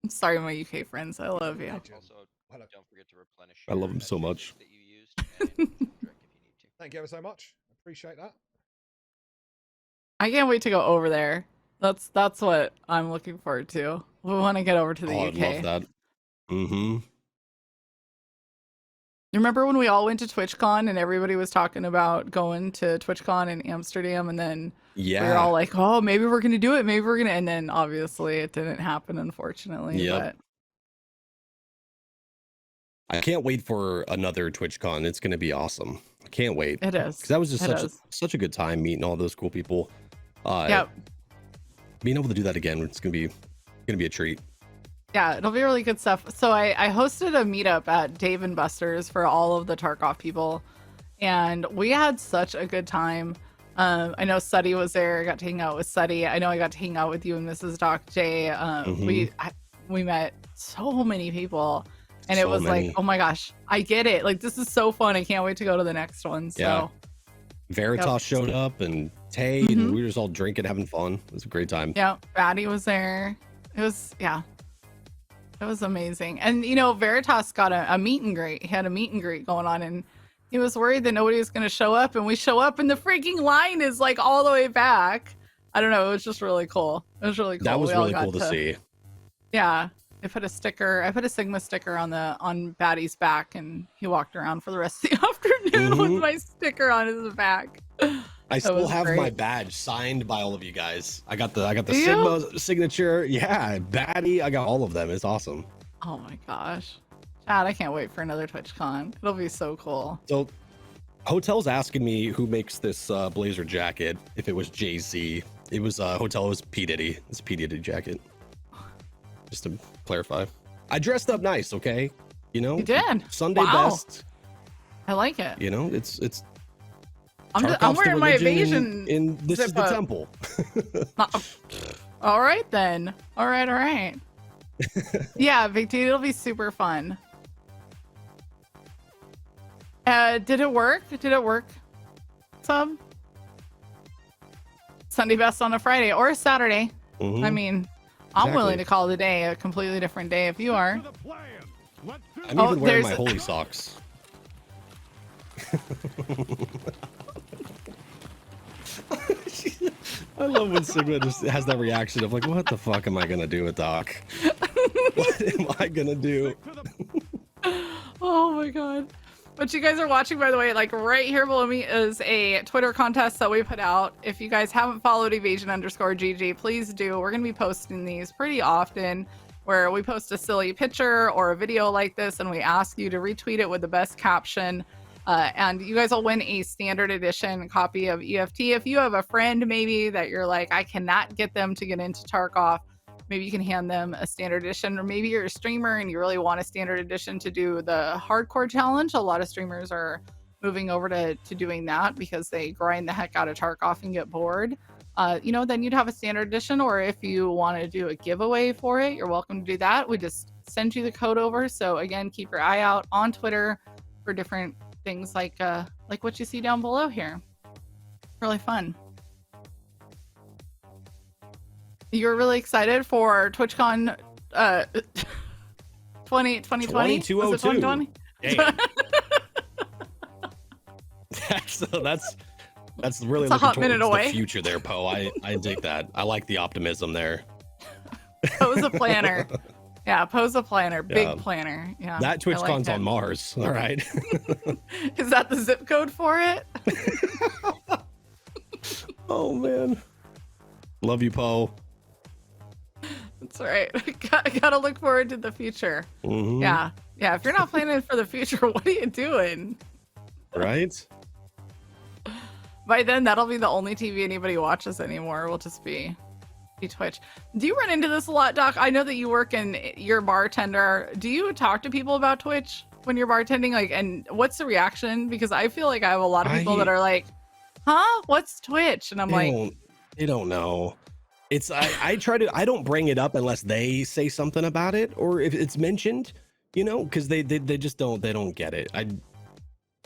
I'm sorry, my UK friends. I love you. Also, don't forget to replenish. I love him so much. That you used, and direct if you need to. Thank you ever so much. Appreciate that. I can't wait to go over there. That's what I'm looking forward to. We want to get over to the UK. I love that. Mm-hmm. You remember when we all went to TwitchCon and everybody was talking about going to TwitchCon in Amsterdam, and then we were all like, "Oh, maybe we're gonna do it. Maybe we're gonna," and then obviously it didn't happen, unfortunately. Yep. But I can't wait for another TwitchCon. It's gonna be awesome. I can't wait. It is. Because that was just such a good time meeting all those cool people. Yep. Being able to do that again, it's gonna be a treat. Yeah, it'll be really good stuff. So I hosted a meetup at Dave and Buster's for all of the Tarkov people, and we had such a good time. I know Suddy was there. I got to hang out with Suddy. I know I got to hang out with you and Mrs. Doc J. We met so many people, and it was like, oh my gosh, I get it. Like, this is so fun. I can't wait to go to the next one. So yeah. Veritas showed up, and Tay, and we were just all drinking, having fun. It was a great time. Yeah, Batty was there. It was, yeah. It was amazing. And, you know, Veritas got a meet and greet. He had a meet and greet going on, and he was worried that nobody was going to show up. And we show up, and the freaking line is like all the way back. I don't know. It was just really cool. It was really cool. That was really cool to see. Yeah. I put a Sigma sticker on Batty's back, and he walked around for the rest of the afternoon with my sticker on his back. I still have my badge signed by all of you guys. I got the Sigma signature. Yeah, Batty. I got all of them. It's awesome. Oh my gosh. Chad, I can't wait for another TwitchCon. It'll be so cool. So Hotel's asking me who makes this blazer jacket. If it was Jay-Z. It was Hotel, it was P. Diddy. It's a P. Diddy jacket. Just to clarify. I dressed up nice, okay? You know? You did. Sunday best. I like it. You know, it's I'm wearing my evasion. In this is the temple. All right then. All right. Yeah, Big T, it'll be super fun. Did it work? Sub? Sunday best on a Friday or a Saturday. I mean, I'm willing to call the day a completely different day if you are. I'm even wearing my holy socks. I love when Sigma just has that reaction of like, what the fuck am I gonna do with Doc? What am I gonna do? Oh my god. What you guys are watching, by the way, like right here below me is a Twitter contest that we put out. If you guys haven't followed evasion_GG, please do. We're going to be posting these pretty often where we post a silly picture or a video like this and we ask you to retweet it with the best caption. And you guys will win a standard edition copy of EFT. If you have a friend maybe that you're like, I cannot get them to get into Tarkov, maybe you can hand them a standard edition, or maybe you're a streamer and you really want a standard edition to do the hardcore challenge. A lot of streamers are moving over to doing that because they grind the heck out of Tarkov and get bored. You know, then you'd have a standard edition, or if you want to do a giveaway for it, you're welcome to do that. We just send you the code over. So again, keep your eye out on Twitter for different things like what you see down below here. Really fun. You're really excited for TwitchCon 2020? 2202. Was it 2020? That's really it's a hot looking minute towards away. the future there, Poe. I dig that. I like the optimism there. Poe's a planner. Yeah, Poe's a planner. Big Yeah. planner. Yeah. That I like TwitchCon's it. on Mars. All right. Is that the zip code for it? Oh man. Love you, Poe. That's right. Gotta look forward to the future. Mhm. Yeah. Yeah. If you're not planning for the future, what are you doing? Right? By then, that'll be the only TV anybody watches anymore. Will just be Twitch. Do you run into this a lot, Doc? I know that you work and you're a bartender. Do you talk to people about Twitch when you're bartending? Like, and what's the reaction? Because I feel like I have a lot of people that are like, huh? What's Twitch? And I'm like, they don't know. It's I try to, I don't bring it up unless they say something about it, or if it's mentioned, you know, because they just don't get it.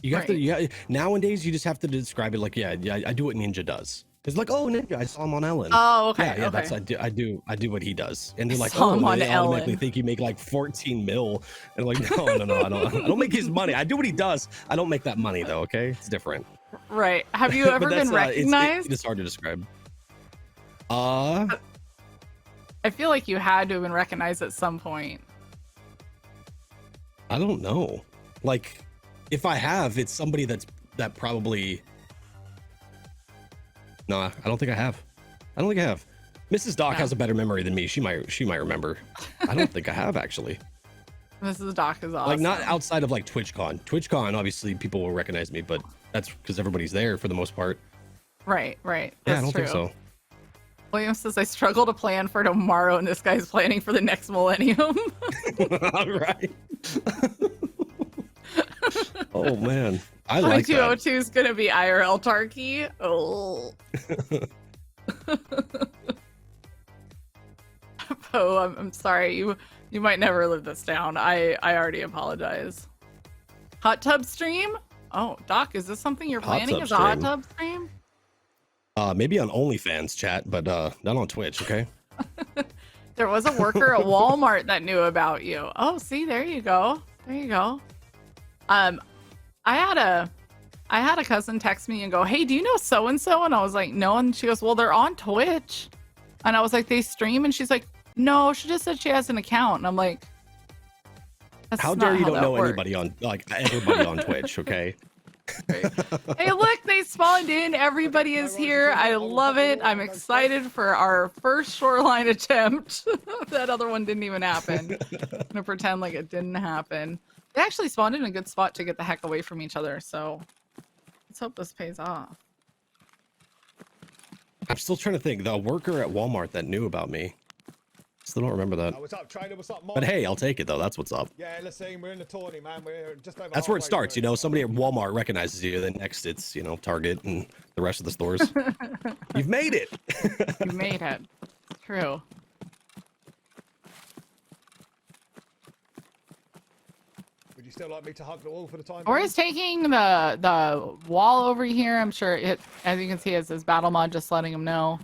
You have to nowadays you just have to describe it like, yeah, I do what Ninja does. It's like, oh, Ninja, I saw him on Ellen. Oh, okay. Yeah, okay. that's I do what he does. And they're like, saw oh, him on they automatically Ellen. think you make like 14 mil. And I'm like, no, I don't make his money. I do what he does. I don't make that money though. Okay, it's different. Right. Have you ever been recognized? It's hard to describe. I feel like you had to have been recognized at some point. I don't know. Like, if I have, it's somebody that probably. No, I don't think I have. Mrs. Doc has a better memory than me. She might remember. I don't think I have actually. Mrs. Doc is awesome. Like, not outside of like TwitchCon. TwitchCon, obviously people will recognize me, but that's because everybody's there for the most part. Right. Yeah, That's I don't true. think so. William says, I struggle to plan for tomorrow, and this guy's planning for the next millennium. Right. Oh man, I like that. 2202 is gonna be IRL Tarky. Oh. Poe, I'm sorry. You might never live this down. I already apologize. Hot tub stream? Oh, Doc, is this something you're planning? Is a hot tub stream? Maybe on OnlyFans chat, but not on Twitch. Okay. There was a worker at Walmart that knew about you. Oh, see, there you go. I had a cousin text me and go, hey, do you know so and so? And I was like, no. And she goes, well, they're on Twitch. And I was like, they stream? And she's like, no, she just said she has an account. And I'm like, how dare you don't know anybody on, like, everybody on Twitch? Okay. Hey, look, they spawned in. Everybody is here. I love it. I'm excited for our first Shoreline attempt. That other one didn't even happen. I'm gonna pretend like it didn't happen. They actually spawned in a good spot to get the heck away from each other, so let's hope this pays off. I'm still trying to think. The worker at Walmart that knew about me. Still don't remember that. What's up, trainer? What's up, Mark? But hey, I'll take it though. That's what's up. Yeah, listen, we're in the tourney, man. We're just over. That's where it halfway starts, through you know. Somebody at Walmart recognizes you, then next it's, you know, Target and the rest of the stores. You've made it. You made it. True. Would you still like me to hug the wall for the time? Or is taking the wall over here. I'm sure it, as you can see, it says battle mod, just letting him know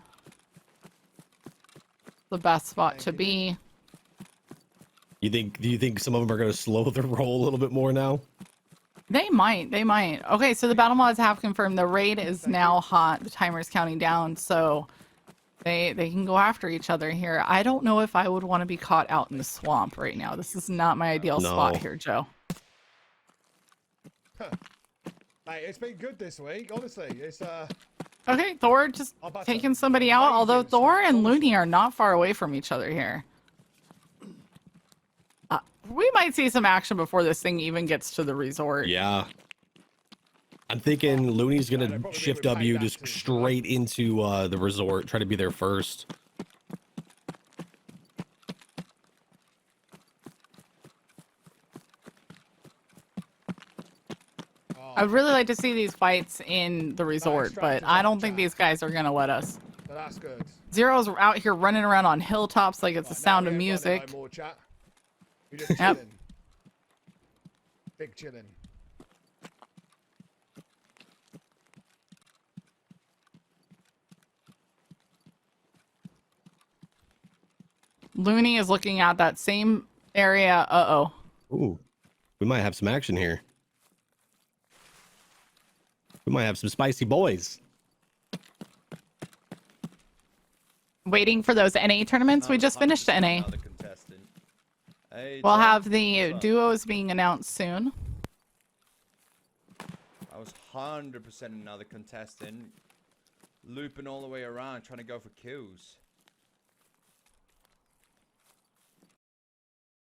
the best spot to be. Do you think some of them are going to slow their roll a little bit more now? They might. Okay, so the battle mods have confirmed the raid is now hot. The timer is counting down, so they can go after each other here. I don't know if I would want to be caught out in the swamp right now. This is not my ideal spot here, Joe. Mate, it's been good this week, honestly. It's Okay, Thor just I've had taking some somebody out, although amazing Thor snaps, and honestly. Looney are not far away from each other here. We might see some action before this thing even gets to the resort. Yeah. I'm thinking Looney's they'll gonna probably be shift with W paid just actors, straight into the resort, try to be there first. I'd really like to see these fights in the resort, but I don't think these guys are gonna let us. So that's good. Zero's out here running around on hilltops like it's the Right, sound now of we ain't running music. No more, chat. We're just Yep. chilling. Big chilling. Looney is looking at that same area. Uh-oh. Ooh, we might have some action here. We might have some spicy boys. Waiting for those NA tournaments. We just finished NA. Another contestant. Hey, We'll Tom, have the what's up? duos being announced soon. I was 100% another contestant. Looping all the way around, trying to go for kills.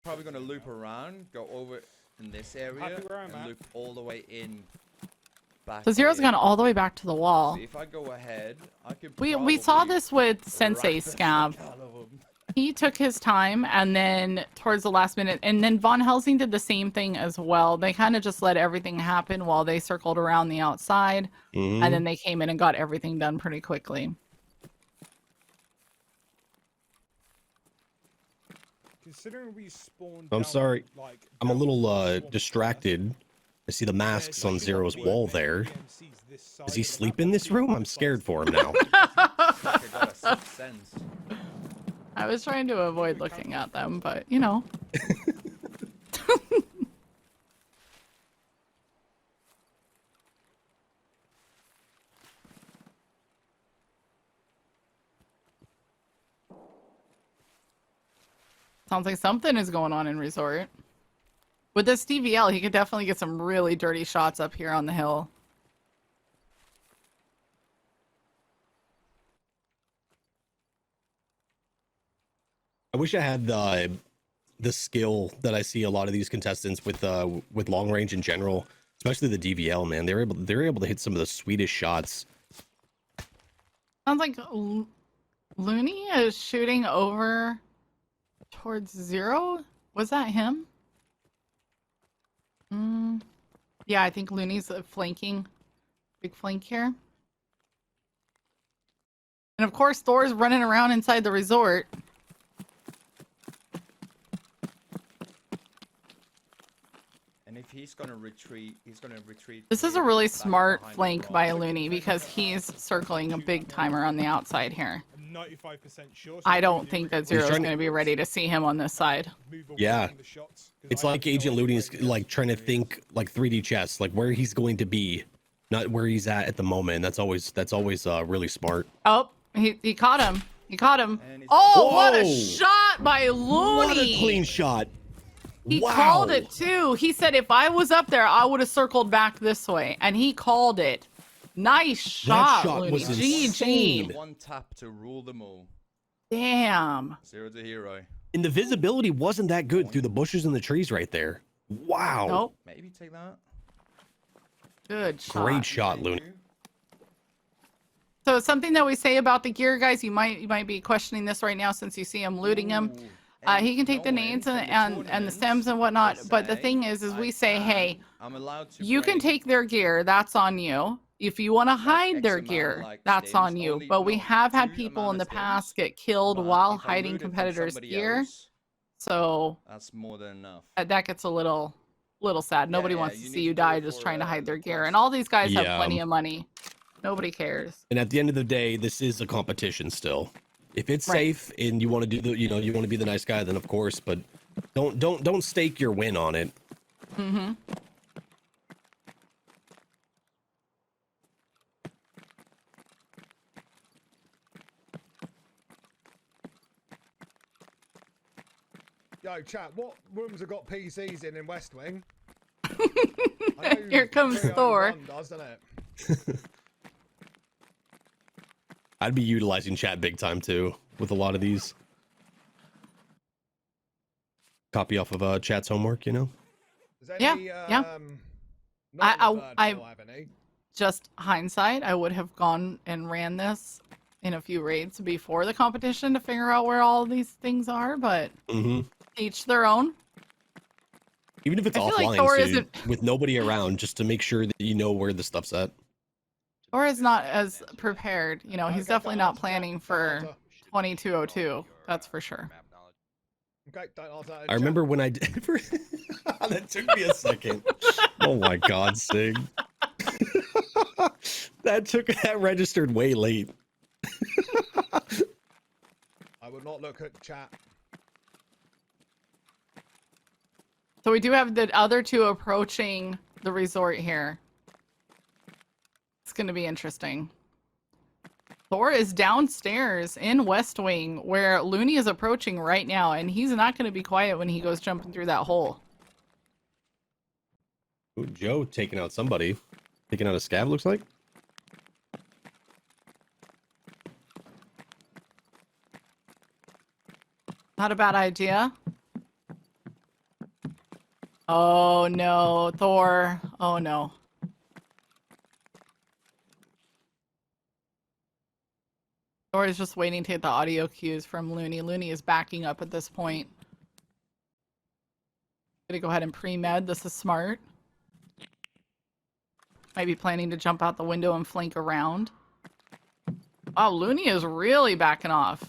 Probably going to loop around, go over in this area, Happy where I'm and at. loop all the way in back So Zero's here. gone all the way back to the wall. See, if I go ahead, I could We saw probably this with wrap Sensei the Scav. fuck out of 'em. He took his time, and then towards the last minute, and then Von Helsing did the same thing as well. They kind of just let everything happen while they circled around the outside, Mhm. and then they came in and got everything done pretty quickly. Considering we spawned I'm down, sorry. like, I'm a down little the swamp distracted. I see the masks on Zero's wall there. Does Does he sleep in this room? I'm scared for him now. Like I got a sixth sense. I was trying to avoid looking at them, but you know. Sounds like something is going on in resort. With this DVL, he could definitely get some really dirty shots up here on the hill. I wish I had the skill that I see a lot of these contestants with long range in general, especially the DVL, man. They're able to hit some of the sweetest shots. Sounds like Looney is shooting over towards Zero. Was that him? Yeah, I think Looney's flanking. Big flank here. And of course, Thor's running around inside the resort. And if he's gonna retreat, he's gonna retreat. This is a here, really back smart behind the flank rock. by Looney because he's circling a big timer on the outside here. I'm 95% sure. I don't think that Zero's trying going to be ready to see him on this side. Yeah. It's like Agent Looney's like trying to think like 3D chess, like where he's going to be, not where he's at the moment. That's always really smart. Oh, he caught him. He caught him. And he's Oh, what a Whoa. shot by Looney! What a clean shot. He Wow. called it too. He said, if I was up there, I would have circled back this way. And he called it. Nice shot, shot Looney. was GG. insane. One tap to rule them all. Damn. Zero to hero. And the visibility wasn't that good through the bushes and the trees right there. Wow. Nope. Maybe take that. Good shot. Great shot, Thank Looney. you. So something that we say about the gear, guys, you might be questioning this right now since you see him looting him. Ooh, He can take the knowing nades from and the tournaments, stems and whatnot. they But the say thing is we say, hey, I'm allowed to you can bring, take their gear. That's on you. If you want to hide X their amount, gear, like, that's stems, on you. only- But we no, have had 2 people amount in the of stems, past get killed but while if I hiding loot it from competitors' somebody gear. else, So that's more than enough. that gets a little sad. Nobody yeah, wants to you see need you to do it die just for, trying to hide the their gear. quest. And all these guys have Yeah. plenty of money. Nobody cares. And at the end of the day, this is a competition still. If it's Right. safe and you want to do the, you want to be the nice guy, then of course, but don't stake your win on it. Mm-hmm. Yo, chat, what rooms have got PCs in West Wing? I know Here comes 301 Thor. doesn't it? I'd be utilizing chat big time too with a lot of these. Copy off of chat's homework, you know. Is there Yeah, any, yeah. not on the third I floor, have any? just hindsight, I would have gone and ran this in a few raids before the competition to figure out where all these things are, but each their own. Even if it's I feel like offline, Thor so isn't- with nobody around, just to make sure that you know where the stuff's at. Thor is not as prepared. You know, he's Okay, definitely don't not answer that, planning don't for answer. 2202. That's for sure. Map knowledge. Okay, don't answer that in I chat. remember when I did. That took me a second. Oh my God, Sig. that registered way late. I would not look at chat. So we do have the other two approaching the resort here. It's going to be interesting. Thor is downstairs in West Wing where Looney is approaching right now, and he's not going to be quiet when he goes jumping through that hole. Ooh, Joe taking out somebody. Taking out a scav, looks like. Not a bad idea. Oh no, Thor. Oh no. Thor is just waiting to get the audio cues from Looney. Looney is backing up at this point. Gonna go ahead and pre-med. This is smart. Might be planning to jump out the window and flank around. Wow, Looney is really backing off.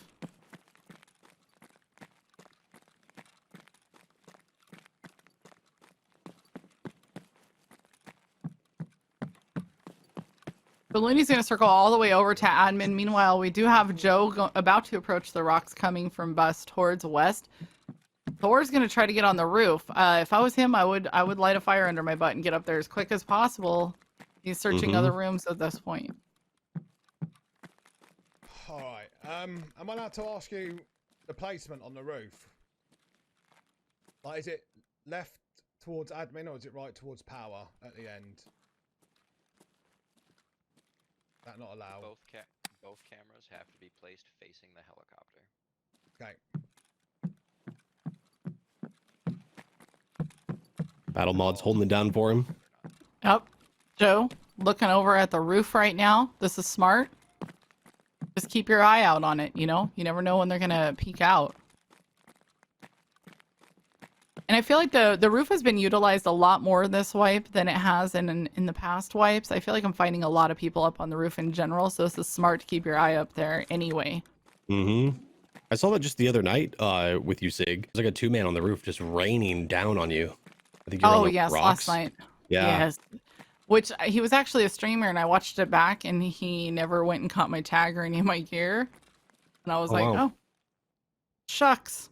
So Looney's going to circle all the way over to admin. Meanwhile, we do have Joe about to approach the rocks coming from bus towards west. Thor's going to try to get on the roof. If I was him, I would light a fire under my butt and get up there as quick as possible. He's searching other rooms at this point. All right. Am I allowed to ask you the placement on the roof? Like, is it left towards admin or is it right towards power at the end? That not allowed. Both cameras have to be placed facing the helicopter. Okay. Battle mod's holding it down for him. Yep. Joe, looking over at the roof right now. This is smart. Just keep your eye out on it, you know? You never know when they're going to peek out. And I feel like the roof has been utilized a lot more this wipe than it has in the past wipes. I feel like I'm finding a lot of people up on the roof in general, so this is smart to keep your eye up there anyway. I saw that just the other night with you, Sig. It's like a 2-man on the roof just raining down on you. I think you're on the yes, rocks. last night. Yeah. Yes. Which he was actually a streamer, and I watched it back, and he never went and caught my tag or any of my gear. And I was like, wow. oh, shucks.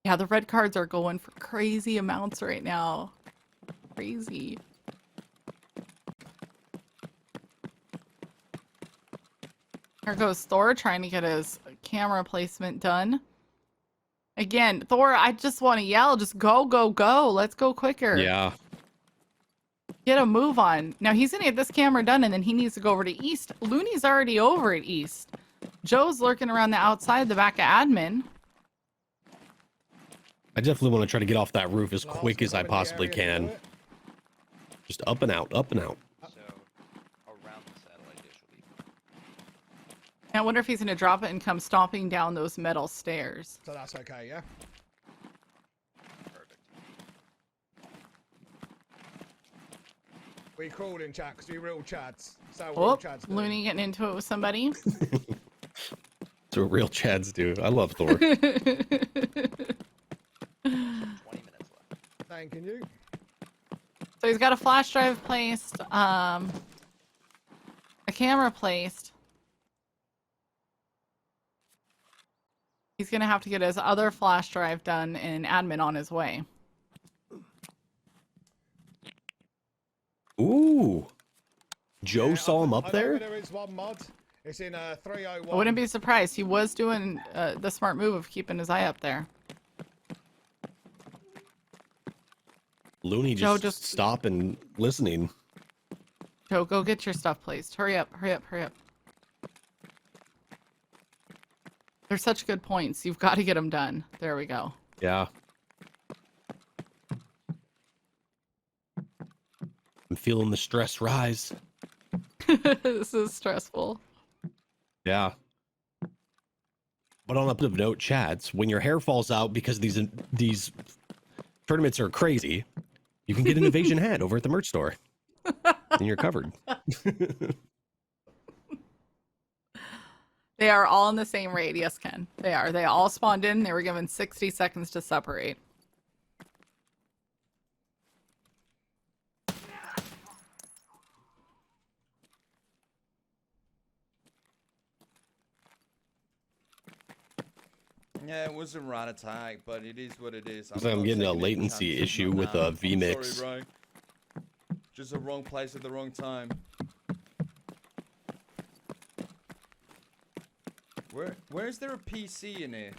Yeah, the red cards are going for crazy amounts right now. Crazy. Here goes Thor trying to get his camera placement done. Again, Thor, I just want to yell, just go, go, go. Let's go quicker. Yeah. Get a move on. Now he's gonna get this camera done and then he needs to go over to East. Looney's already over at East. Joe's lurking around the outside, the back of admin. I definitely want to try to get off that roof as Can I quick ask as I if I'm in the possibly area to do can. it? Just up and out, up and out. So, around the satellite dish will be I wonder if he's gonna drop it and come stomping down those metal stairs. So that's okay, yeah? perfect. We crawled in chat because we real chads. So real Oh, chads do. Looney getting into it with somebody. That's what real Chads do. I love Thor. 20 minutes left. Thanking you. So he's got a flash drive placed, a camera placed. He's gonna have to get his other flash drive done and admin on his way. Ooh. Joe Yeah, saw him I up know there? where there is one mod. It's in 301. I wouldn't be surprised. He was doing the smart move of keeping his eye up there. Looney Joe, just stop and listening. Joe, go get your stuff placed. Hurry up, hurry up, hurry up. They're such good points. You've got to get them done. There we go. Yeah. I'm feeling the stress rise. This is stressful. Yeah. But on a positive note, chats, when your hair falls out because these tournaments are crazy, you can get an Invasion hat over at the merch store. And you're covered. They are all in the same raid. Yes, Ken. They are. They all spawned in. They were given 60 seconds to separate. Yeah, it was a rat attack, but it is what it is. I'm getting a latency issue with a vmix. Sorry, bro. Just the wrong place at the wrong time. Where is there a PC in here?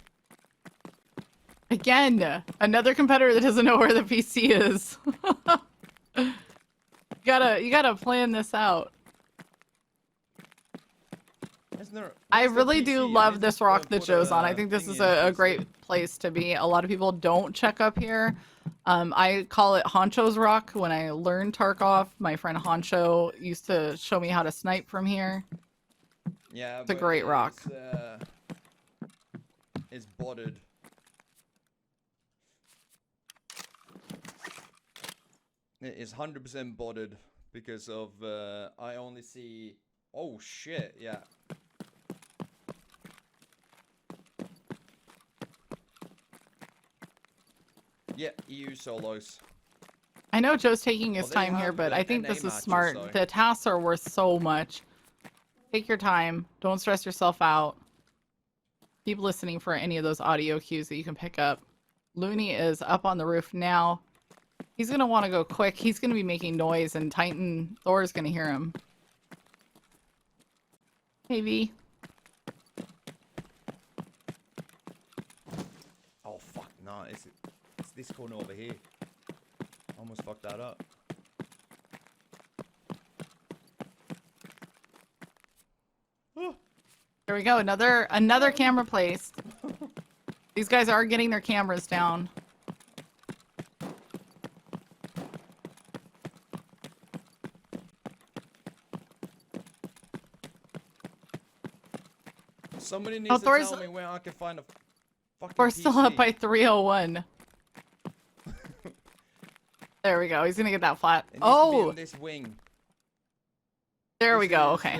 Again, another competitor that doesn't know where the PC is. you gotta plan this out. I really do love this rock that Joe's on. I think this is a great place to be. A lot of people don't check up here. I call it Honcho's Rock. When I learned Tarkov, my friend Honcho used to show me how to snipe from here. Yeah, it's a great rock. It's botted. It is 100% botted because of I only see. Oh shit! Yeah. Yeah, EU solos. I know Joe's taking his time here, but I think this is smart. The tasks are worth so much. Take your time. Don't stress yourself out. Keep listening for any of those audio cues that you can pick up. Looney is up on the roof now. He's going to want to go quick. He's going to be making noise, and Titan Thor's going to hear him. Hey, V. Oh, fuck. No, it's this corner over here. Almost fucked that up. There we go. Another camera placed. These guys are getting their cameras down. Somebody needs to tell me where I can find a fucking We're PC. still up by 301. There we go. He's gonna get that flat. Oh, this wing. There we go. Okay.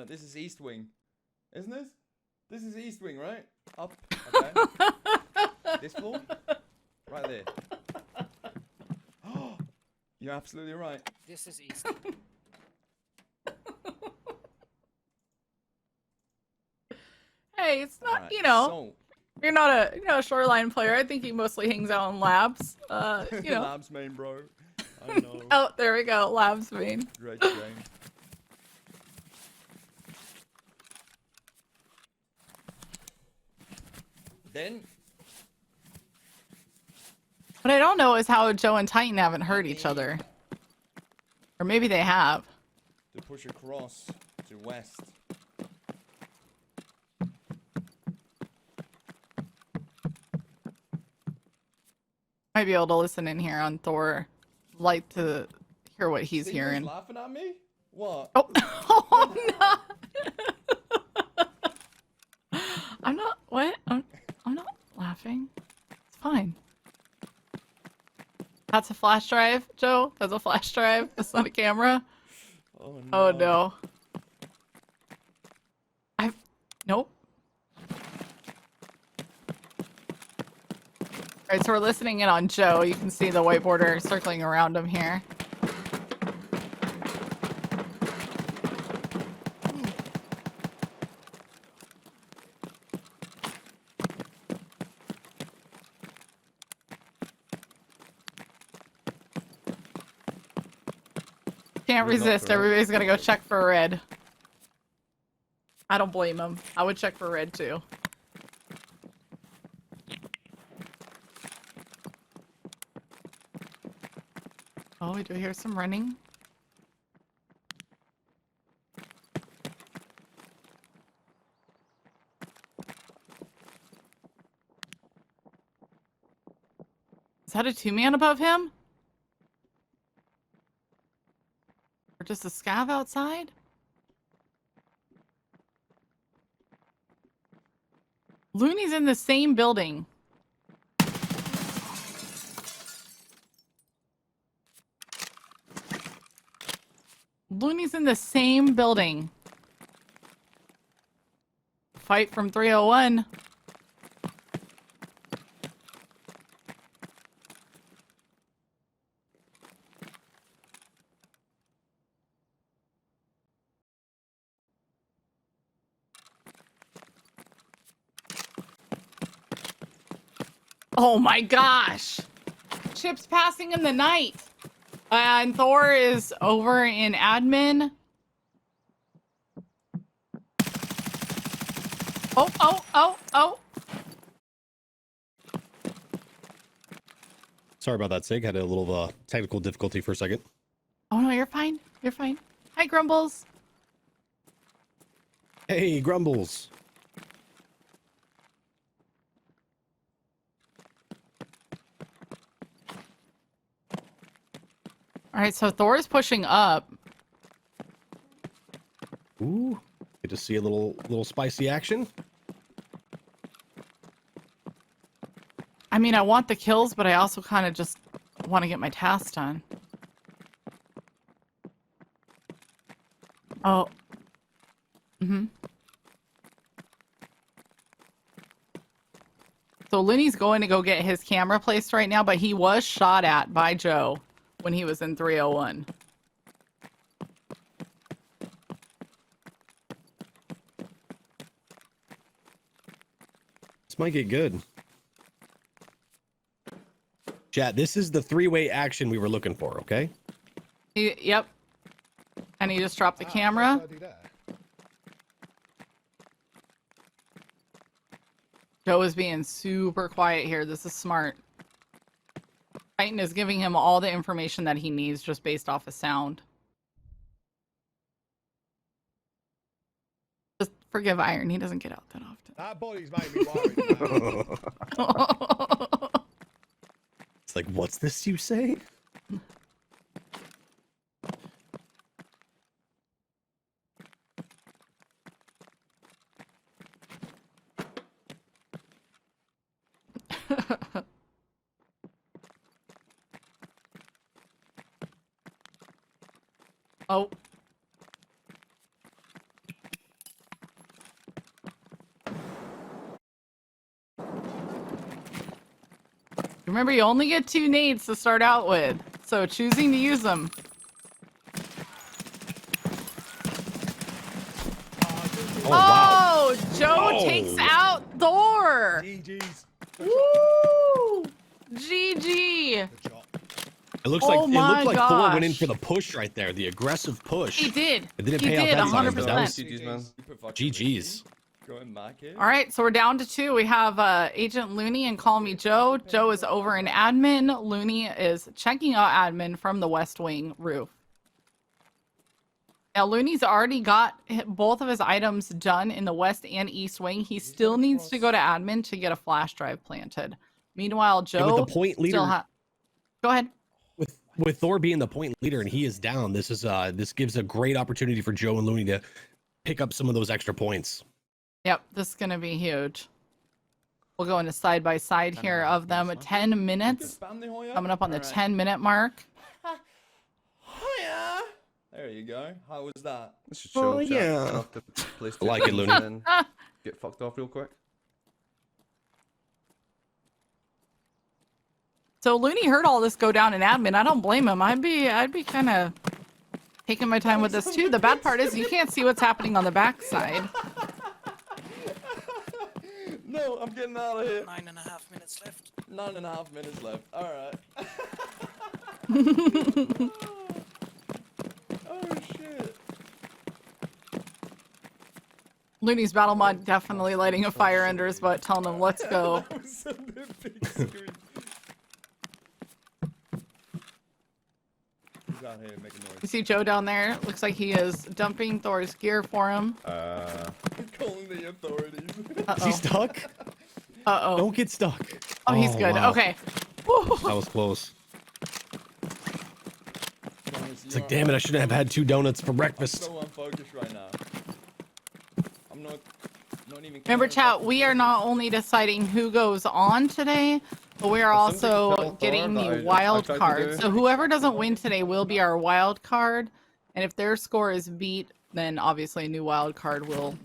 This is East Wing, isn't this? This is East Wing, right? Up. Okay. This floor, right there. Oh, you're absolutely right. This is East. Hey, it's not, you know, you're not a Shoreline player. I think he mostly hangs out in labs. You know. Labs main, bro. I know. Oh, there we go. Labs main. Great game. Then. What I don't know is how Joe and Titan haven't heard each other. Or maybe they have. To push across to west. Might be able to listen in here on Thor. Like to hear what he's hearing. Laughing at me? What? Oh, oh no! I'm not. What? I'm not laughing. It's fine. That's a flash drive, Joe. That's a flash drive. That's not a camera. Oh no. Oh no. Nope. Alright, so we're listening in on Joe. You can see the white border circling around him here. Can't resist. Everybody's gonna go check for red. I don't blame him. I would check for red too. Oh, we do hear some running. Is that a 2-man above him? Or just a scav outside? Looney's in the same building. Looney's in the same building. Fight from 301. Oh my gosh. Chip's passing in the night. And Thor is over in admin. Oh. Sorry about that, Sig. Had a little technical difficulty for a second. Oh no, you're fine. You're fine. Hi, Grumbles. Hey, Grumbles. All right, so Thor is pushing up. Ooh, good to see a little spicy action. I mean, I want the kills, but I also kind of just want to get my tasks done. Oh. So Looney's going to go get his camera placed right now, but he was shot at by Joe when he was in 301. This might get good. Chat, this is the 3-way action we were looking for, okay? Yep. And he just dropped the camera. Joe is being super quiet here. This is smart. Titan is giving him all the information that he needs just based off of sound. Just forgive Iron. He doesn't get out that often. That body's made me worried. It's like, what's this you say? Oh. Remember, you only get 2 nades to start out with, so choosing to use them. Oh, wow. Joe takes out Thor. GG's. Woo! GG. It looks like Thor went in for the push right there, the aggressive push. He did. It didn't He pay did, out that time, but that 100%. was GG's, man. GG's. Going back here. All right, so we're down to 2. We have Agent Looney and Call Me Joe. Joe is over in admin. Looney is checking out admin from the West Wing roof. Now, Looney's already got both of his items done in the West and East Wing. He still needs to go to admin to get a flash drive planted. Meanwhile, Joe And with the point leader, go ahead. With Thor being the point leader and he is down, this gives a great opportunity for Joe and Looney to pick up some of those extra points. Yep, this is going to be huge. We'll go into side by side here of them. 10 minutes. Coming up on the 10-minute mark. Hiya. There you go. How was that? This is chill, chat. Yeah. Enough to place I like it, Looney. and then get fucked off real quick. So Looney heard all this go down in admin. I don't blame him. I'd be kind of taking my time with this too. The bad part is you can't see what's happening on the backside. No, I'm getting out of here. 9.5 minutes left. 9.5 minutes left. All right. Oh shit. Looney's battle mod definitely lighting a fire under his butt, telling him, let's go. That was on the big screen. out here making You noise. see Joe down there? Looks like he is dumping Thor's gear for him. Calling the authorities. Is he stuck? Uh-oh. Don't get stuck. Oh, he's good. Wow. Okay. Woo. That was close. Thomas, It's like, damn it, I shouldn't have had 2 donuts for I'm breakfast. so unfocused right now. I'm not even. Remember, chat, we are not only deciding who goes on today, but we are Well, somebody also tell Thor getting that the I wild tried to card. do- So whoever doesn't win today will be our wild card. And if their score is beat, then obviously a new wild card will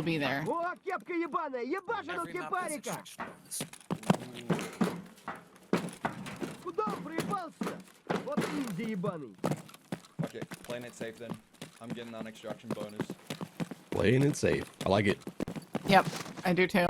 be there. О, кепка ебаная, ебашь оно кипарика! Куда он приебался? Вот инди ебаный. Okay, playing it safe then. I'm getting that extraction bonus. Playing it safe. I like it. Yep, I do too.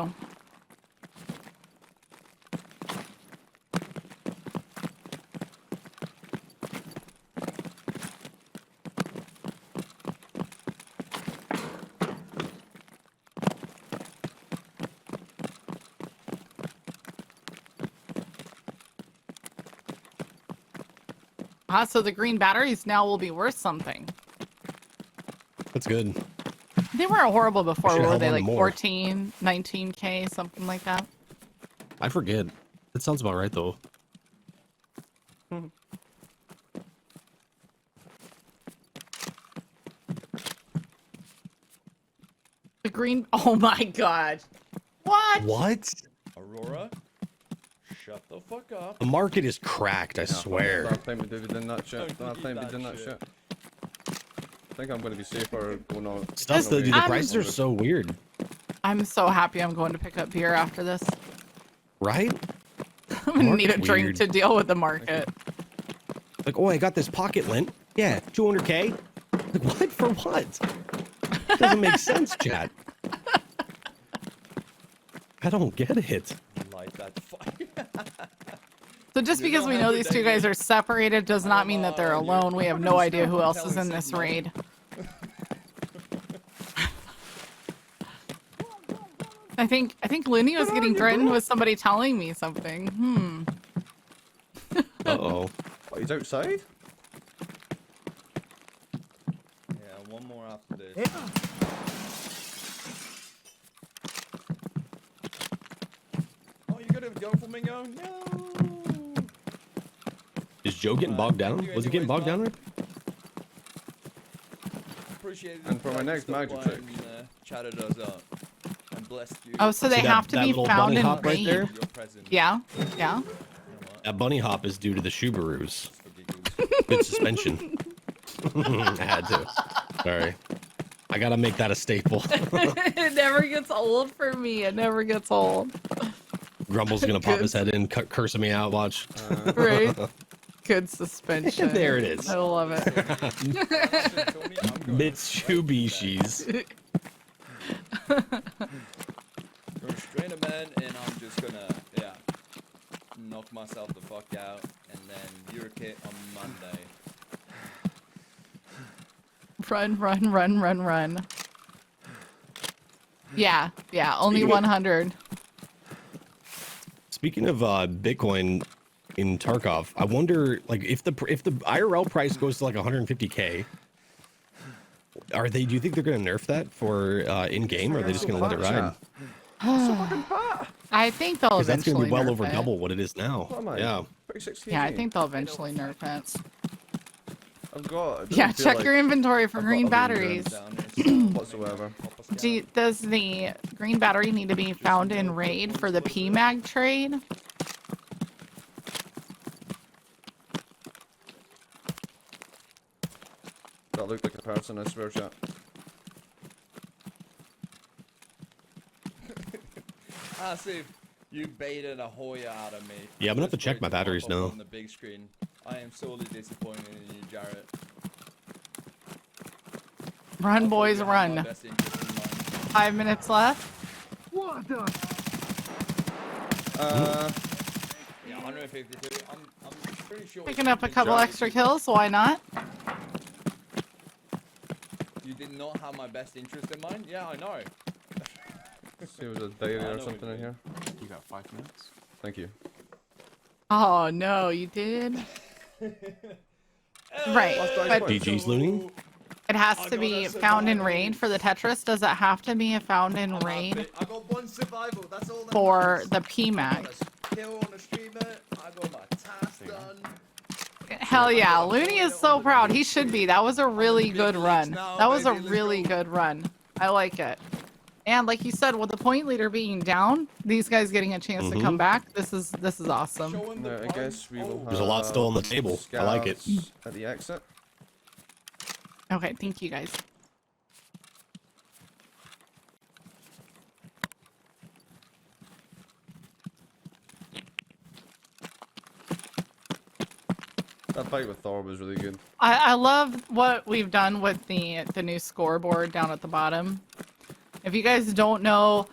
Ah, so the green batteries now will be worth something. That's good. They weren't horrible before, Should've were held they? on to Like more. 14, 19K, something like that? I forget. That sounds about right, though. The green... Oh my god. What? What? Aurora, shut the fuck up. The market is cracked, I swear. Last time we did that shit. Don't Last eat time we that did that shit. shit. I think I'm gonna be safer going on. Stuff, the I'm- prices are so weird. I'm so happy I'm going to pick up beer after this. Right? I'm gonna need a Market drink weird. to deal with the market. Like, oh, I got this pocket lint. Yeah, 200K. Like, what? For what? Doesn't make sense, chat. I don't get it. Light that fire. So just You because know we how know good these that two guys is. are separated does not mean that they're You're alone. We have no idea who else is in this raid. I think Looney was getting threatened with somebody telling me something. Uh-oh. What, he's outside? Yeah, one more after this. Oh, you got a go, Flamingo? No. Is Joe getting bogged down? Was he getting bogged down? Right? Appreciate it. And for my that you next still magic playing, trick. chatted us up and blessed you. Oh, so they See that- have to that be little found bunny in hop right raid. there? Your presence. Yeah. You Yeah. know what? That bunny hop is due to the Subarus. For giggles. Good suspension. I had to. Sorry. I gotta make that a staple. It never gets old for me. It never gets old. Grumble's gonna pop his head in, cursing me out. Watch. Right? Good suspension. There it is. I love it. Tony, I'm going Mitsubishi's. You're straight a man, and I'm just gonna, knock myself the fuck out, and then you're a kid on Monday. Run, run, run, run, run. Yeah, only 100. Speaking of Bitcoin in Tarkov, I wonder, like, if the IRL price goes to like 150K, do you think they're gonna nerf that for in game, or are they just gonna let it ride? I think they'll Because that's gonna eventually be well nerf over it. double what it is now. What am I? Yeah. 36 Yeah, I kg. think they'll eventually nerf it. I've got. it Yeah, doesn't feel check like your inventory for I've got green other batteries. Down here, whatsoever. Does the green battery need to be found in raid for the PMAG trade? That looked like a person, I swear, chat. see, you baited a Hoya out of me. Yeah, I'm gonna have to Just check for it my to pop batteries up now. On the big screen. I am sorely disappointed in you, Jarrett. Run, I boys, thought you had my run. best interest in mind. 5 minutes left. What the? Yeah, 153. I'm pretty sure. Picking up a couple extra kills, why not? You did not have my best interest in mind? Yeah, I know. See, if there's a diary I or know something what in you here. You got 5 minutes. Thank you. Oh no, you did? Right, Last guy's but point. GG's Looney. it has to be found in raid for the Tetris. Does it have to be a found in raid I got 1 survival. That's all that for matters. the I PMAC? got a kill on the streamer. I got my task done. Hell yeah, Looney is so proud. He should be. That was a really good run. That was a really good run. I like it. And like you said, with the point leader being down, these guys getting a chance to come back. This is awesome. No, I guess we will. There's a lot still on the table. I like it. scouts At the exit. Okay, thank you guys. That fight with Thor was really good. I love what we've done with the new scoreboard down at the bottom. If you guys don't know,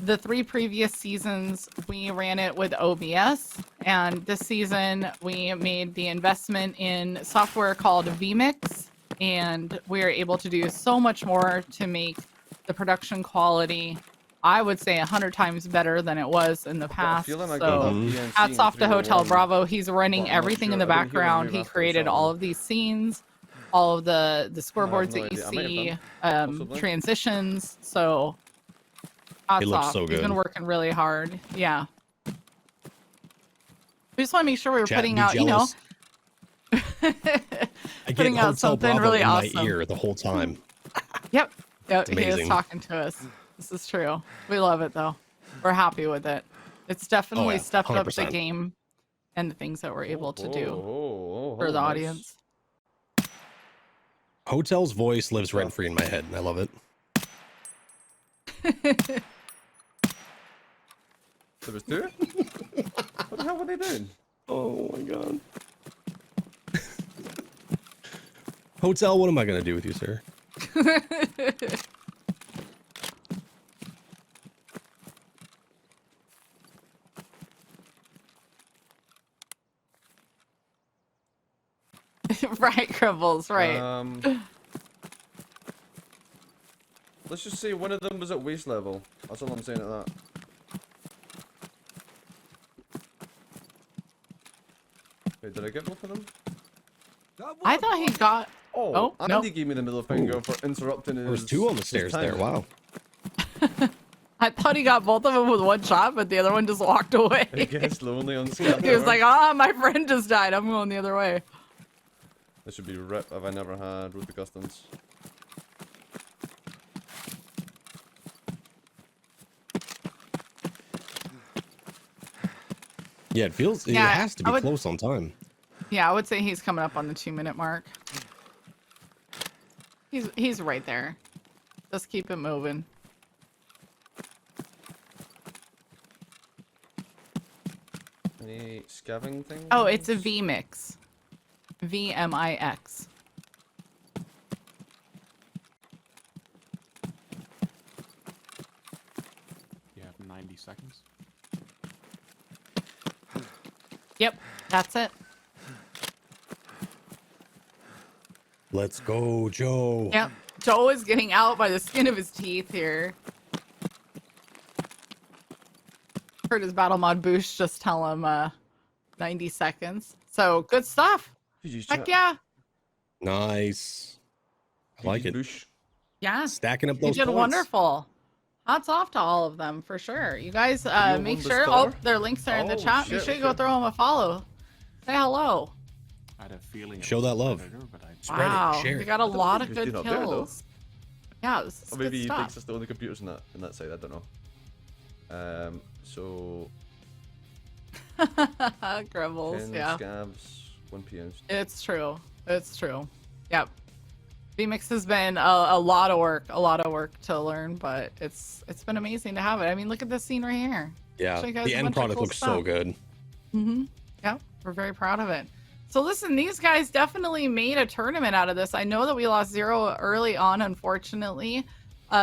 the 3 previous seasons we ran it with OBS, and this season we made the investment in software called vMix, and we are able to do so much more to make the production quality, I would say, 100 times better than it was in the past. feeling like So that PNC hats off to in Hotel 301, Bravo. He's running but I'm not everything in sure. the I didn't hear him background. move He after created this all album. of these scenes, all of the scoreboards no that you idea. I might have see, Possibly. transitions. So hats looks off. so He's been good. working really hard. Yeah. We just want to make sure we were Chat, putting be out, jealous. I get putting out Hotel something Bravo really in awesome. my ear the whole time. Yep. Yep. He is amazing. talking to us. This is true. We love it though. We're happy with it. It's definitely yeah, stepped up the 100%. game and the things that we're able to do Oh, for the nice. audience. Hotel's voice lives rent free in my head, and I love it. There was 2? What the hell were they doing? Oh my god. Hotel, what am I gonna do with you, sir? Right, Cribbles, right. Let's just say one of them was at waist level. That's all I'm saying at that. Wait, did I get both of them? I thought he got. Oh, no. Andy gave me the middle finger for interrupting his. There was 2 on the his stairs there. timer. Wow. I thought he got both of them with one shot, but the other one just walked away. I guess lonely on scam. He was like, "Ah, my friend just died. I'm going the other way." This should be rip if I never had Road to Customs. Yeah, it feels. Yeah, it has to I be would- close on time. Yeah, I would say he's coming up on the 2-minute mark. He's right there. Just keep it moving. Any scavenging thing? Oh, it's a vMix. VMIX. You have 90 seconds. Yep, that's it. Let's go, Joe. Yep. Joe is getting out by the skin of his teeth here. Heard his battle mod boost just tell him 90 seconds. So good stuff. GG's Heck chat. yeah. Nice. I like it. Bush. Yeah. Stacking up You those did points. wonderful. Hats off to all of them for sure. You guys you make won the sure. star? Oh, their links are in the Oh, chat. Make shit, sure you go okay. throw them a follow. Say hello. I had a feeling. it Show was that a love. predator, but I Spread it, Wow, share we it. got a lot of he's good doing up there, though. kills. Yeah, this is Or maybe good he stuff. thinks it's the only computers in that side. I don't know. So Gribbles, 10 yeah. scabs, 1 PM. It's true. It's true. Yep. VMix has been a lot of work to learn, but it's been amazing to have it. I mean, look at this scene right here. Yeah, Show you guys the a end bunch of product cool looks so stuff. good. Mm-hmm. Yep, we're very proud of it. So listen, these guys definitely made a tournament out of this. I know that we lost 0 early on, unfortunately.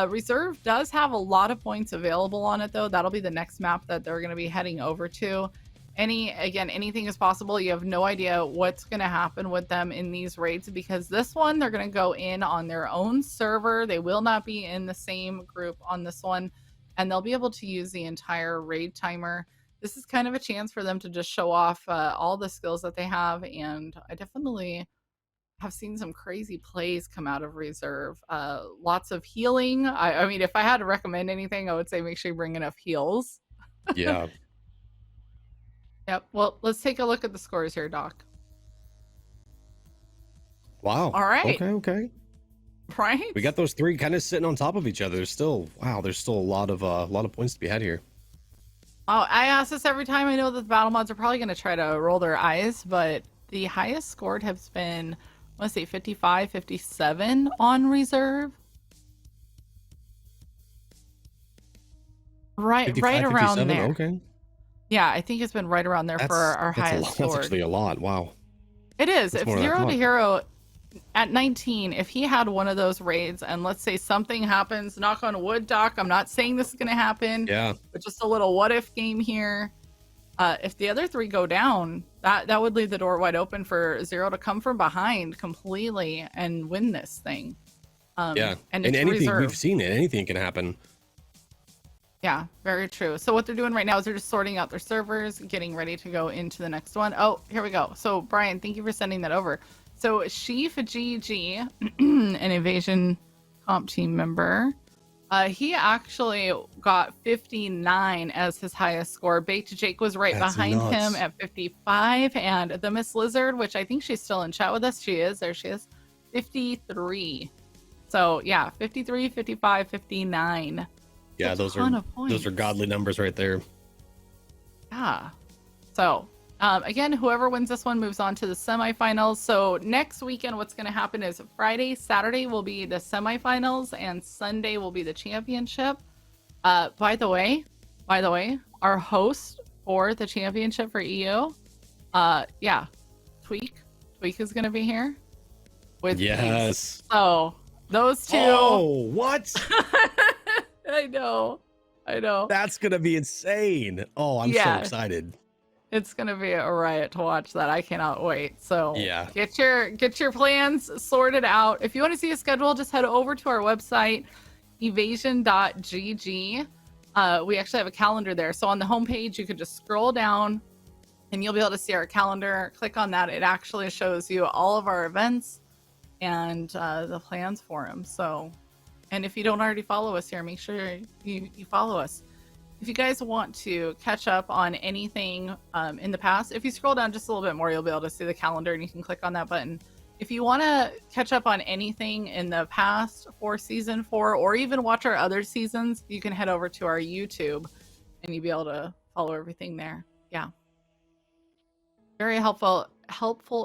Reserve does have a lot of points available on it, though. That'll be the next map that they're going to be heading over to. Anything is possible. You have no idea what's going to happen with them in these raids, because this one, they're going to go in on their own server. They will not be in the same group on this one, and they'll be able to use the entire raid timer. This is kind of a chance for them to just show off all the skills that they have, and I definitely have seen some crazy plays come out of reserve. Lots of healing. I mean, if I had to recommend anything, I would say make sure you bring enough heals. Yeah. Yep. Well, let's take a look at the scores here, Doc. Wow. All right. Okay. Right. We got those three kind of sitting on top of each other. There's still a lot of points to be had here. Oh, I ask this every time. I know that the battle mods are probably going to try to roll their eyes, but the highest scored has been, let's say 55, 57 on reserve. Right 55, around 57? there. Okay. Yeah, I think it's been right around there for our highest score. That's actually a lot. Wow. It is. That's If more than I Zero to thought. Hero at 19, if he had one of those raids and let's say something happens, knock on wood, Doc, I'm not saying this is going to happen, Yeah. but just a little what if game here. If the other three go down, that would leave the door wide open for Zero to come from behind completely and win this thing. Yeah. And And it's anything, reserve. we've seen it. Anything can happen. Yeah, very true. So what they're doing right now is they're just sorting out their servers, getting ready to go into the next one. Oh, here we go. So Brian, thank you for sending that over. So Sheaf GG, an evasion comp team member, he actually got 59 as his highest score. Baked Jake was right That's behind nuts. him at 55, and the Miss Lizard, which I think she's still in chat with us. She is. There she is. 53. So yeah, 53, 55, 59. Yeah, those are godly numbers right there. Yeah. So, again, whoever wins this one moves on to the semifinals. So next weekend, what's going to happen is Friday, Saturday will be the semifinals, and Sunday will be the championship. By the way, our host for the championship for EU, Tweak is going to be here with Yes. So those two. Oh, what? I know. That's gonna be insane. Oh, I'm so excited. It's gonna be a riot to watch that. I cannot wait. So Yeah. get your plans sorted out. If you want to see a schedule, just head over to our website, evasion.gg. We actually have a calendar there. So on the homepage, you could just scroll down and you'll be able to see our calendar. Click on that. It actually shows you all of our events and the plans for them. So, and if you don't already follow us here, make sure you follow us. If you guys want to catch up on anything in the past, if you scroll down just a little bit more, you'll be able to see the calendar and you can click on that button. If you want to catch up on anything in the past for season 4 or even watch our other seasons, you can head over to our YouTube and you'll be able to follow everything there. Yeah. Very helpful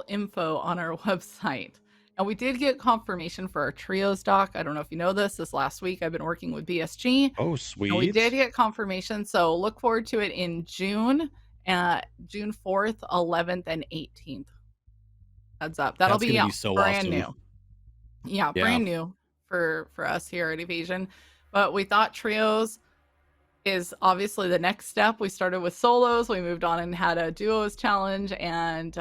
info on our website. And we did get confirmation for our trios doc. I don't know if you know this last week I've been working with BSG. Oh, sweet. And we did get confirmation. So look forward to it in June, June 4th, 11th, and 18th. Heads up. That'll That's be, gonna be so brand awesome. new. Yeah, brand new for us here at Evasion. But we thought trios is obviously the next step. We started with solos, we moved on and had a duos challenge, and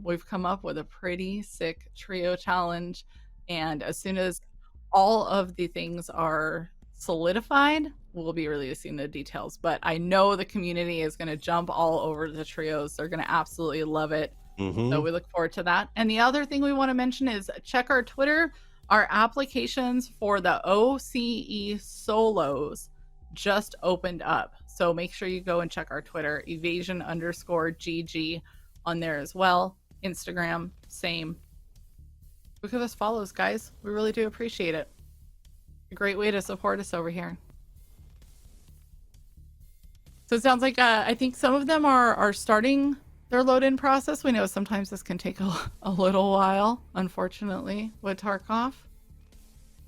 we've come up with a pretty sick trio challenge. And as soon as all of the things are solidified, we'll be releasing the details. But I know the community is going to jump all over the trios. They're going to absolutely love it. So we look forward to that. And the other thing we want to mention is check our Twitter. Our applications for the OCE solos just opened up. So make sure you go and check our Twitter, evasion_GG on there as well. Instagram, same. Look at us follows, guys. We really do appreciate it. A great way to support us over here. So it sounds like I think some of them are starting their load-in process. We know sometimes this can take a little while, unfortunately, with Tarkov.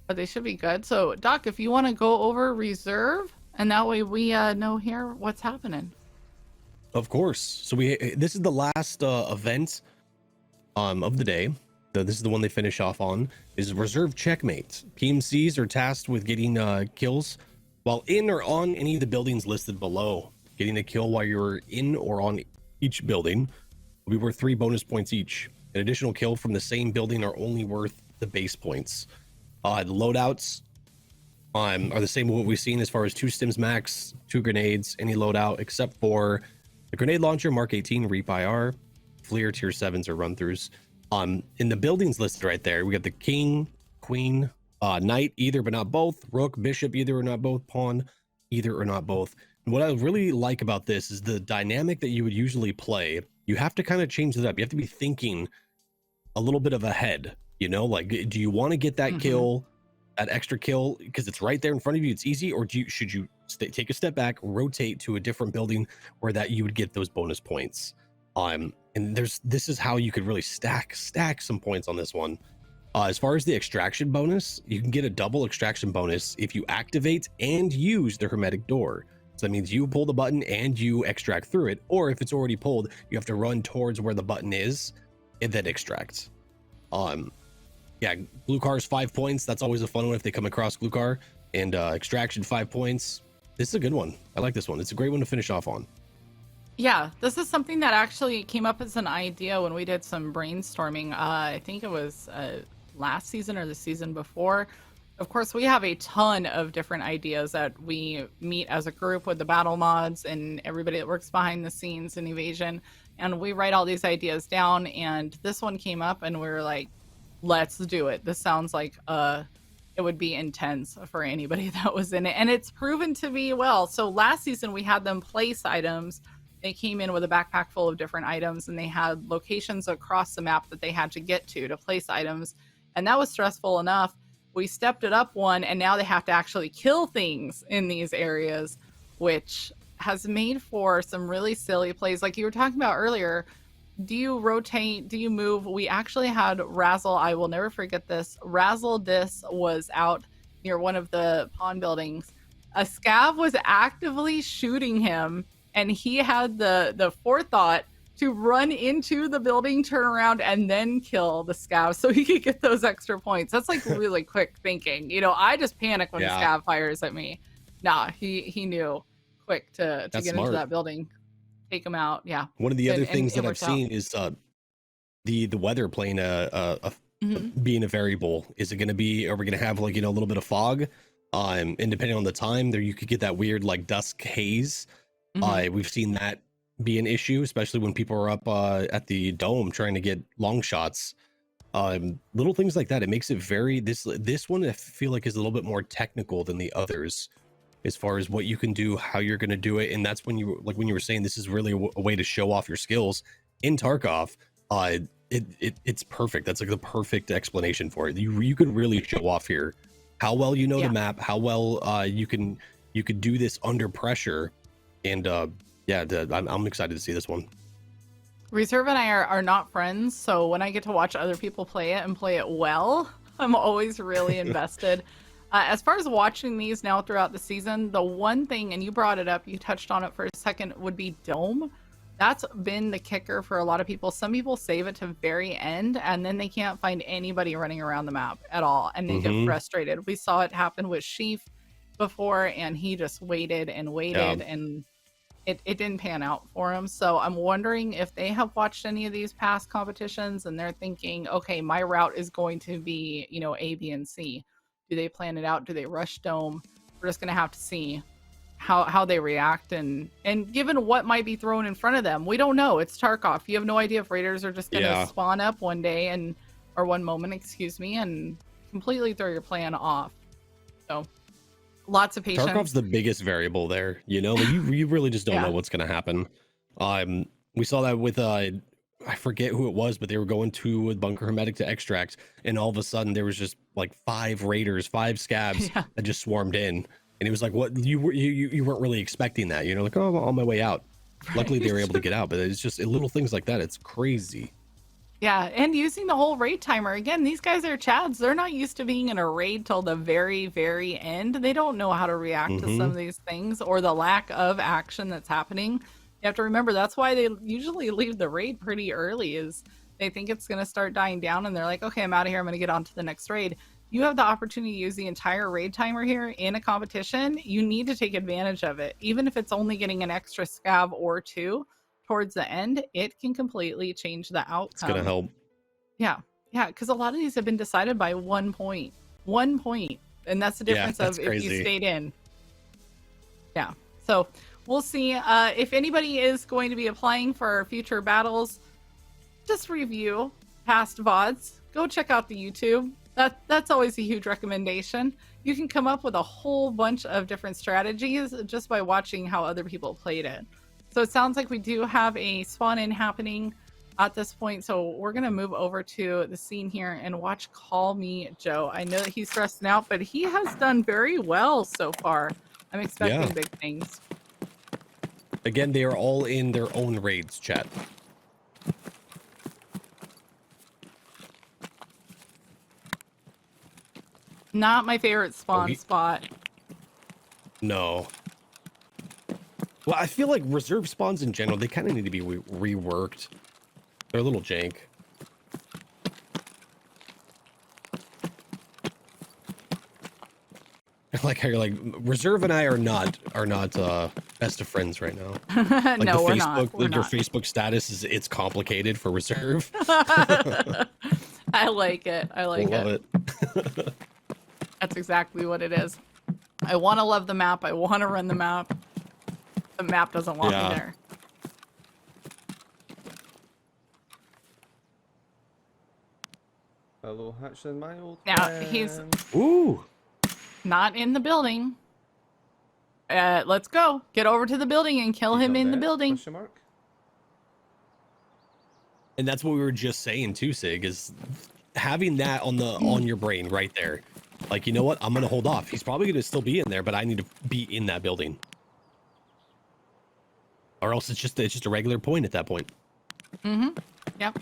But they should be good. So, Doc, if you want to go over reserve, and that way we know here what's happening. Of course. So this is the last event of the day. This is the one they finish off on, is reserve checkmate. PMCs are tasked with getting kills while in or on any of the buildings listed below. Getting a kill while you're in or on each building will be worth 3 bonus points each. An additional kill from the same building are only worth the base points. The loadouts are the same as what we've seen as far as 2 stims max, 2 grenades, any loadout except for the grenade launcher, Mark 18, Reap IR, Fleer tier 7s or run-throughs. In the buildings listed right there, we got the king, queen, knight, either but not both, rook, bishop, either or not both, pawn, either or not both. And what I really like about this is the dynamic that you would usually play. You have to kind of change it up. You have to be thinking a little bit of ahead, you know, like, do you want to get that kill, that extra kill, because it's right there in front of you, it's easy, or should you take a step back, rotate to a different building where that you would get those bonus points? And this is how you could really stack some points on this one. As far as the extraction bonus, you can get a double extraction bonus if you activate and use the hermetic door. So that means you pull the button and you extract through it, or if it's already pulled, you have to run towards where the button is and then extract. Yeah, glue car's 5 points. That's always a fun one if they come across glue car. And extraction 5 points. This is a good one. I like this one. It's a great one to finish off on. Yeah, this is something that actually came up as an idea when we did some brainstorming. I think it was last season or the season before. Of course, we have a ton of different ideas that we meet as a group with the battle mods and everybody that works behind the scenes in Evasion. And we write all these ideas down. And this one came up and we were like, let's do it. This sounds like it would be intense for anybody that was in it. And it's proven to be well. So last season, we had them place items. They came in with a backpack full of different items and they had locations across the map that they had to get to place items. And that was stressful enough. We stepped it up one, and now they have to actually kill things in these areas, which has made for some really silly plays. Like you were talking about earlier, do you rotate? Do you move? We actually had Razzle. I will never forget this. Razzle Dis was out near one of the pawn buildings. A scav was actively shooting him, and he had the forethought to run into the building, turn around, and then kill the scav so he could get those extra points. That's like really quick thinking. You know, I just panic when the scav fires at me. Nah, he knew quick to get into that building, take him out. Yeah. One of the other things that I've seen is the weather playing being a variable. Is it going to be? Are we going to have like, you know, a little bit of fog? And depending on the time, there you could get that weird like dusk haze. We've seen that be an issue, especially when people are up at the dome trying to get long shots. Little things like that. It makes it very this one I feel like is a little bit more technical than the others as far as what you can do, how you're going to do it. And that's when you were saying this is really a way to show off your skills in Tarkov. It's perfect. That's like the perfect explanation for it. You could really show off here how well you know the map, how well you could do this under pressure. And I'm excited to see this one. Reserve and I are not friends, so when I get to watch other people play it and play it well, I'm always really invested. As far as watching these now throughout the season, the one thing, and you brought it up, you touched on it for a second, would be Dome. That's been the kicker for a lot of people. Some people save it to very end, and then they can't find anybody running around the map at all, and they get frustrated. We saw it happen with Sheaf before, and he just waited and waited, and it didn't pan out for him. So I'm wondering if they have watched any of these past competitions and they're thinking, okay, my route is going to be, you know, A, B, and C. Do they plan it out? Do they rush Dome? We're just going to have to see how they react. And given what might be thrown in front of them, we don't know. It's Tarkov. You have no idea if raiders are just going to spawn up one day or one moment, and completely throw your plan off. So lots of patience. Tarkov's the biggest variable there, you know. Like you really just don't know what's going to happen. We saw that with I forget who it was, but they were going to Bunker Hermetic to extract, and all of a sudden there was just like 5 raiders, 5 scabs that just swarmed in, and it was like, what, you weren't really expecting that, you know, like, oh, I'm on my way out. Luckily they were able to get out, but it's just little things like that. It's crazy. Yeah, and using the whole raid timer. Again, these guys are Chads. They're not used to being in a raid till the very, very end. They don't know how to react to some of these things or the lack of action that's happening. You have to remember, that's why they usually leave the raid pretty early, is they think it's going to start dying down and they're like, okay, I'm out of here. I'm going to get on to the next raid. You have the opportunity to use the entire raid timer here in a competition. You need to take advantage of it. Even if it's only getting an extra scab or 2 towards the end, it can completely change the outcome. It's gonna help. Yeah, because a lot of these have been decided by 1 point, and that's the difference of if you stayed in. Yeah, so we'll see if anybody is going to be applying for future battles. Just review past VODs, go check out the YouTube. That's always a huge recommendation. You can come up with a whole bunch of different strategies just by watching how other people played it. So it sounds like we do have a spawn in happening at this point. So we're going to move over to the scene here and watch Call Me Joe. I know that he's stressing out, but he has done very well so far. I'm expecting big things. Again, they are all in their own raids, chat. Not my favorite spawn spot. No. Well, I feel like reserve spawns in general, they kind of need to be reworked. They're a little jank. I like how you're like, Reserve and I are not best of friends right now. Like No, we're Facebook, not. We're their not. Facebook status is it's complicated for Reserve. I like it. I like Love it. That's exactly what it is. I want to love the map. I want to run the map. The map doesn't want me there. Hello, Hatch and my old Now, friend. he's Ooh. not in the building. Let's go. Get over to the building and kill him in the building. Question mark? And that's what we were just saying too, Sig, is having that on your brain right there. Like, you know what? I'm gonna hold off. He's probably gonna still be in there, but I need to be in that building. Or else it's just a regular point at that point. Mm-hmm. Yep.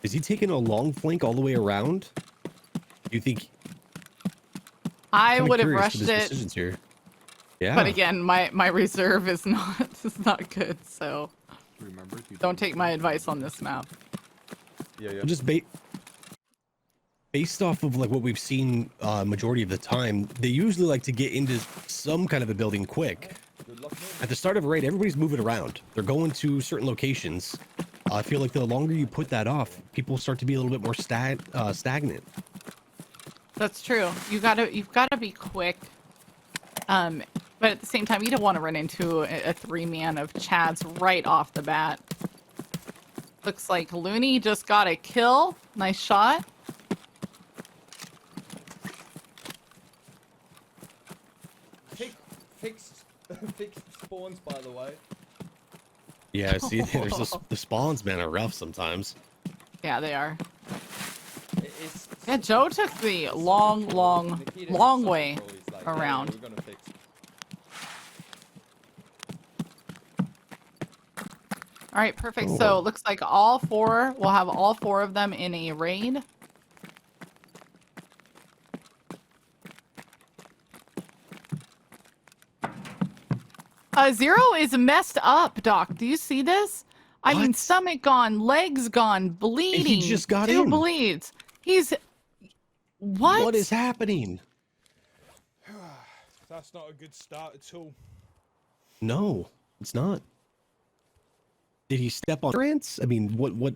Is he taking a long flank all the way around? Do you think? I would have curious rushed with his it. decisions here. Yeah. But again, my reserve is not good, so Remember, don't take my advice on this map. Yeah. Just based off of like what we've seen majority of the time, they usually like to get into some kind of a building quick. At the start of a raid, everybody's moving around. They're going to certain locations. I feel like the longer you put that off, people start to be a little bit more stagnant. That's true. You've got to be quick. But at the same time, you don't want to run into a three-man of Chads right off the bat. Looks like Looney just got a kill. Nice shot. Fixed spawns, by the way. Yeah, see, there's the spawns, man, are rough sometimes. Yeah, they are. Yeah, Joe took the long way around. All right, perfect. Cool. So it looks like we'll have all four of them in a raid. Zero is messed up, Doc. Do you see this? I mean, stomach gone, legs gone, bleeding. And he just got two in. bleeds. He's what? What is happening? That's not a good start at all. No, it's not. Did he step on ants? I mean, what?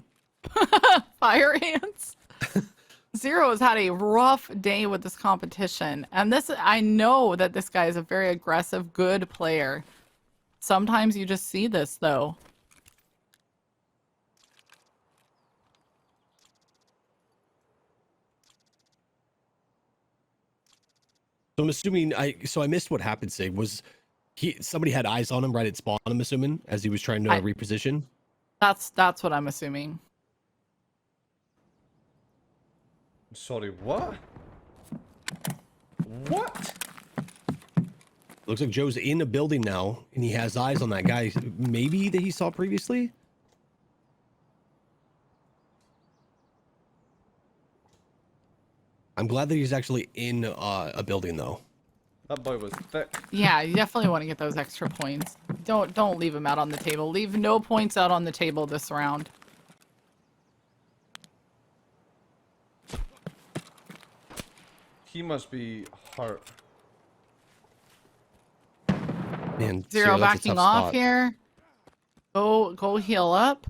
Fire ants? Zero has had a rough day with this competition. And I know that this guy is a very aggressive, good player. Sometimes you just see this, though. So I'm assuming I missed what happened, Sig. Was somebody had eyes on him right at spawn, I'm assuming, as he was trying to reposition? That's what I'm assuming. Sorry, what? What? Looks like Joe's in a building now, and he has eyes on that guy, maybe that he saw previously. I'm glad that he's actually in a building, though. That boy was thick. Yeah, you definitely want to get those extra points. Don't leave him out on the table. Leave no points out on the table this round. He must be hurt. Man, Zero that's a backing tough off spot. here. Go heal up.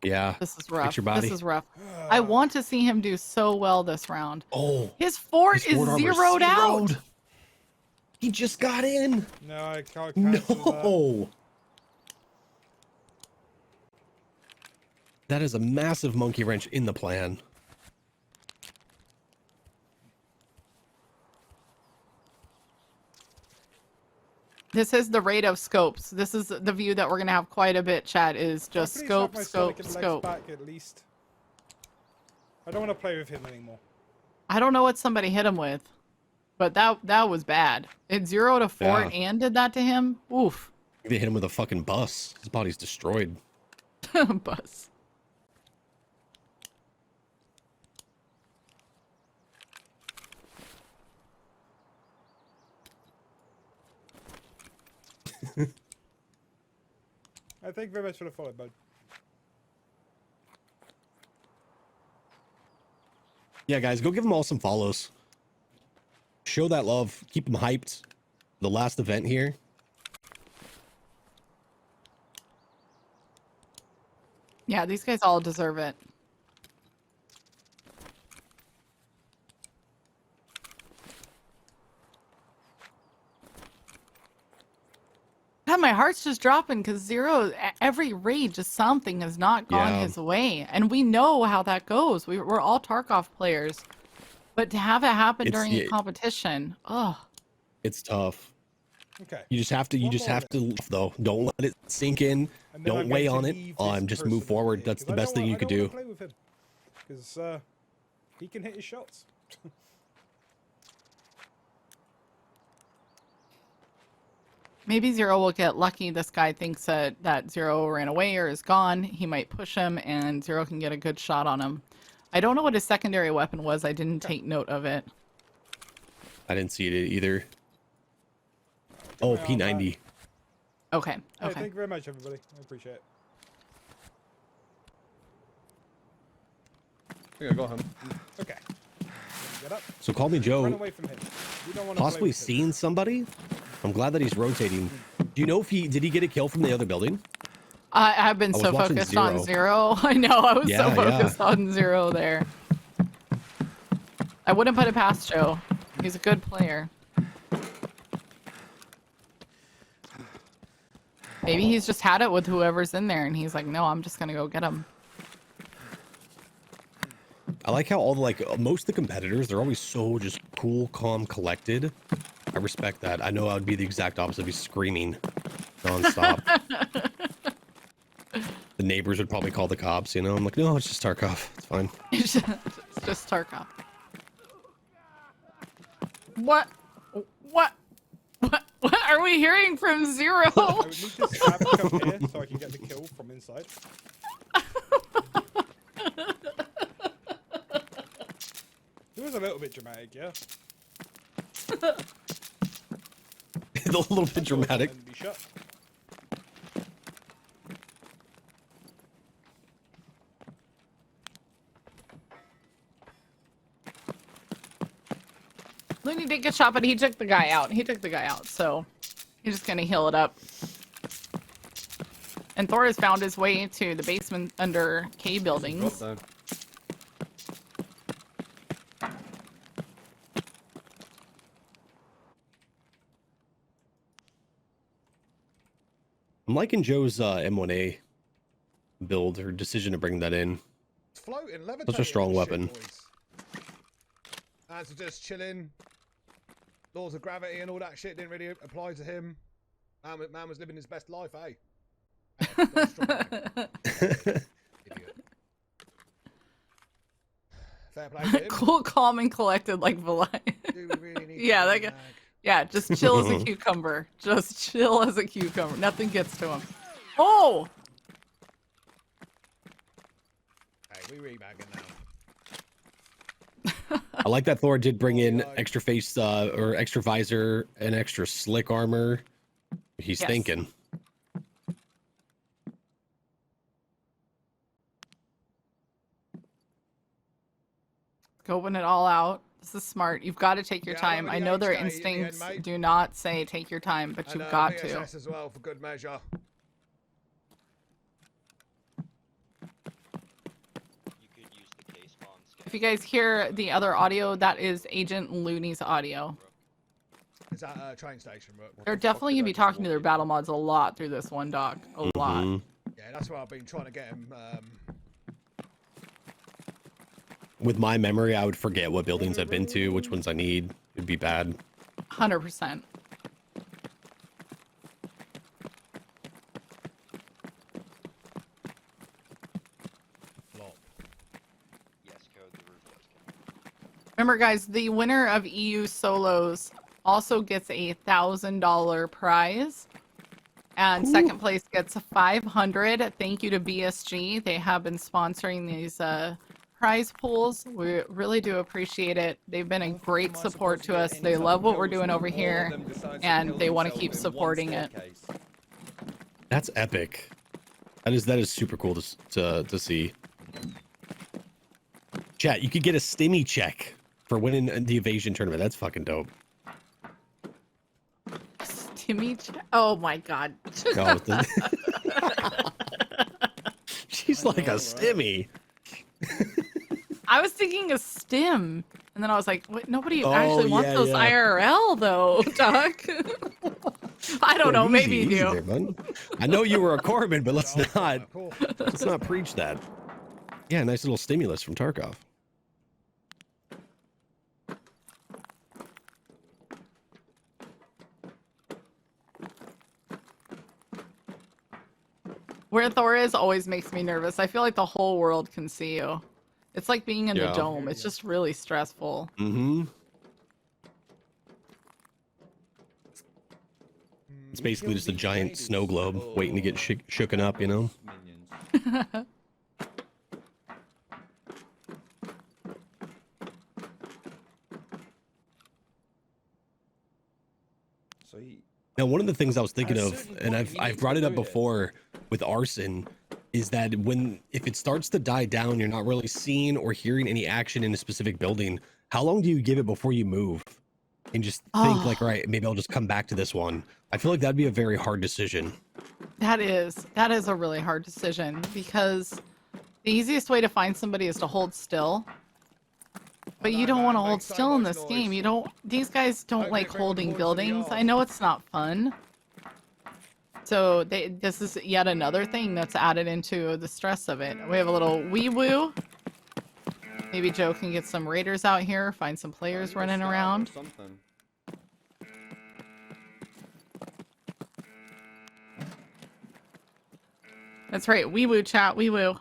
Yeah. This is rough. Fix your body. This is rough. I want to see him do so well this round. Oh. His fort his is fort armor zeroed out. He just got in. No, I can't cancel that. No. That is a massive monkey wrench in the plan. This is the rate of scopes. This is the view that we're gonna have quite a bit, chat, is just Please have scope, my scope, skeleton legs scope. back at least. I don't want to play with him anymore. I don't know what somebody hit him with, but that was bad. It 0 to 4 Yeah. and did that to him. Oof. They hit him with a fucking bus. His body's destroyed. Bus. Thank you very much for the follow, bud. Yeah, guys, go give them all some follows. Show that love. Keep them hyped. The last event here. Yeah, these guys all deserve it. God, my heart's just dropping because 0, every raid, just something has not gone Yeah. his way. And we know how that goes. We're all Tarkov players. But to have it happen during a competition, oh. It's tough. Okay. You just have to, though. Don't let it sink in. And then Don't I'm weigh going on to it. leave this Just person move forward. here, That's 'cause the I best don't thing you wa- could I don't do. wanna play with him, because he can hit his shots. Maybe 0 will get lucky. This guy thinks that 0 ran away or is gone. He might push him and 0 can get a good shot on him. I don't know what his secondary weapon was. I didn't take note of it. I didn't see it either. Oh, P90. Okay. Hey, Okay. thank you very much, everybody. I appreciate it. Yeah, go ahead. Okay. Get up. So call me Run Joe. away from him. We don't want to Possibly play with him. seen somebody. I'm glad that he's rotating. Do you know if did he get a kill from the other building? I've been I was so watching focused on 0. 0. I know. I was Yeah, so focused on 0 there. I wouldn't put it past Joe. He's a good player. Maybe he's just had it with whoever's in there and he's like, no, I'm just going to go get him. I like how all the most of the competitors, they're always so just cool, calm, collected. I respect that. I know I would be the exact opposite. I'd be screaming nonstop. The neighbors would probably call the cops, you know? I'm like, no, it's just Tarkov. It's fine. It's just Tarkov. What are we hearing from 0? I would need to stab come here so I can get the kill from inside. It was a little bit dramatic, yeah. A little bit dramatic. And be shot. Looney did get shot, but he took the guy out. So he's just gonna heal it up. And Thor has found his way to the basement under K buildings. I'm liking Joe's M1A build, or decision to bring that in. It's floating, levitating. Such a strong and shit, weapon. boys. Hands are just chilling. Laws of gravity and all that shit didn't really apply to him. Man was living his best life, eh? Fair play to him. Cool, calm, and collected like Valai. Yeah, that guy. Yeah, just chill as a cucumber. Just chill as a cucumber. Nothing gets to him. Oh! Hey, we rebagging now. I like that Thor did bring in extra face or extra visor and extra slick armor. He's Yes. thinking. Scoping it all out. This is smart. You've got to take your Yeah, time. I'm I on know the their HK in the end, instincts mate. do not say take your time, but And, you've got VSS to. as well for good measure. If you guys hear the other audio, that is Agent Looney's audio. Is that a train station, Rook? They're definitely gonna be talking to their battle mods a lot through this one, Doc. A lot. Yeah, that's where I've been trying to get him. With my memory, I would forget what buildings I've been to, which ones I need. It'd be bad. 100%. Remember, guys, the winner of EU solos also gets a $1,000 prize, and second place gets a 500. Thank you to BSG. They have been sponsoring these prize pools. We really do appreciate it. They've been a great support to us. They love what we're doing over here, and they want to keep supporting it. That's epic. That is super cool to see. Chat, you could get a stimmy check for winning the evasion tournament. That's fucking dope. Stimmy check? Oh my god. Oh, she's like a stimmy. I was thinking a stim, and then I was like, "What? Nobody actually wants those yeah. IRL, though, Doc." I don't know. Maybe you do. There, bud. I know you were a Corbin, but let's not preach that. Yeah, nice little stimulus from Tarkov. Where Thor is always makes me nervous. I feel like the whole world can see you. It's like being in the dome. It's just really stressful. Mm-hmm. It's basically just a giant snow globe waiting to get shooken up, you know? Now, one of the things I was thinking of, and I've brought it up before with arson, is that if it starts to die down, you're not really seeing or hearing any action in a specific building. How long do you give it before you move and just think like, all right, maybe I'll just come back to this one? I feel like that'd be a very hard decision. That is a really hard decision, because the easiest way to find somebody is to hold still. But you don't want to hold still in this game. These guys don't like holding buildings. I know it's not fun. So this is yet another thing that's added into the stress of it. We have a little wee woo. Maybe Joe can get some raiders out here, find some players running around. That's right, wee woo chat, wee woo.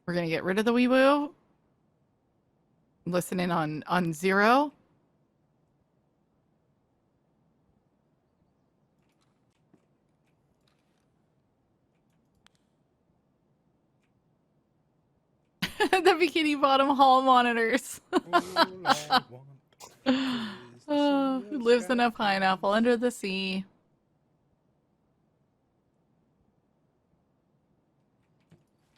We're gonna get rid of the wee woo. Listen in on zero. The bikini bottom hall monitors. Who lives in a pineapple under the sea?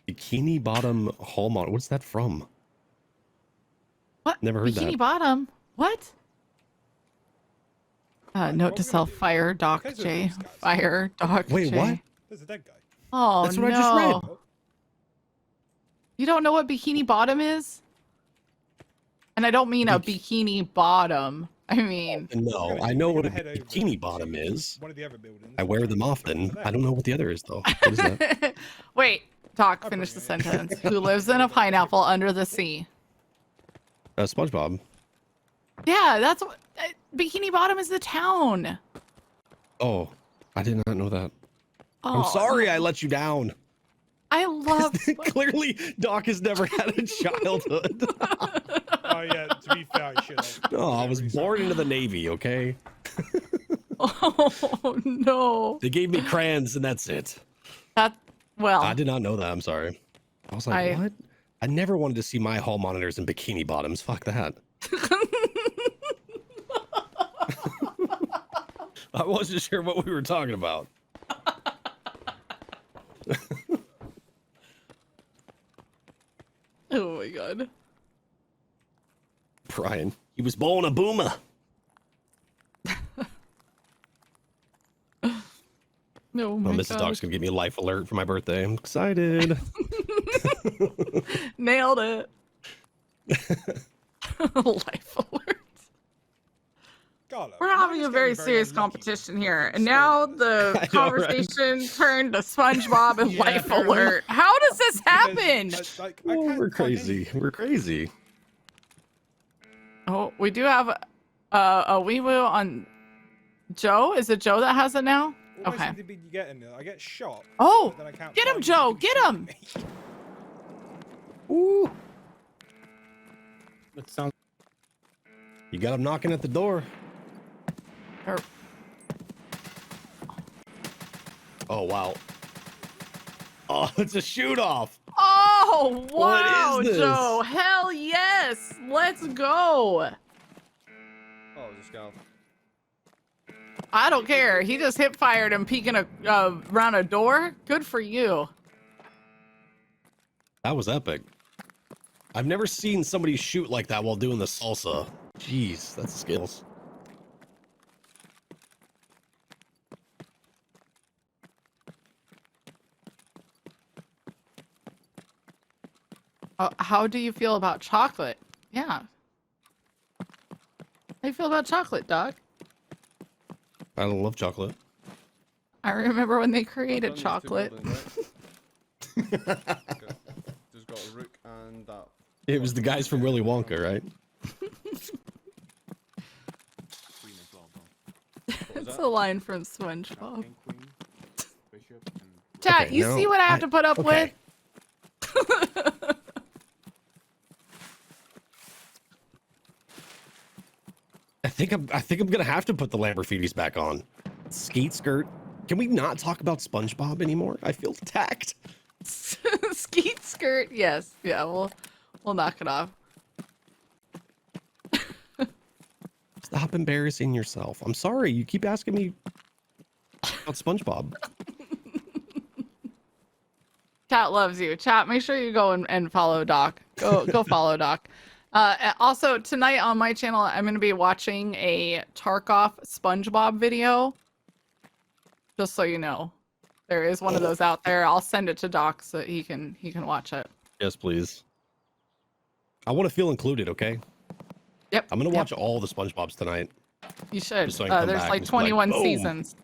Bikini Bottom Hall monitor. What's that from? What? Never heard Bikini that. Bottom? What? Note to self: fire Doc J. Fire Doc J. Wait, what? There's a dead guy. Oh, that's what no. I just read. You don't know what Bikini Bottom is? And I don't mean a bikini bottom. I mean... No, I know what a Bikini Bottom is. One of the other buildings. I wear them often. I don't know what the other is, though. What is that? Wait, Doc, finish the sentence. Who lives in a pineapple under the sea? SpongeBob. Yeah, that's what... Bikini Bottom is the town. Oh, I did not know that. Oh, I'm sorry I let you down. I love... Clearly, Doc has never had a childhood. Oh, yeah, to be fair, I should have. No, I was born into the Navy, okay? Oh, no. They gave me crayons, and that's it. Well... I did not know that. I'm sorry. I was like, what? I never wanted to see my hall monitors in bikini bottoms. Fuck that. I wasn't sure what we were talking about. Oh my god. Brian, he was born a boomer. Oh Oh, my Mrs. God. Doc's gonna give me a life alert for my birthday. I'm excited. Nailed it. Life alert. God, We're mine having is a very getting serious unlucky competition with here, them and now stolen. the I know, right? conversation turned to SpongeBob and Yeah, Life apparently. Alert. How does this happen? Because, like, I Oh, can't we're find crazy. anything. We're crazy. Oh, we do have a wee woo on Joe. Is it Joe that has it now? What Okay. I seem to be getting, I get shot. Oh, but then I can't get him, find Joe. who's Get shooting him. me. Ooh. That sounds. You got him knocking at the door. Or- Oh, wow. Oh, it's a shoot off. Oh, wow, What is this? Joe. Hell yes. Let's go. Oh, just go. I don't care. He just hip fired him peeking around a door. Good for you. That was epic. I've never seen somebody shoot like that while doing the salsa. Jeez, that's skills. How do you feel about chocolate? Yeah. How do you feel about chocolate, Doc? I love chocolate. I remember when they I've created done these two chocolate. buildings, right? Just got a rook and that. It was the guys from Willy Wonka, right? Queen as well, bro. What was It's that? a line from Got SpongeBob. king, queen, bishop, and Chat, Okay, you no, see what I have to put up okay. with? I think I'm gonna have to put the Lamborghinis back on. Skeet skirt. Can we not talk about SpongeBob anymore? I feel attacked. Skeet skirt. Yes. Yeah, we'll knock it off. Stop embarrassing yourself. I'm sorry. You keep asking me about SpongeBob. Chat loves you. Chat, make sure you go and follow Doc. Go follow Doc. Also, tonight on my channel, I'm going to be watching a Tarkov SpongeBob video. Just so you know, there is one of those out there. I'll send it to Doc so that he can watch it. Yes, please. I want to feel included, okay? Yep. I'm gonna yep. watch all the SpongeBobs tonight. You should. Just so I can come There's back like and just be like, 21 boom. seasons.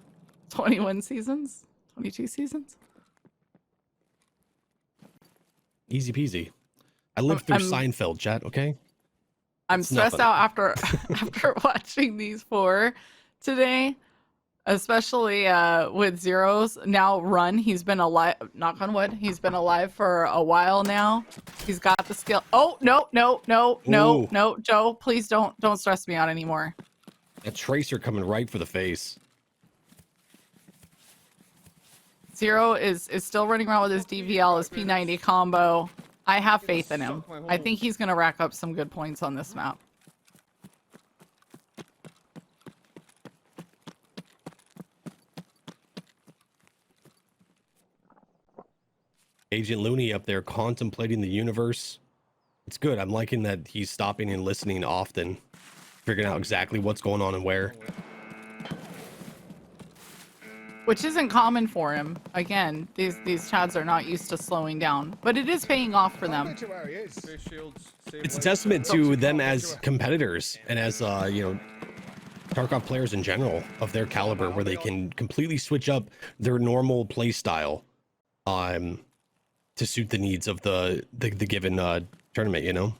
21 seasons? 22 seasons? Easy peasy. I lived through I'm- Seinfeld, chat, okay? I'm It's stressed nothing. out after watching these 4 today, especially with Zero's now run. He's been alive, knock on wood. He's been alive for a while now. He's got the skill. Oh, no, Ooh. Joe, please don't stress me out anymore. That tracer coming right for the face. Zero is still running around with his DVL, his P90 combo. I have faith in him. I think he's going to rack up some good points on this map. Agent Looney up there contemplating the universe. It's good. I'm liking that he's stopping and listening often, figuring out exactly what's going on and where. Which isn't common for him. Again, these chads are not used to slowing down, but it is paying off for them. It's a testament to them as competitors and as Tarkov players in general of their caliber, where they can completely switch up their normal play style to suit the needs of the given tournament, you know.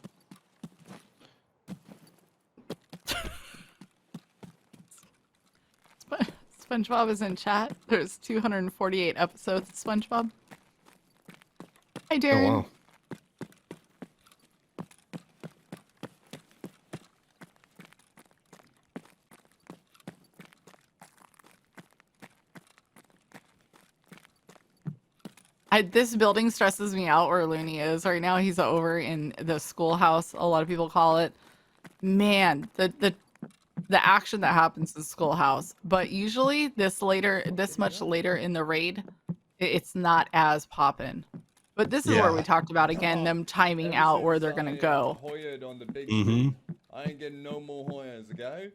SpongeBob is in chat. There's 248 episodes of SpongeBob. Hi, Darren. Oh wow. This building stresses me out where Looney is right now. He's over in the schoolhouse, a lot of people call it. Man, the action that happens in schoolhouse. But usually this much later in the raid, it's not as poppin'. But this is where we talked about again, them timing out where they're gonna go. Mm-hmm. I ain't getting no more Hoyas, okay?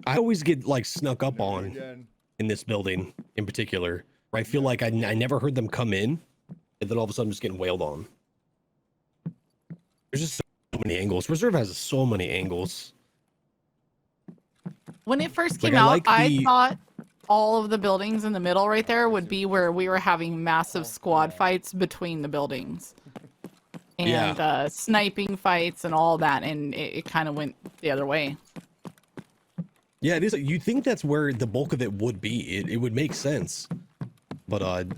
I always get like snuck up on in this building in particular, where I feel like I never heard them come in, and then all of a sudden just getting wailed on. There's just so many angles. Reserve has so many angles. When it first Like, came out, I the- thought all of the buildings in the middle right there would be where we were having massive squad fights between the buildings. And sniping fights and all that, and it kind of went the other way. Yeah, it is. You think that's where the bulk of it would be. It would make sense. But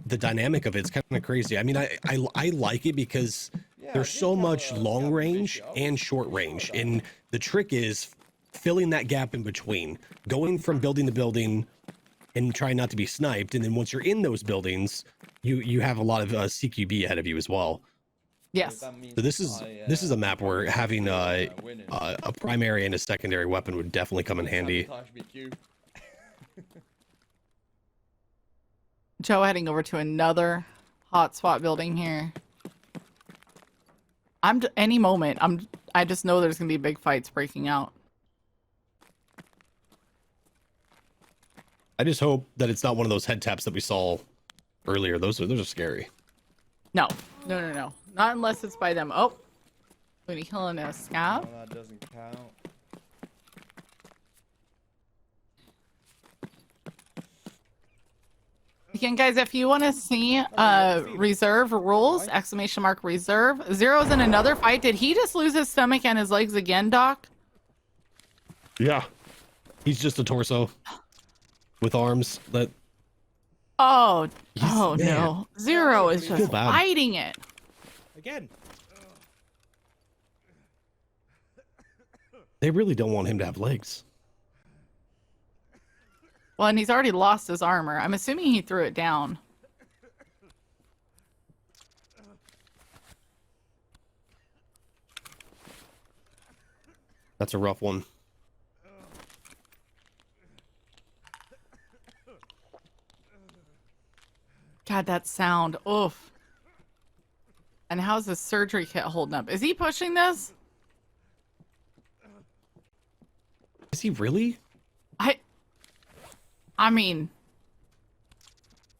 the dynamic of it's kind of crazy. I mean, I like it because there's so much long range and short range. And the trick is filling that gap in between, going from building to building and trying not to be sniped. And then once you're in those buildings, you have a lot of CQB ahead of you as well. Yes. So this is a map where having a primary and a secondary weapon would definitely come in handy. Joe heading over to another hotspot building here. Any moment. I just know there's gonna be big fights breaking out. I just hope that it's not one of those head taps that we saw earlier. Those are scary. No. Not unless it's by them. Oh, when he killing a scout. No, that doesn't count. Again, guys, if you want to see reserve rules, ! reserve. Zero's in another fight. Did he just lose his stomach and his legs again, Doc? Yeah. He's just a torso with arms that. Oh, man. no. Zero is just bad. fighting it. Again. They really don't want him to have legs. Well, and he's already lost his armor. I'm assuming he threw it down. That's a rough one. God, that sound. Oof. And how's the surgery kit holding up? Is he pushing this? Is he really? I mean,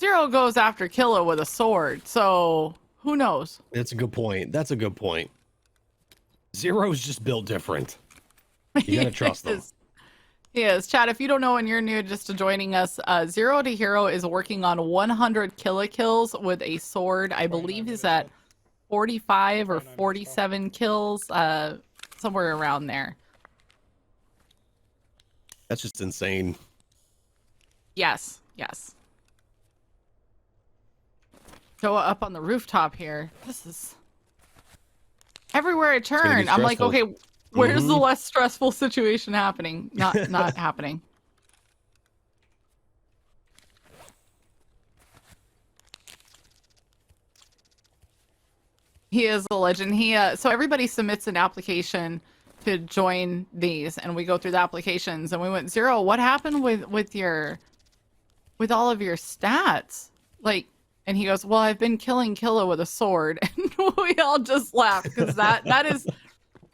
Zero goes after Killa with a sword, so who knows? That's a good point. Zero's just built different. You gotta trust them. He is. Chad, if you don't know and you're new just to joining us, Zero to Hero is working on 100 kills with a sword. I believe he's at 45 or 47 kills, somewhere around there. That's just insane. Yes. Go up on the rooftop here. This is everywhere I turn. I'm like, okay, where's the less stressful situation happening? Not happening. He is a legend. So everybody submits an application to join these, and we go through the applications, and we went, Zero, what happened with all of your stats? Like, and he goes, well, I've been killing Killa with a sword. And we all just laughed because that is,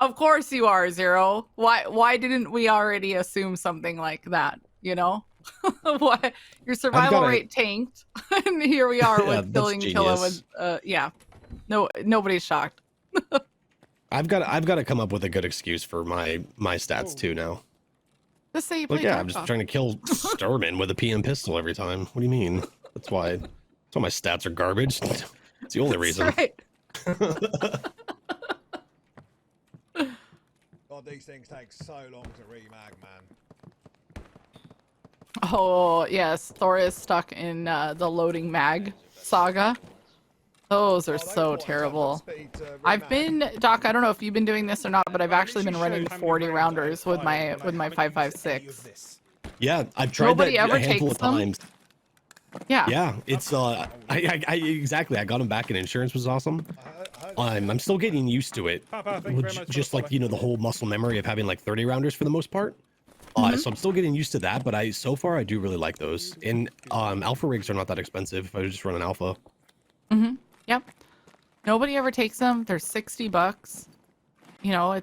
of course you are, Zero. Why didn't we already assume something like that? You know, why your survival rate tanked, and here we are with killing Killa with, no, nobody's shocked. I've got to come up with a good excuse for my stats too now. Just say you play I'm just trying to kill Sturman with a PM pistol every time. What do you mean? That's why my stats are garbage. It's the only reason. Right. God, these things take so long to remag, man. Oh yes, Thor is stuck in the loading mag saga. Those are so terrible. I've been, Doc, I don't know if you've been doing this or not, but I've actually been running 40 rounders with my 5.56. Yeah, I've tried Nobody that ever a handful takes of times. Yeah. Yeah, it's I exactly. I got them back and insurance was awesome. I'm still getting used to it. Just like, the whole muscle memory of having like 30 rounders for the most part. So I'm still getting used to that, but so far I do really like those. And alpha rigs are not that expensive if I just run an alpha. Yep. Nobody ever takes them. They're $60. you know,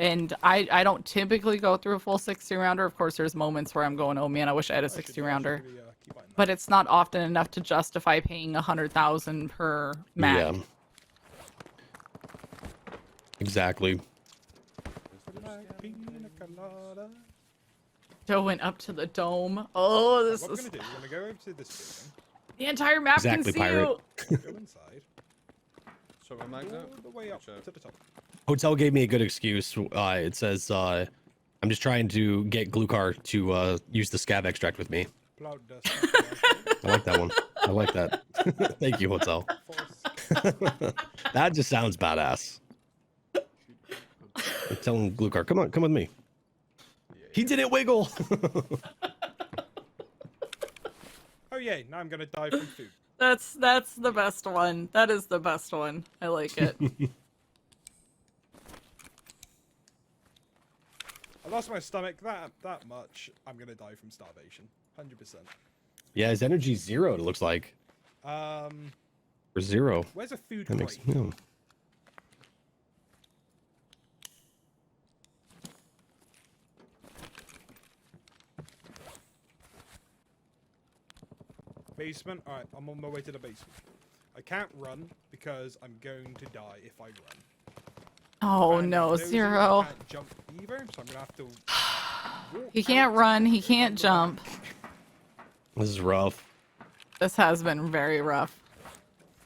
and I don't typically go through a full 60 rounder. Of course, there's moments where I'm going, oh man, I wish I had a 60 rounder. But it's not often enough to justify paying 100,000 per mag. Yeah. Exactly. Joe went up to the dome. Oh, this What is. we're gonna do? We're gonna go over to this building. The entire map Exactly, can see pirate. you. Go inside. So my mag's All out. the way up to the top. Hotel gave me a good excuse. It says I'm just trying to get Glukar to use the scav extract with me. Cloud dust. I like that one. I like that. Thank you, Hotel. That just sounds badass. I'm telling Glukar, come on, come with me. He didn't wiggle. Oh yeah, now I'm gonna die from food. That's the best one. That is the best one. I like it. I lost my stomach that much. I'm gonna die from starvation. 100%. Yeah, his energy's 0. It looks like. Or 0. Where's a food That makes crate? yeah. Basement. All right, I'm on my way to the basement. I can't run because I'm going to die if I run. Oh And no, those of you who 0. can't jump either, so I'm gonna have to. He can't run. He can't jump. This is rough. This has been very rough.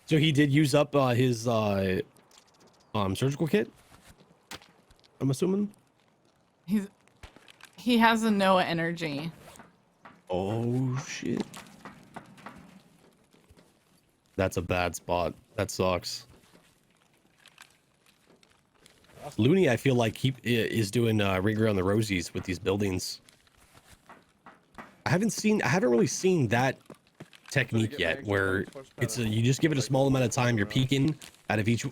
So he did use up his surgical kit, I'm assuming. He has a no energy. Oh shit. That's a bad spot. That sucks. Looney, I feel like he is doing ring around the rosies with these buildings. I haven't really seen that technique yet, where it's you just give it a small amount of time. You're peeking out of each,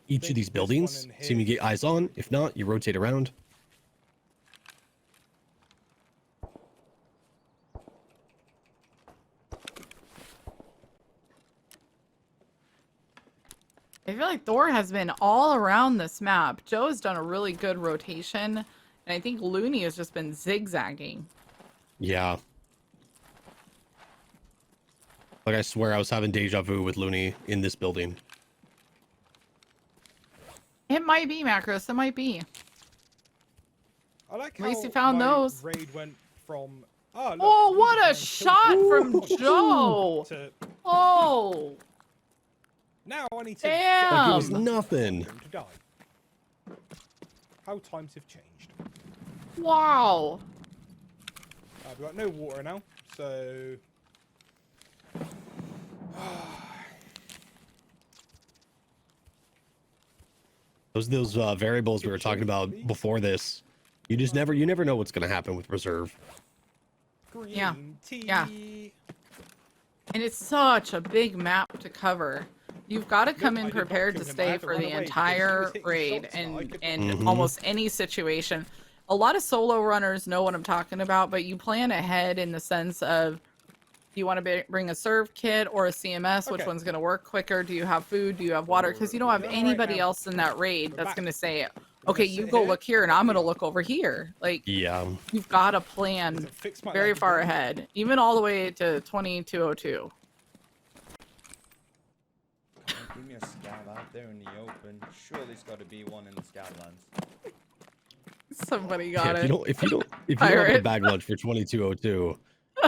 each of these buildings. See if you get eyes on. If not, you rotate around. I feel like Thor has been all around this map. Joe has done a really good rotation, and I think Looney has just been zigzagging. Yeah. Like I swear I was having deja vu with Looney in this building. It might be, Macros. It might be. I like At least how you found my those. raid went from. Oh, look, Oh, we what a just shot killed from people Joe! to- Oh, Now I need to. Damn. Like it was nothing. To die. How times have changed. wow. I've got no water now, so. Those variables we were talking about before this. You never know what's gonna happen with reserve. Green Yeah. tea. Yeah. And it's such a big map to cover. You've got to come in prepared to stay for the entire raid and almost any situation. A lot of solo runners know what I'm talking about, but you plan ahead in the sense of, do you want to bring a serve kit or a CMS? Which Okay. one's going to work quicker? Do you have food? Do you have water? Because you don't have anybody else in that raid that's going to say, okay, you go look here and I'm going to look over here. Like, Yeah. you've got to plan very far ahead, even all the way to 2202. Give me a scout out there in the open. Surely there's got to be one in the Scoutlands. Somebody Yeah, got if it. you don't have a Pirate. bag lunch for 2202,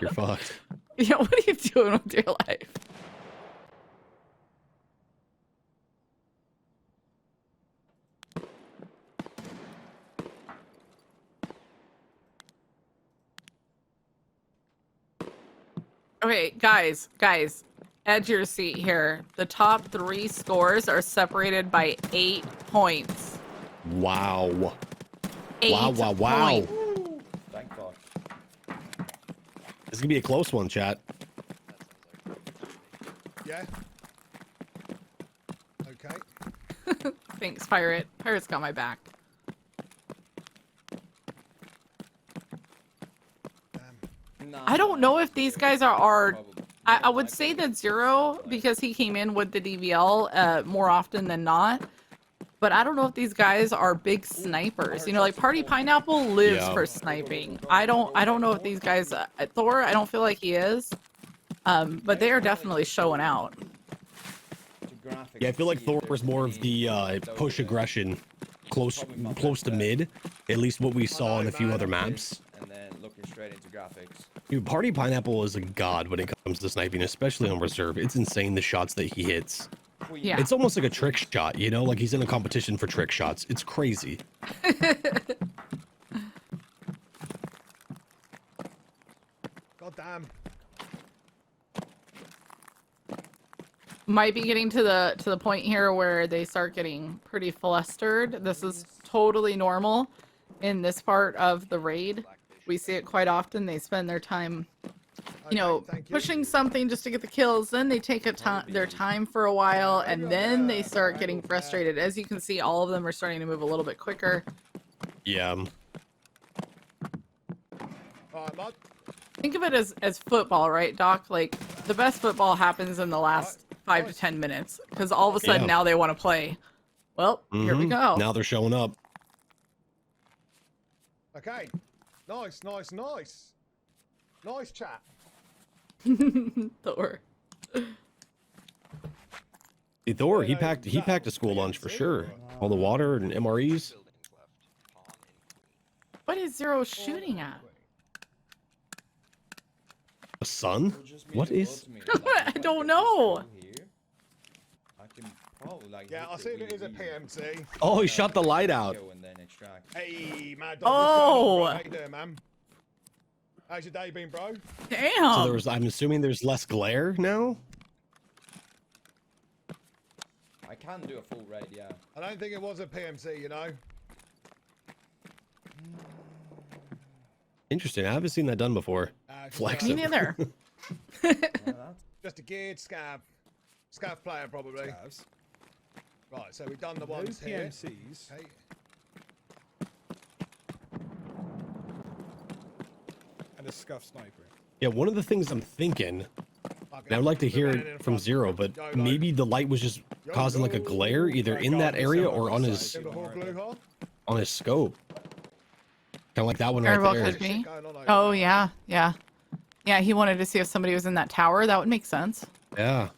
you're fucked. Yeah, what are you doing with your life? Okay, guys, edge your seat here. The top 3 scores are separated by 8 points. Wow. 8 Wow. points. Thank God. This is gonna be a close one, chat. Yeah. Okay. Thanks, Pirate. Pirate's got my back. Nah, I don't know if these guys are probably. I would say that 0 because he came in with the DVL more often than not. But I don't know if these guys are big snipers. You know, like Party Pineapple lives Yeah. for sniping. I don't know if these guys Thor, I don't feel like he is. But they are definitely showing out. Yeah, I feel like Thor was more of the push aggression, close to mid. At least what we saw on a few other maps. And then looking straight into graphics. Dude, Party Pineapple is a god when it comes to sniping, especially on reserve. It's insane the shots that he hits. Yeah. It's almost like a trick shot, you know? Like he's in a competition for trick shots. It's crazy. God damn. Might be getting to the point here where they start getting pretty flustered. This is totally normal in this part of the raid. We see it quite often. They spend their time, you know, pushing something just to get the kills. Then they take their time for a while, and then they start getting frustrated. As you can see, all of them are starting to move a little bit quicker. Yeah. Think of it as football, right, Doc? Like, the best football happens in the last 5 to 10 minutes, because all of a sudden now they want to play. Well, here we go. Now they're showing up. Okay. Nice, nice, nice. Nice chat. Thor. Hey, Thor, he packed a school lunch for sure. All the water and MREs. What is Zero shooting at? A sun? What is? I don't know. Yeah, I see it is a PMC. Oh, he shot the light out. Hey, Mad Dog. Oh. How you doing, man? How's your day been, bro? Damn. So I'm assuming there's less glare now? I can do a full raid, yeah. I don't think it was a PMC, you know? Interesting. I haven't seen that done before. Flex. Me neither. Just a geared scav. Scav player, probably. Scavs. Right, so we've done the ones No here. PMCs. Okay. And a scuff sniper. Yeah, one of the things I'm thinking, and I would like to hear it from Zero, but maybe the light was just causing like a glare either in that area or on his scope. Kind of like that one Very right well there. could be. Oh, yeah, yeah. Yeah, he wanted to see if somebody was in that tower. That would make sense. Yeah.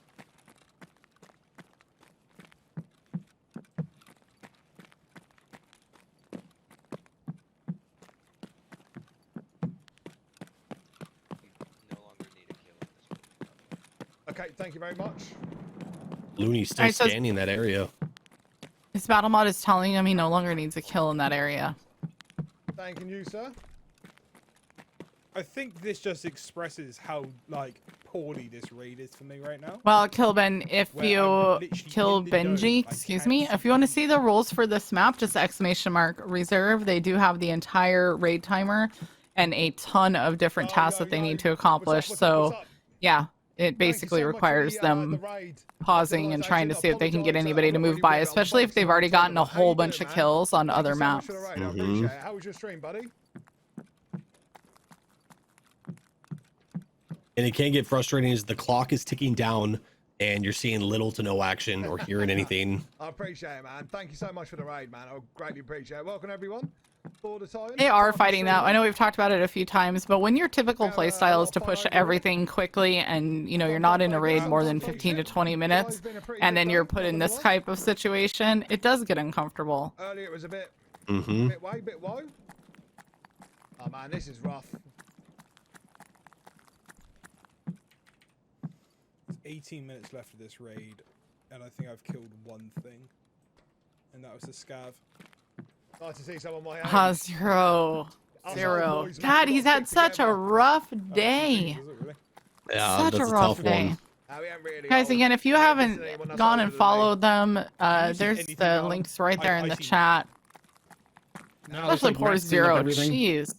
Okay, thank you very much. Looney's still Alright, so- scanning that area. His battle mod is telling him he no longer needs a kill in that area. Thanking you, sir. I think this just expresses how, like, poorly this raid is for me right now. Well, Kilben, if Where you I'm literally kill in the Benji, dome, I excuse can't me, see if you want to see the rules for this map, just ! reserve. They do have the entire raid timer and a ton of different tasks that they need to accomplish. So, yeah, it basically requires them pausing and trying to see if they can get anybody to move by, especially if they've already gotten a whole bunch of kills on other maps. I appreciate it. How was your stream, buddy? And it can get frustrating as the clock is ticking down and you're seeing little to no action or hearing anything. I appreciate it, man. Thank you so much for the raid, man. I greatly appreciate it. Welcome, everyone. For the time. They are fighting that. I know we've talked about it a few times, but when your typical playstyle is to push everything quickly and, you know, you're not in a raid more than 15 to 20 minutes, and then you're put in this type of situation, it does get uncomfortable. Earlier it was a bit, Mm-hmm. bit woe. Oh, man, this is rough. 18 minutes left of this raid, and I think I've killed one thing, and that was the scav. Nice to see someone my Ah, Zero. God, he's had such a rough day. Yeah, Such that's a a rough tough day. one. Guys, again, if you haven't gone and followed them, there's the links right there in the chat. Especially poor Zero. Jeez.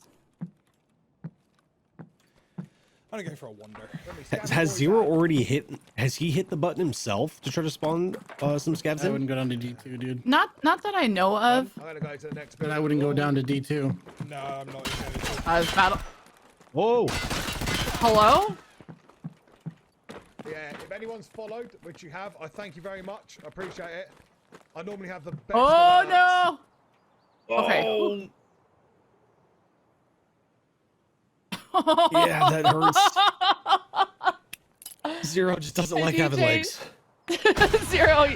I'm gonna go for a wander. Has Zero already hit? Has he hit the button himself to try to spawn some scavs I in? wouldn't go down to D2, dude. Not that I know of. I'm gonna go to the next. But I wouldn't go down to D2. No, I'm not. Battle. Whoa. Hello? Yeah, if anyone's followed, which you have, I thank you very much. I appreciate it. I normally have the best. Oh alerts. no! Okay. Yeah, that hurts. Zero just doesn't like having DJ. legs. Zero.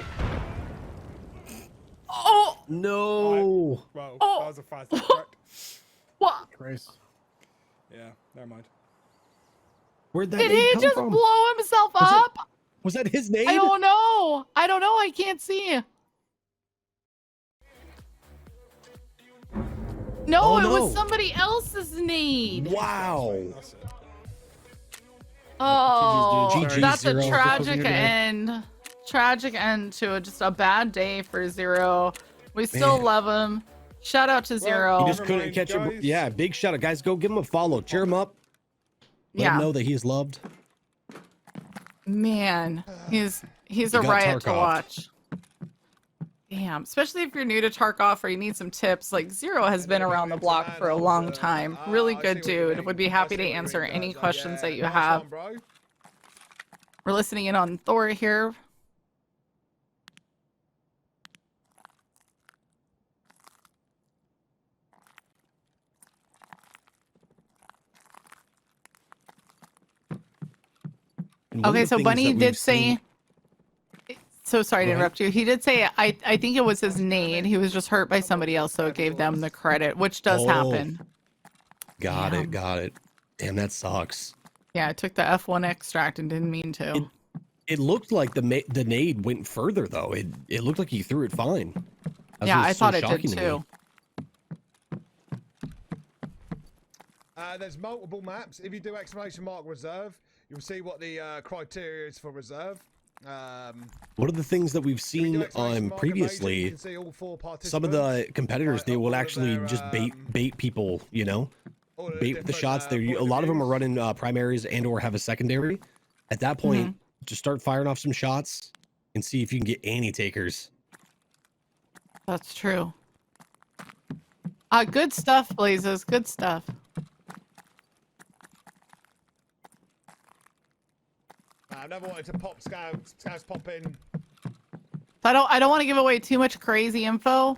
Oh No. Well, Oh. that was a fast extract. what? Christ. Yeah, never mind. Where'd that Did nade he come just from? blow himself up? Was that his nade? I don't know. I don't know. I can't see. No, Oh, it no. was somebody else's nade. Wow. That's it. Oh, GG, that's Zero. a Good tragic your day. end. Tragic end to just a bad day for Zero. We still Man. love him. Shout out to Zero. He just Never couldn't mind, catch him. guys. Yeah, big shout out, guys. Go give him a follow. Cheer him up. Let him know that he is loved. Man, he's a got riot to Tarkov. watch. Damn, especially if you're new to Tarkov or you need some tips. Like Zero has been around the block for a long time. Really good dude. Would be happy to answer any questions that you have. We're listening in on Thor here. And one of Okay, the so things Bunny that we've did seen- say. So sorry to Go ahead. interrupt you. He did say I think it was his nade. He was just hurt by somebody else, so it gave them the credit, which does Oh. happen. Got Damn. it. Got it. Damn, that sucks. Yeah, I took the F1 extract and didn't mean to. It looked like the nade went further though. It looked like he threw it fine. That's Yeah, what's I so thought it did shocking to me. too. There's multiple maps. If you do exclamation mark reserve, you'll see what the criteria is for reserve. One of the things that we've If you do seen exclamation mark previously, amazing, you can see all 4 some of the participants, competitors like, they of will all of actually their, just bait people, you know, all of the bait with the different, shots. There, point a of lot of them are views. running primaries and or have a secondary. At that point, just start firing off some shots and see if you can get any takers. That's true. Good stuff, Blazes. Good stuff. I never wanted to pop scouts pop in. I don't want to give away too much crazy info,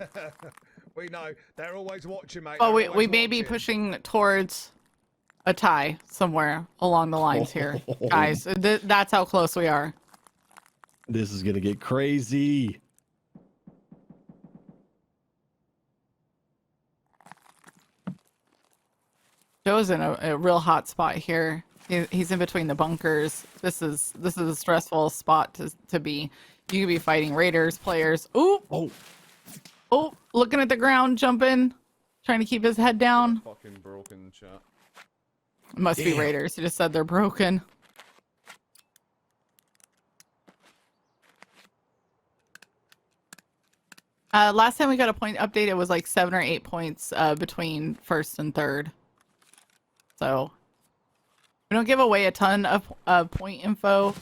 We know they're always watching, mate. but They're we always may be watching. pushing towards a tie somewhere along the lines here, guys. That's how close we are. This is gonna get crazy. Joe's in a real hot spot here. He's in between the bunkers. This is a stressful spot to be. You could be fighting raiders, players. Ooh, oh, looking at the ground, jumping, trying to keep his head down. Fucking broken chat. It must be Damn. raiders. He just said they're broken. Last time we got a point update, it was like 7 or 8 points between first and third. So we don't give away a ton of point info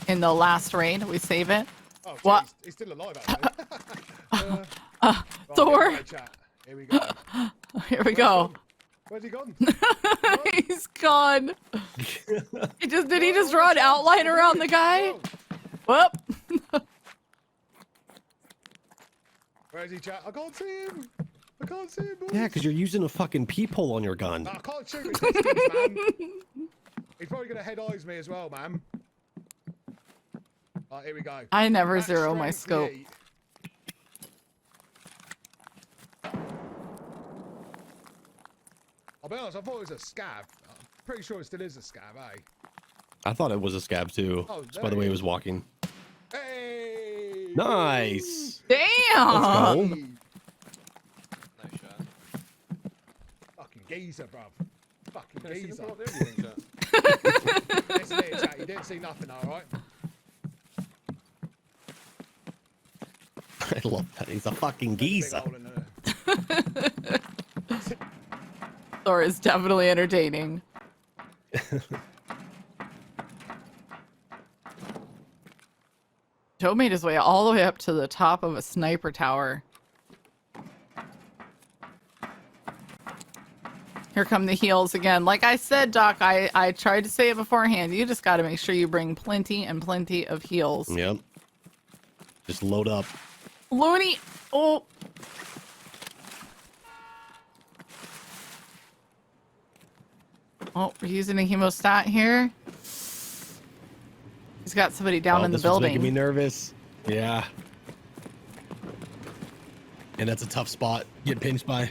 in the last raid. We save it. Oh, What? geez, he's still alive, actually. Right, Thor. here we go, chat. Here we go. Here we go. Where's he gone? He's gone. Did he just draw an outline around the guy? Whoop. Where is he, chat? I can't see him. I can't see him. Boys. Yeah, because you're using a fucking peephole on your gun. I can't shoot his distance, man. He's probably gonna head eyes me as well, man. Right, here we go. I never Max zero my strength scope. yeet. I'll be honest, I thought it was a scab. I'm pretty sure it still is a scab, eh? I thought it was a scab too. Oh, Just by the way he was walking. Hey! Nice. Damn. Let's go. Hey! Nice shot. Fucking geezer, bruv. Fucking Can I see geezer. them pull up there, do you think, chat? Listen here, chat. You didn't see nothing, alright? I love that. He's a fucking geezer. Thor is definitely entertaining. Joe made his way all the way up to the top of a sniper tower. Here come the heals again. Like I said, Doc, I tried to say it beforehand. You just got to make sure you bring plenty and plenty of heals. Yep. Just load up. Looney. Oh. Oh, we're using a hemostat here. He's got somebody down in the This was building. making me nervous. Yeah. And that's a tough spot. Get pinched by.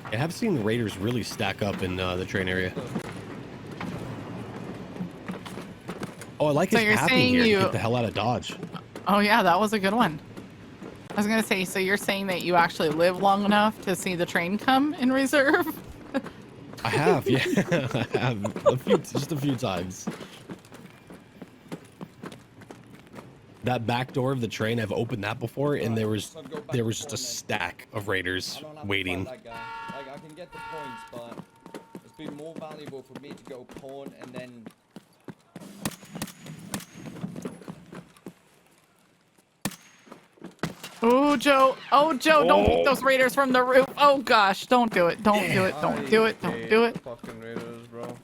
I have seen raiders really stack up in the train area. Oh, I like So his you're pathing saying here to you- get the hell out of Dodge. Oh yeah, that was a good one. I was gonna say, so you're saying that you actually live long enough to see the train come in reserve? I have, yeah. I have just a few times. That back door of the train, I've opened that before, and there was just a stack of raiders waiting. That guy. Like, I can get the points, but it's been more valuable for me to go pawn and then. Oh, Joe. Oh, Joe, don't pick those raiders from the roof. Oh, gosh. Don't do it. Don't do it. Don't do it. Don't do it. Fucking raiders, bro.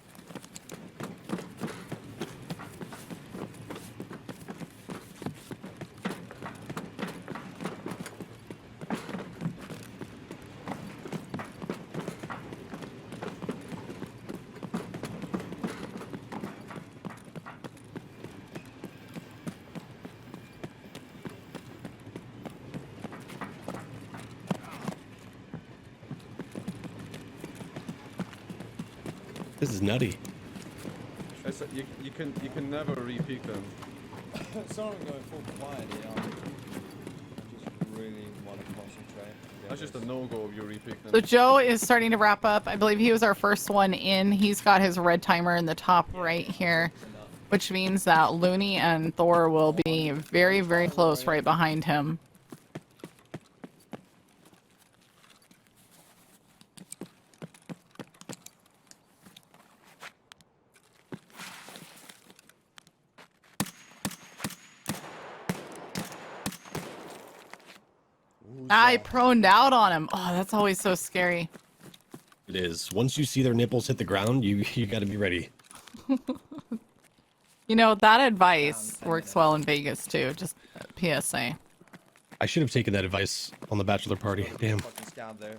This is nutty. It's, you can never repeat them. Sorry, I'm going full quiet here. I just really want to concentrate. That's just a no-go if you repeat them. So Joe is starting to wrap up. I believe he was our first one in. He's got his red timer in the top right here, which means that Looney and Thor will be very, very close right behind him. I proned out on him. Oh, that's always so scary. It is. Once you see their nipples hit the ground, you got to be ready. You know, that advice works well in Vegas too. Just PSA. I should have taken that advice on the bachelor party. Damn. Fucking scab there.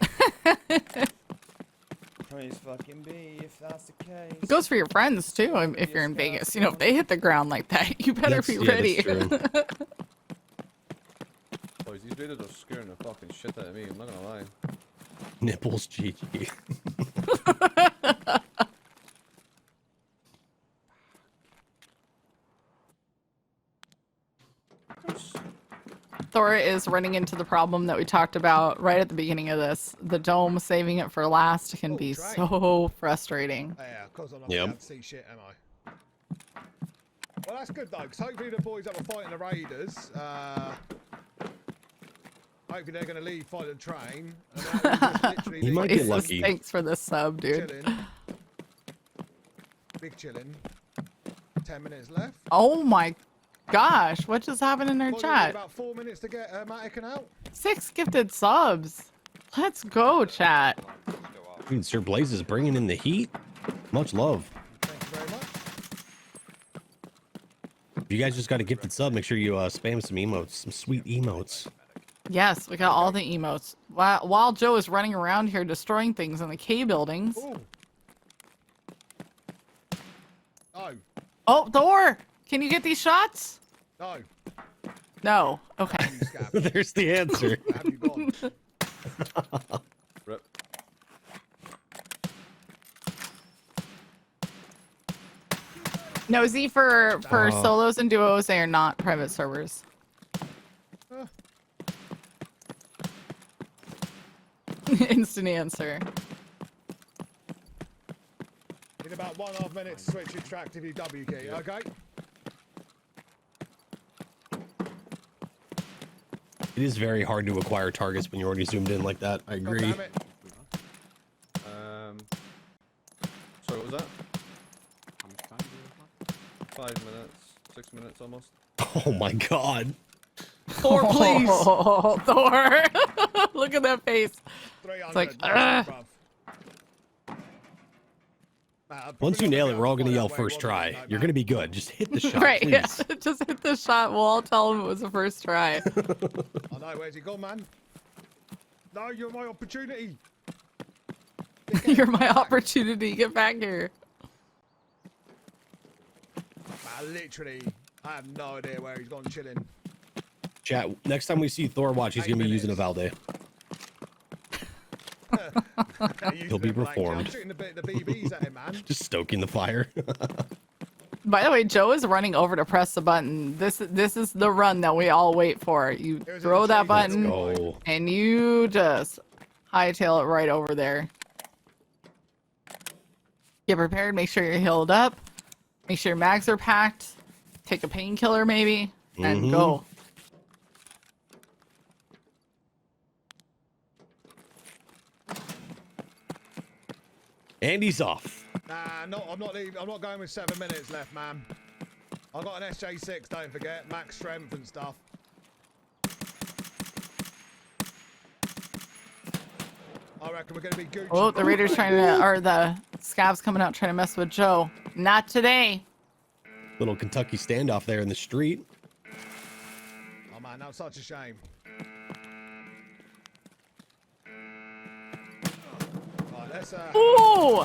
Please fucking be if that's the case. It goes for your friends too. If you're in Vegas, you know, if they hit the ground like that, you better be ready. Boys, these raiders are scaring the fucking shit out of me. I'm not gonna lie. Nipples, GG. Thor is running into the problem that we talked about right at the beginning of this. The dome, saving it for last, can be so frustrating. Yeah, because I'm not going to see shit, am I? Well, that's good though, because hopefully the boys that were fighting the raiders, hopefully they're going to leave fight and train. And that will just You might get lucky. Thanks for the sub, dude. Chilling. Big chilling. 10 minutes left. Oh my gosh, what just happened in our Well, chat? about 4 minutes to get Matic out. 6 gifted subs. Let's go, chat. Dude, Sir Blaze is bringing in the heat. Much love. Thank you very much. If you guys just got a gifted sub, make sure you spam some emotes, some sweet emotes. Yes, we got all the emotes. While Joe is running around here destroying things in the K buildings. Ooh. Oh. Oh, Thor! Can you get these shots? No. No. Okay. There's the answer. Where have you gone? Rip. No, Z, for solos and duos, they are not private servers. Instant answer. In about 1.5 minutes, switch your track to the W key, okay? It is very hard to acquire targets when you're already zoomed in like that. I agree. God damn it. Sorry, what was that? How much time do you have? 5 minutes, 6 minutes almost. Oh my god. Thor, please. Oh, Thor. Look at that face. It's like, 300, bruv. Once you nail it, we're all gonna yell first try. You're gonna be good. Just hit the shot, Right, please. yeah. Just hit the shot. We'll all tell him it was the first try. I know, where's he gone, man? No, you're my opportunity. You're my opportunity. Get back here. Literally, I have no idea where he's gone chilling. Chat, next time we see Thor watch, he's gonna be using a Valde. He'll be reformed. I'm shooting the BBs at him, man. Just stoking the fire. By the way, Joe is running over to press the button. This is the run that we all wait for. You throw that button and you just hightail it right over there. Get prepared. Make sure you're healed up. Make sure your mags are packed. Take a painkiller maybe and go. And he's off. Nah, no, I'm not leaving. I'm not going with 7 minutes left, man. I've got an SJ6, don't forget. Max strength and stuff. I reckon we're going to be good. Oh, the Raiders trying to, or the Scavs coming out trying to mess with Joe. Not today. Little Kentucky standoff there in the street. Oh, man, that's such a shame. Ooh!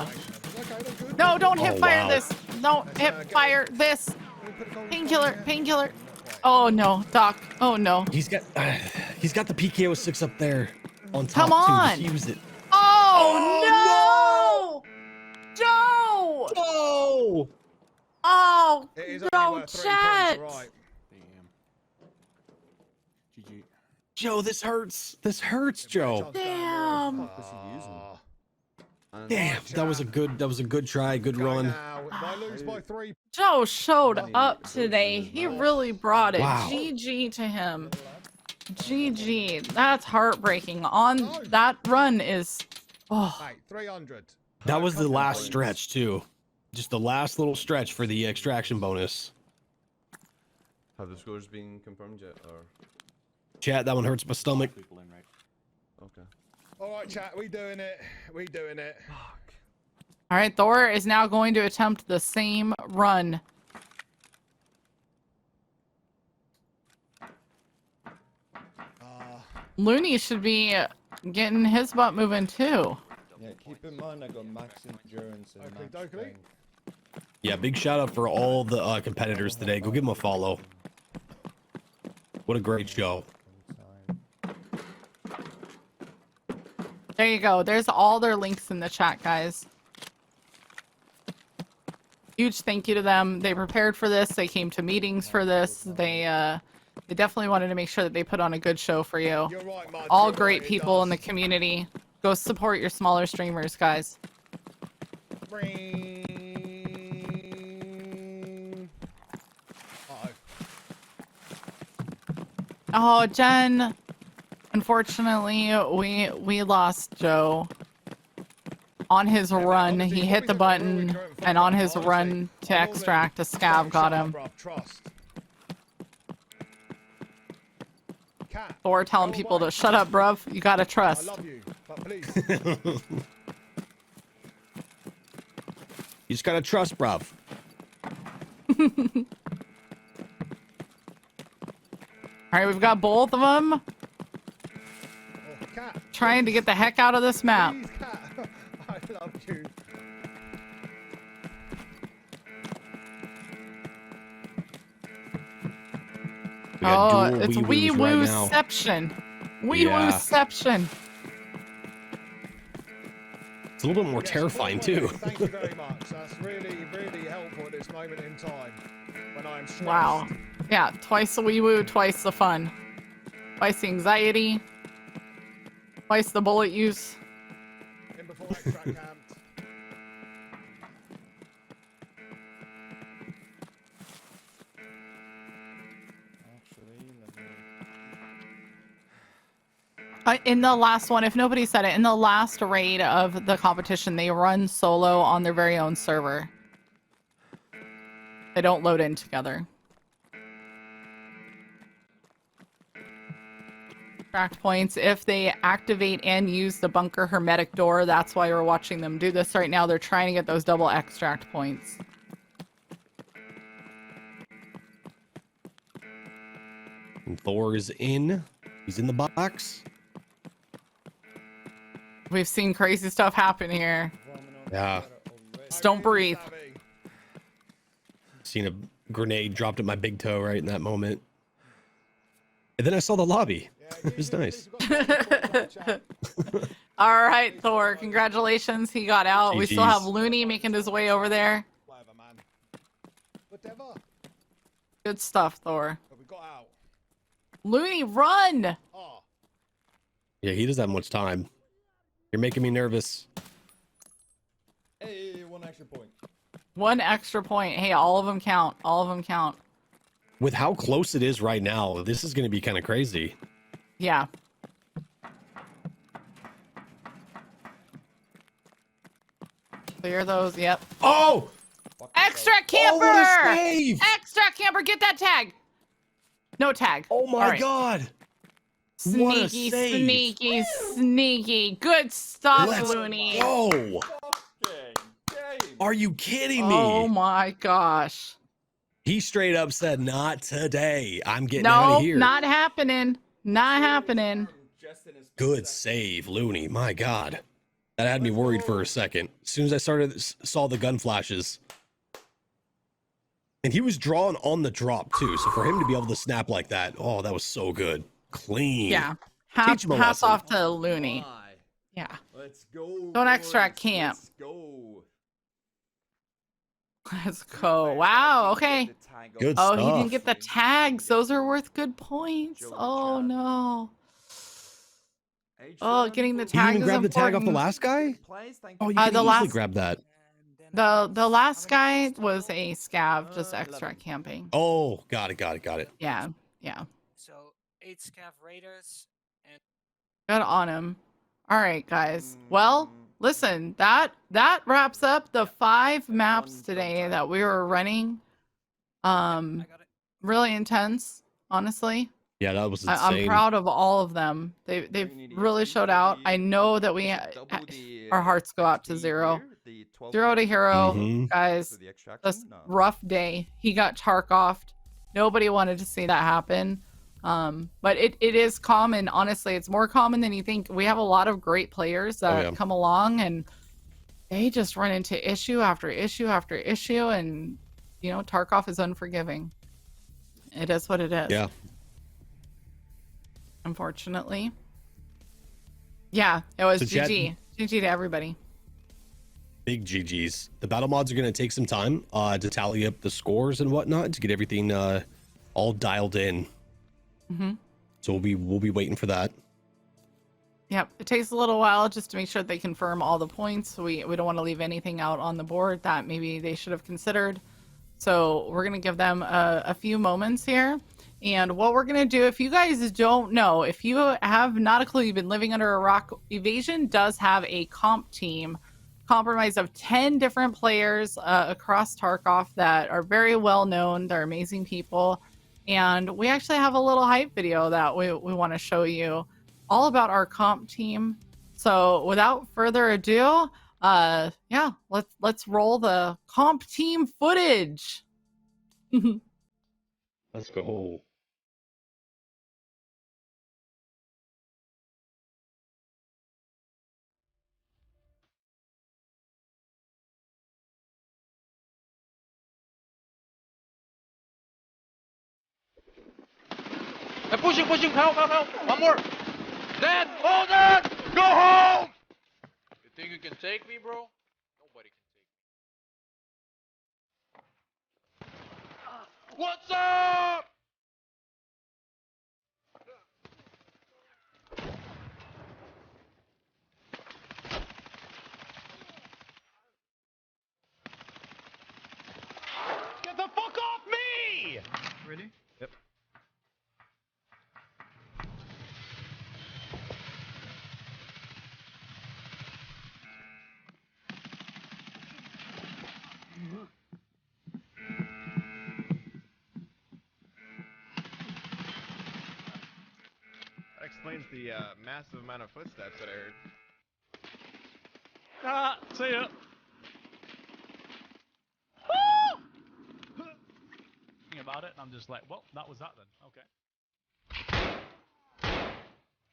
No, don't hit fire this. Don't hit fire this. Painkiller, painkiller. Oh no, Doc. Oh no. He's got the PKO 6 up there on top. Come on. Too. Just use it. Oh, no! Joe! Oh! Oh, it is no, chat. Right. Damn. GG. Joe, this hurts. This hurts, Joe. Damn. Damn, that was a good try, good run. If I lose by 3. Joe showed up today. He really brought it. Wow. GG to him. GG. That's heartbreaking. On that run is. Oh. Hey, 300. That was the last stretch too. Just the last little stretch for the extraction bonus. Have the scores been confirmed yet, or? Chat, that one hurts my stomach. Okay. All right, chat, we doing it. We doing it. All right, Thor is now going to attempt the same run. Looney should be getting his butt moving too. Yeah, keep in mind I got max endurance and max strength. Yeah, big shout out for all the competitors today. Go give them a follow. What a great show. There you go. There's all their links in the chat, guys. Huge thank you to them. They prepared for this. They came to meetings for this. They definitely wanted to make sure that they put on a good show for you. You're right, Mud. All You're great right, people in the community. Go support your smaller streamers, guys. Oh, Jen. Unfortunately, we lost Joe. On his run, he hit the button, and on his run to extract, a scav got him. Thor telling people to shut up, bruv. You gotta trust. I love you, but please. You just gotta trust, bruv. All right, we've got both of them trying to get the heck out of this map. Please, cat. I love you. Oh, it's wee woo-ception. Wee woo-ception. It's a little bit more terrifying too. Thank you very much. That's really, really helpful at this moment in time when I'm stressed. Wow. Yeah, twice the wee woo, twice the fun. Twice the anxiety. Twice the bullet use. In before extract camp. In the last one, if nobody said it, in the last raid of the competition, they run solo on their very own server. They don't load in together. extract points if they activate and use the bunker hermetic door. That's why we're watching them do this right now. They're trying to get those double extract points. And Thor is in. He's in the box. We've seen crazy stuff happen here. Yeah. Just don't breathe. Seen a grenade dropped at my big toe right in that moment. And then I saw the lobby. It was nice. All right, Thor. Congratulations. He got out. We still have Looney making his way over there. Whatever, man. Whatever. Good stuff, Thor. But we got out. Looney, run! Oh. Yeah, he doesn't have much time. You're making me nervous. Hey, 1 extra point. 1 extra point. Hey, all of them count. All of them count. With how close it is right now, this is going to be kind of crazy. Yeah. Clear those. Yep. Oh! Extra camper! Oh, what a save! Extra camper, get that tag. No tag. Oh my All right. god! What a Sneaky, save. sneaky, sneaky. Good stuff, Let's Looney. go! Are you kidding me? Oh my gosh. He straight up said, "Not today. I'm getting out of here." No, not happening. Not happening. Good save, Looney. My god. That had me worried for a second. As soon as I saw the gun flashes. And he was drawn on the drop too. So for him to be able to snap like that, oh, that was so good. Clean. Yeah. Teach him a Hats lesson. off to Looney. Yeah. Let's go. Don't extract camp. Let's go. Let's go. Wow. Okay. Good Oh, stuff. he didn't get the tags. Those are worth good points. Oh no. Oh, getting the You tag even is grabbed the tag off the important. last guy? Oh, you The could easily last- grab that. The last guy was a scav, just extra camping. Oh, got it. Yeah. Yeah. So 8 scav raiders and Good on him. All right, guys. Well, listen, that wraps up the 5 maps today that we were running. Really intense, honestly. Yeah, that was I'm insane. proud of all of them. They've really showed out. I know that our hearts go out to Zero. Zero to Hero, Mhm. guys. This rough day. He got Tarkov. Nobody wanted to see that happen. But it is common. Honestly, it's more common than you think. We have a lot of great players that come along and they just run into issue after issue after issue. And, you know, Tarkov is unforgiving. It is what it is. Yeah. Unfortunately. Yeah, it was So Jet- GG. GG to everybody. Big GGs. The battle mods are going to take some time to tally up the scores and whatnot to get everything all dialed in. Mm-hmm. So we'll be waiting for that. Yep, it takes a little while just to make sure they confirm all the points. We don't want to leave anything out on the board that maybe they should have considered. So we're going to give them a few moments here. And what we're going to do, if you guys don't know, if you have not a clue, you've been living under a rock, Evasion does have a comp team comprised of 10 different players across Tarkov that are very well known. They're amazing people. And we actually have a little hype video that we want to show you all about our comp team. So without further ado, yeah, let's roll the comp team footage. Let's go. Hey, pushing, help. One more. Dead, all dead. Go home. You think you can take me, bro? Nobody can take me. What's up? Get the fuck off me! Ready? Yep. Explain explains the massive amount of footsteps that I heard. Ah, see ya. Thinking about it, and I'm just like, well, that was that then. Okay.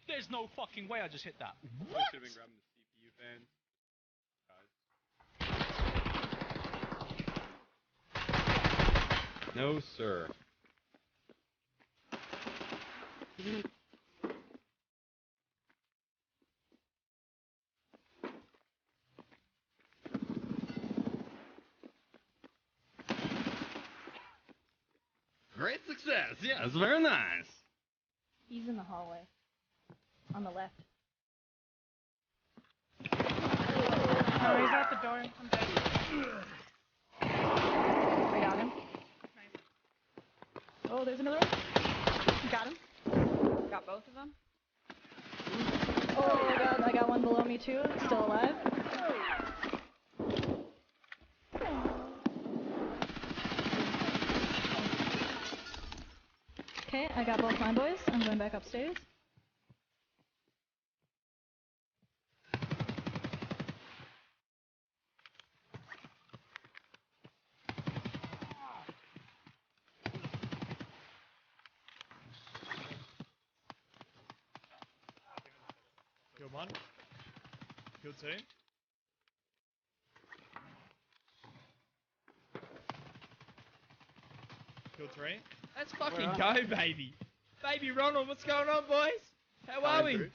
There's no fucking way I just hit that. What? Should have been grabbing the CPU fan. No, sir. Great success. Yes, very nice. He's in the hallway. On the left. Oh, he's out the door. I'm dead. I got him. Nice. Oh, there's another one. Got him. Got both of them. Oh god, I got one below me too. Still alive. Okay, I got both my boys. I'm going back upstairs. Kill one. Kill two. Kill three. Let's fucking go, baby. Baby Ronald, what's going on, boys? How are we?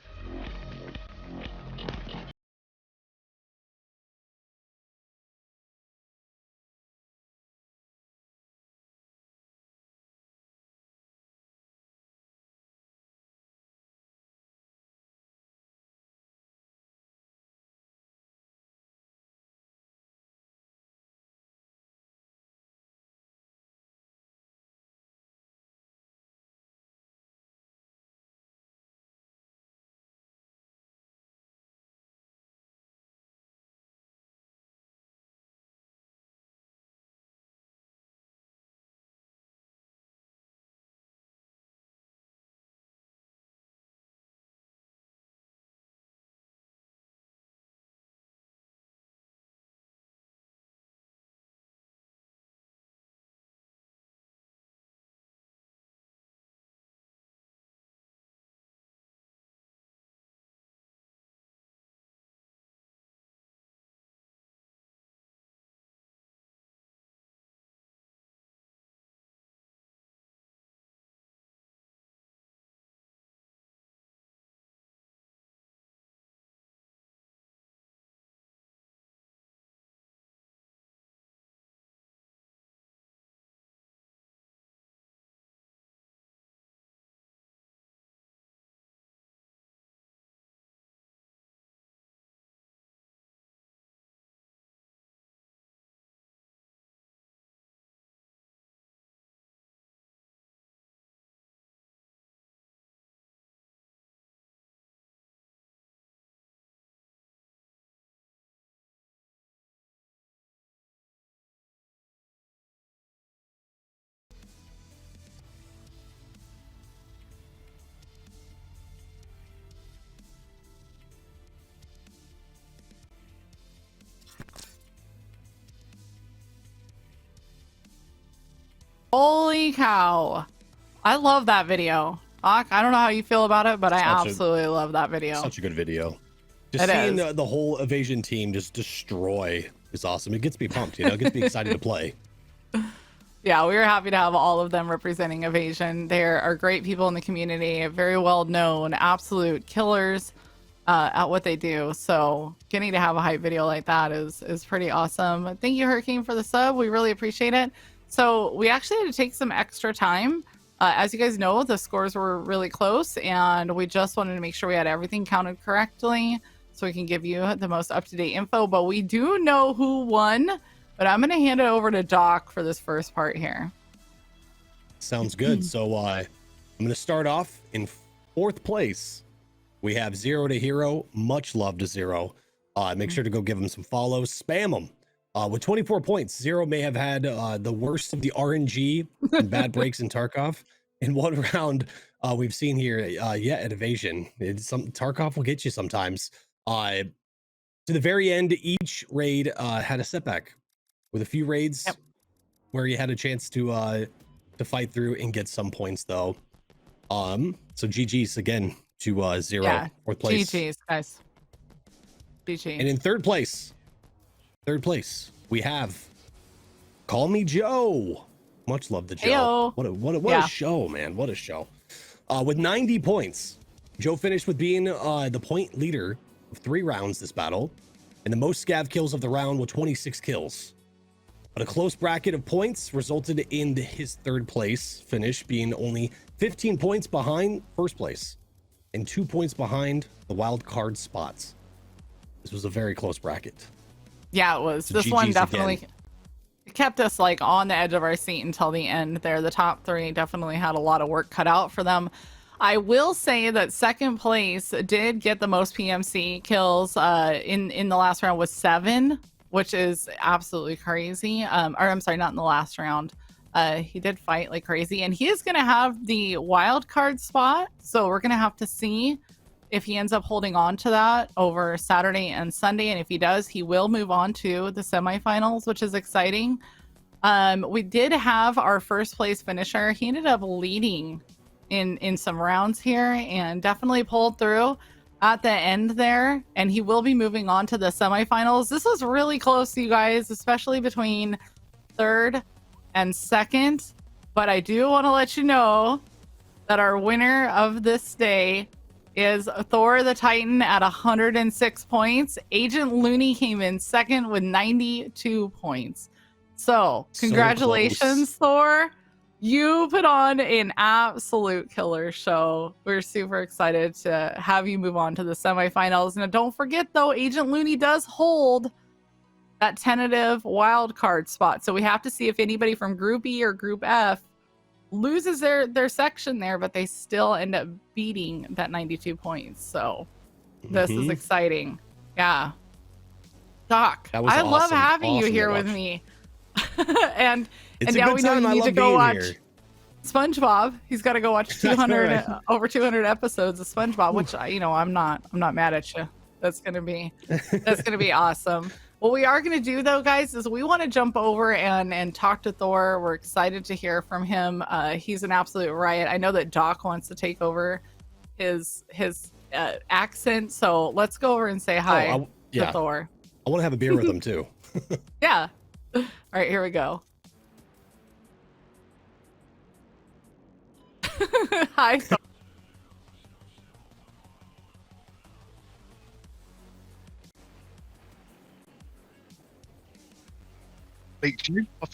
Holy cow. I love that video. I don't know how you feel about it, but I absolutely love that video. Such a good video. Just seeing the whole evasion team just destroy is awesome. It gets me pumped, you know, it gets me excited to play. Yeah, we were happy to have all of them representing evasion. They are great people in the community, very well known, absolute killers at what they do. So getting to have a hype video like that is pretty awesome. Thank you, Hurricane, for the sub. We really appreciate it. So we actually had to take some extra time. As you guys know, the scores were really close, and we just wanted to make sure we had everything counted correctly so we can give you the most up-to-date info. But we do know who won, but I'm going to hand it over to Doc for this first part here. Sounds good. So I'm going to start off in 4th place. We have Zero to Hero. Much love to Zero. Make sure to go give him some follows. Spam him. With 24 points, Zero may have had the worst of the RNG and bad breaks in Tarkov. in one round, we've seen here, an evasion. Tarkov will get you sometimes. To the very end, each raid had a setback, with a few raids where you had a chance to fight through and get some points though. So GG's again to 0, Yeah, fourth place. GG's, guys. GG. And in third place, we have Call Me Joe. Much love to Joe. Heyo. What a show, man. What a show. With 90 points, Joe finished with being the point leader of 3 rounds this battle, and the most scav kills of the round with 26 kills. But a close bracket of points resulted in his third place finish being only 15 points behind first place and 2 points behind the wild card spots. This was a very close bracket. Yeah, it was. So This one GG's definitely again. kept us like on the edge of our seat until the end there. The top 3 definitely had a lot of work cut out for them. I will say that second place did get the most PMC kills in the last round with 7, which is absolutely crazy. Or I'm sorry, not in the last round. He did fight like crazy, and he is going to have the wild card spot. So we're going to have to see if he ends up holding on to that over Saturday and Sunday. And if he does, he will move on to the semifinals, which is exciting. We did have our first place finisher. He ended up leading in some rounds here and definitely pulled through at the end there. And he will be moving on to the semifinals. This was really close, you guys, especially between third and second. But I do want to let you know that our winner of this day is Thor the Titan at 106 points. Agent Looney came in second with 92 points. So congratulations, Thor. You put on an absolute killer show. We're super excited to have you move on to the semifinals. And don't forget, though, Agent Looney does hold that tentative wild card spot. So we have to see if anybody from Group E or Group F loses their section there, but they still end up beating that 92 points. So this is exciting. Yeah. Doc, I love having you here with me. and now we know you need to go watch SpongeBob. He's got to go watch 200 over 200 episodes of SpongeBob, which I'm not mad at you. That's gonna be awesome. What we are gonna do though, guys, is we want to jump over and talk to Thor. We're excited to hear from him. He's an absolute riot. I know that Doc wants to take over his accent, so let's go over and say hi to Thor. I want to have a beer with him too. Yeah. All right, here we go. Hi.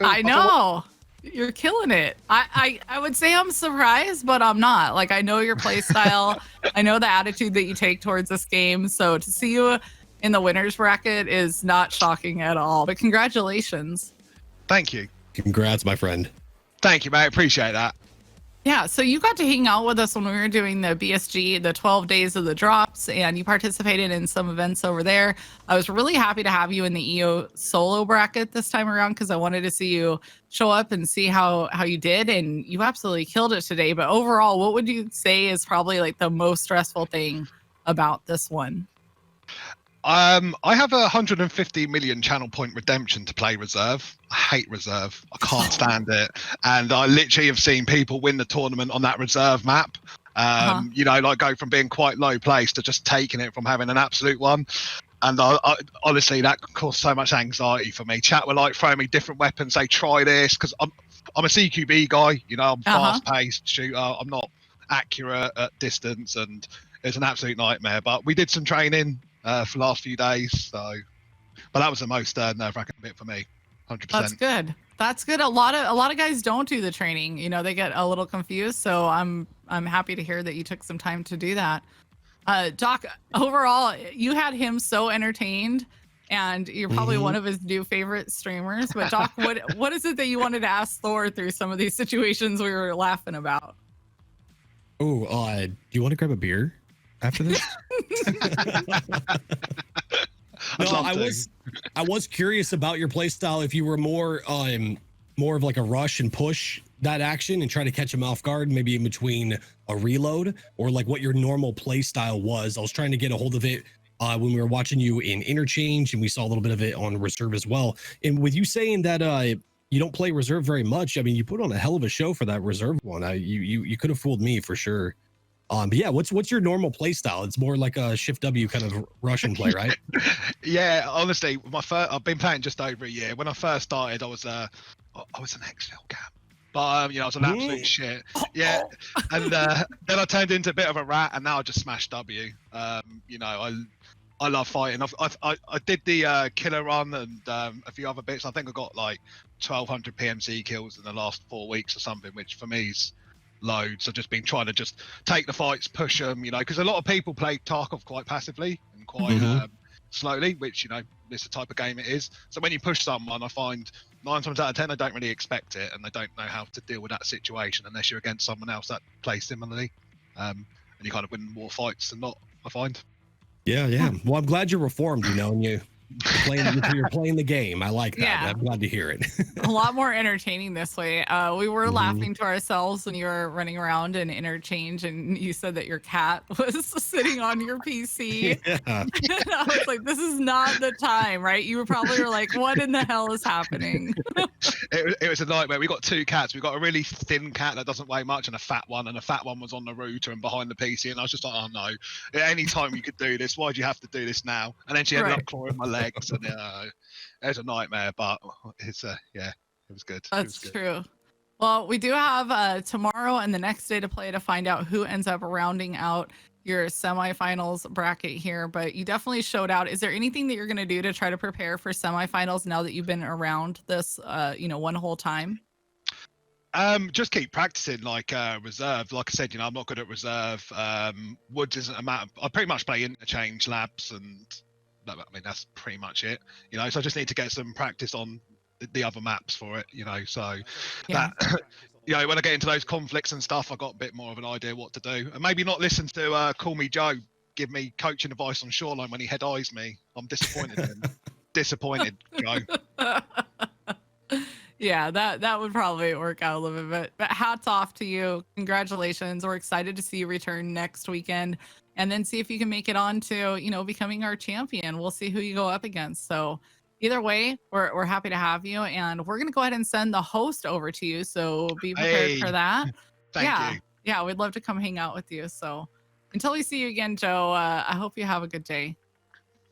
I know. You're killing it. I would say I'm surprised, but I'm not. Like, I know your play style. I know the attitude that you take towards this game. So to see you in the winners bracket is not shocking at all. But congratulations. Thank you. Congrats, my friend. Thank you, mate. Appreciate that. Yeah, so you got to hang out with us when we were doing the BSG, the 12 days of the drops, and you participated in some events over there. I was really happy to have you in the EO solo bracket this time around because I wanted to see you show up and see how you did, and you absolutely killed it today. But overall, what would you say is probably like the most stressful thing about this one? I have a 150 million channel point redemption to play reserve. I hate reserve. I can't stand it. And I literally have seen people win the tournament on that reserve map. You know, like go from being quite low placed to just taking it from having an absolute one. And I honestly, that caused so much anxiety for me. Chat were like throwing me different weapons. Say, try this, because I'm a CQB guy. You know, I'm fast paced shooter. I'm not accurate at distance, and it's an absolute nightmare. But we did some training for the last few days, but that was the most nerve-wracking bit for me. 100%. That's good. That's good. A lot of guys don't do the training. You know, they get a little confused. So I'm happy to hear that you took some time to do that. Doc, overall, you had him so entertained, and you're probably one of his new favorite streamers. But Doc, what is it that you wanted to ask Thor through some of these situations we were laughing about? Oh, do you want to grab a beer after this? No, I was curious about your play style. If you were more of like a rush and push that action and try to catch him off guard, maybe in between a reload, or like what your normal play style was. I was trying to get a hold of it when we were watching you in Interchange, and we saw a little bit of it on Reserve as well. And with you saying that you don't play Reserve very much, I mean, you put on a hell of a show for that Reserve one. You could have fooled me for sure. But yeah, what's your normal play style? It's more like a Shift W kind of Russian play, right? Yeah, honestly, I've been playing just over a year. When I first started, I was an Excel cap, but you know, I was an absolute shit. Yeah, and then I turned into a bit of a rat, and now I just smash W. You know, I love fighting. I did the killer run and a few other bits. I think I got like 1,200 PMC kills in the last 4 weeks or something, which for me is loads. I've just been trying to just take the fights, push them, you know, because a lot of people play Tarkov quite passively and quite slowly, which, you know, it's the type of game it is. So when you push someone, I find 9 times out of 10 they don't really expect it, and they don't know how to deal with that situation unless you're against someone else that plays similarly, and you kind of win more fights than not, I find. Yeah. Well, I'm glad you're reformed, you know, and you're playing the game. I like that. Yeah. I'm glad to hear it. A lot more entertaining this way. We were laughing to ourselves when you were running around in Interchange, and you said that your cat was sitting on your PC. Yeah. And I was like, this is not the time, right? You probably were like, what in the hell is happening? It was a nightmare. We got 2 cats. We got a really thin cat that doesn't weigh much, and a fat one. And the fat one was on the router and behind the PC. And I was just like, oh no! At any time you could do this. Why'd you have to do this now? And then she ended up clawing my legs, and it was a nightmare. But it's yeah, it was good. That's true. Well, we do have tomorrow and the next day to play to find out who ends up rounding out your semifinals bracket here, but you definitely showed out. Is there anything that you're going to do to try to prepare for semifinals now that you've been around this, you know, one whole time? Just keep practicing, like reserve. Like I said, you know, I'm not good at reserve. Woods isn't a matter. I pretty much play interchange labs, and I mean that's pretty much it. You know, so I just need to get some practice on the other maps for it. You know, so that. You know, when I get into those conflicts and stuff, I got a bit more of an idea what to do, and maybe not listen to Call Me Joe give me coaching advice on Shoreline when he head eyes me. I'm disappointed in him. Disappointed, Joe. Yeah, that would probably work out a little bit, but hats off to you. Congratulations. We're excited to see you return next weekend, and then see if you can make it on to, you know, becoming our champion. We'll see who you go up against. So either way, we're happy to have you, and we're gonna go ahead and send the host over to you. So be prepared for that. Thank you. Yeah, we'd love to come hang out with you. So until we see you again, Joe, I hope you have a good day.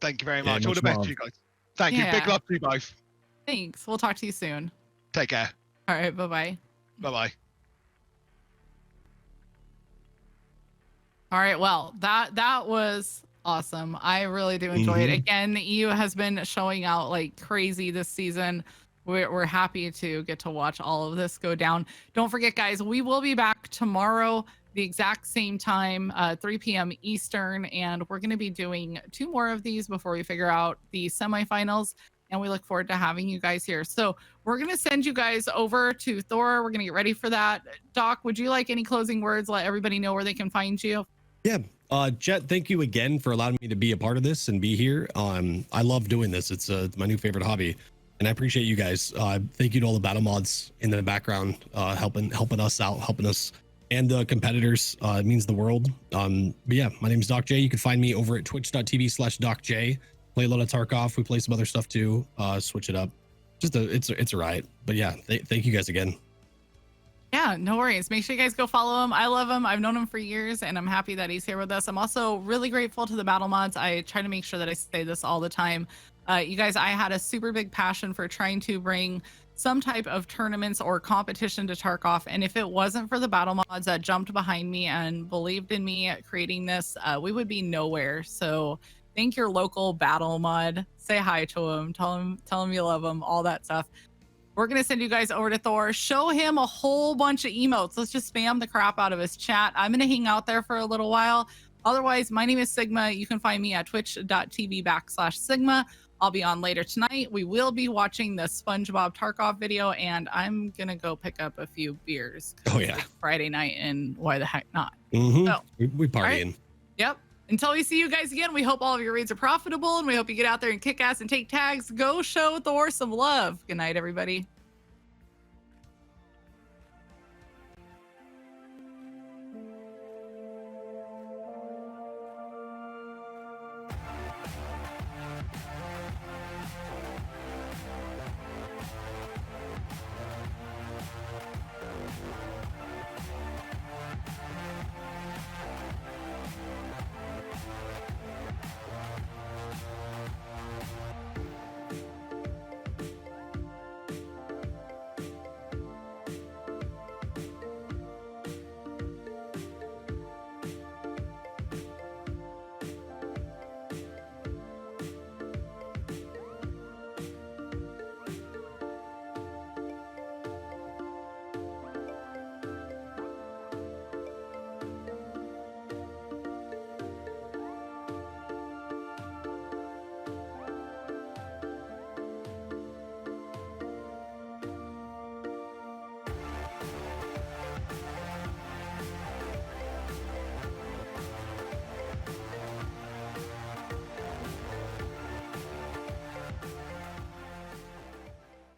Thank you very much. All the best to you guys. Thank you. Big love to you both. Thanks. We'll talk to you soon. Take care. All right. Bye-bye. Bye-bye. All right. Well, that was awesome. I really do enjoy it. Again, the EU has been showing out like crazy this season. We're happy to get to watch all of this go down. Don't forget, guys, we will be back tomorrow, the exact same time, 3 p.m. Eastern, and we're going to be doing 2 more of these before we figure out the semifinals, and we look forward to having you guys here. So we're going to send you guys over to Thor. We're going to get ready for that. Doc, would you like any closing words? Let everybody know where they can find you. Yeah. Jet, thank you again for allowing me to be a part of this and be here. I love doing this. It's my new favorite hobby, and I appreciate you guys. Thank you to all the battle mods in the background, helping us out, helping us, and the competitors. It means the world. But yeah, my name is Doc J. You can find me over at twitch.tv/DocJ. Play a lot of Tarkov. We play some other stuff too. Switch it up. It's a riot. But yeah, thank you guys again. Yeah, no worries. Make sure you guys go follow him. I love him. I've known him for years, and I'm happy that he's here with us. I'm also really grateful to the battle mods. I try to make sure that I say this all the time. You guys, I had a super big passion for trying to bring some type of tournaments or competition to Tarkov, and if it wasn't for the battle mods that jumped behind me and believed in me creating this, we would be nowhere. So thank your local battle mod. Say hi to him. Tell him you love him. All that stuff. We're going to send you guys over to Thor. Show him a whole bunch of emotes. Let's just spam the crap out of his chat. I'm going to hang out there for a little while. Otherwise, my name is Sigma. You can find me at twitch.tv/Sigma. I'll be on later tonight. We will be watching the SpongeBob Tarkov video, and I'm going to go pick up a few beers. Oh, yeah. It's Friday night, and why the heck not? So, we partying. Right? Yep. Until we see you guys again, we hope all of your raids are profitable, and we hope you get out there and kick ass and take tags. Go show Thor some love. Good night, everybody.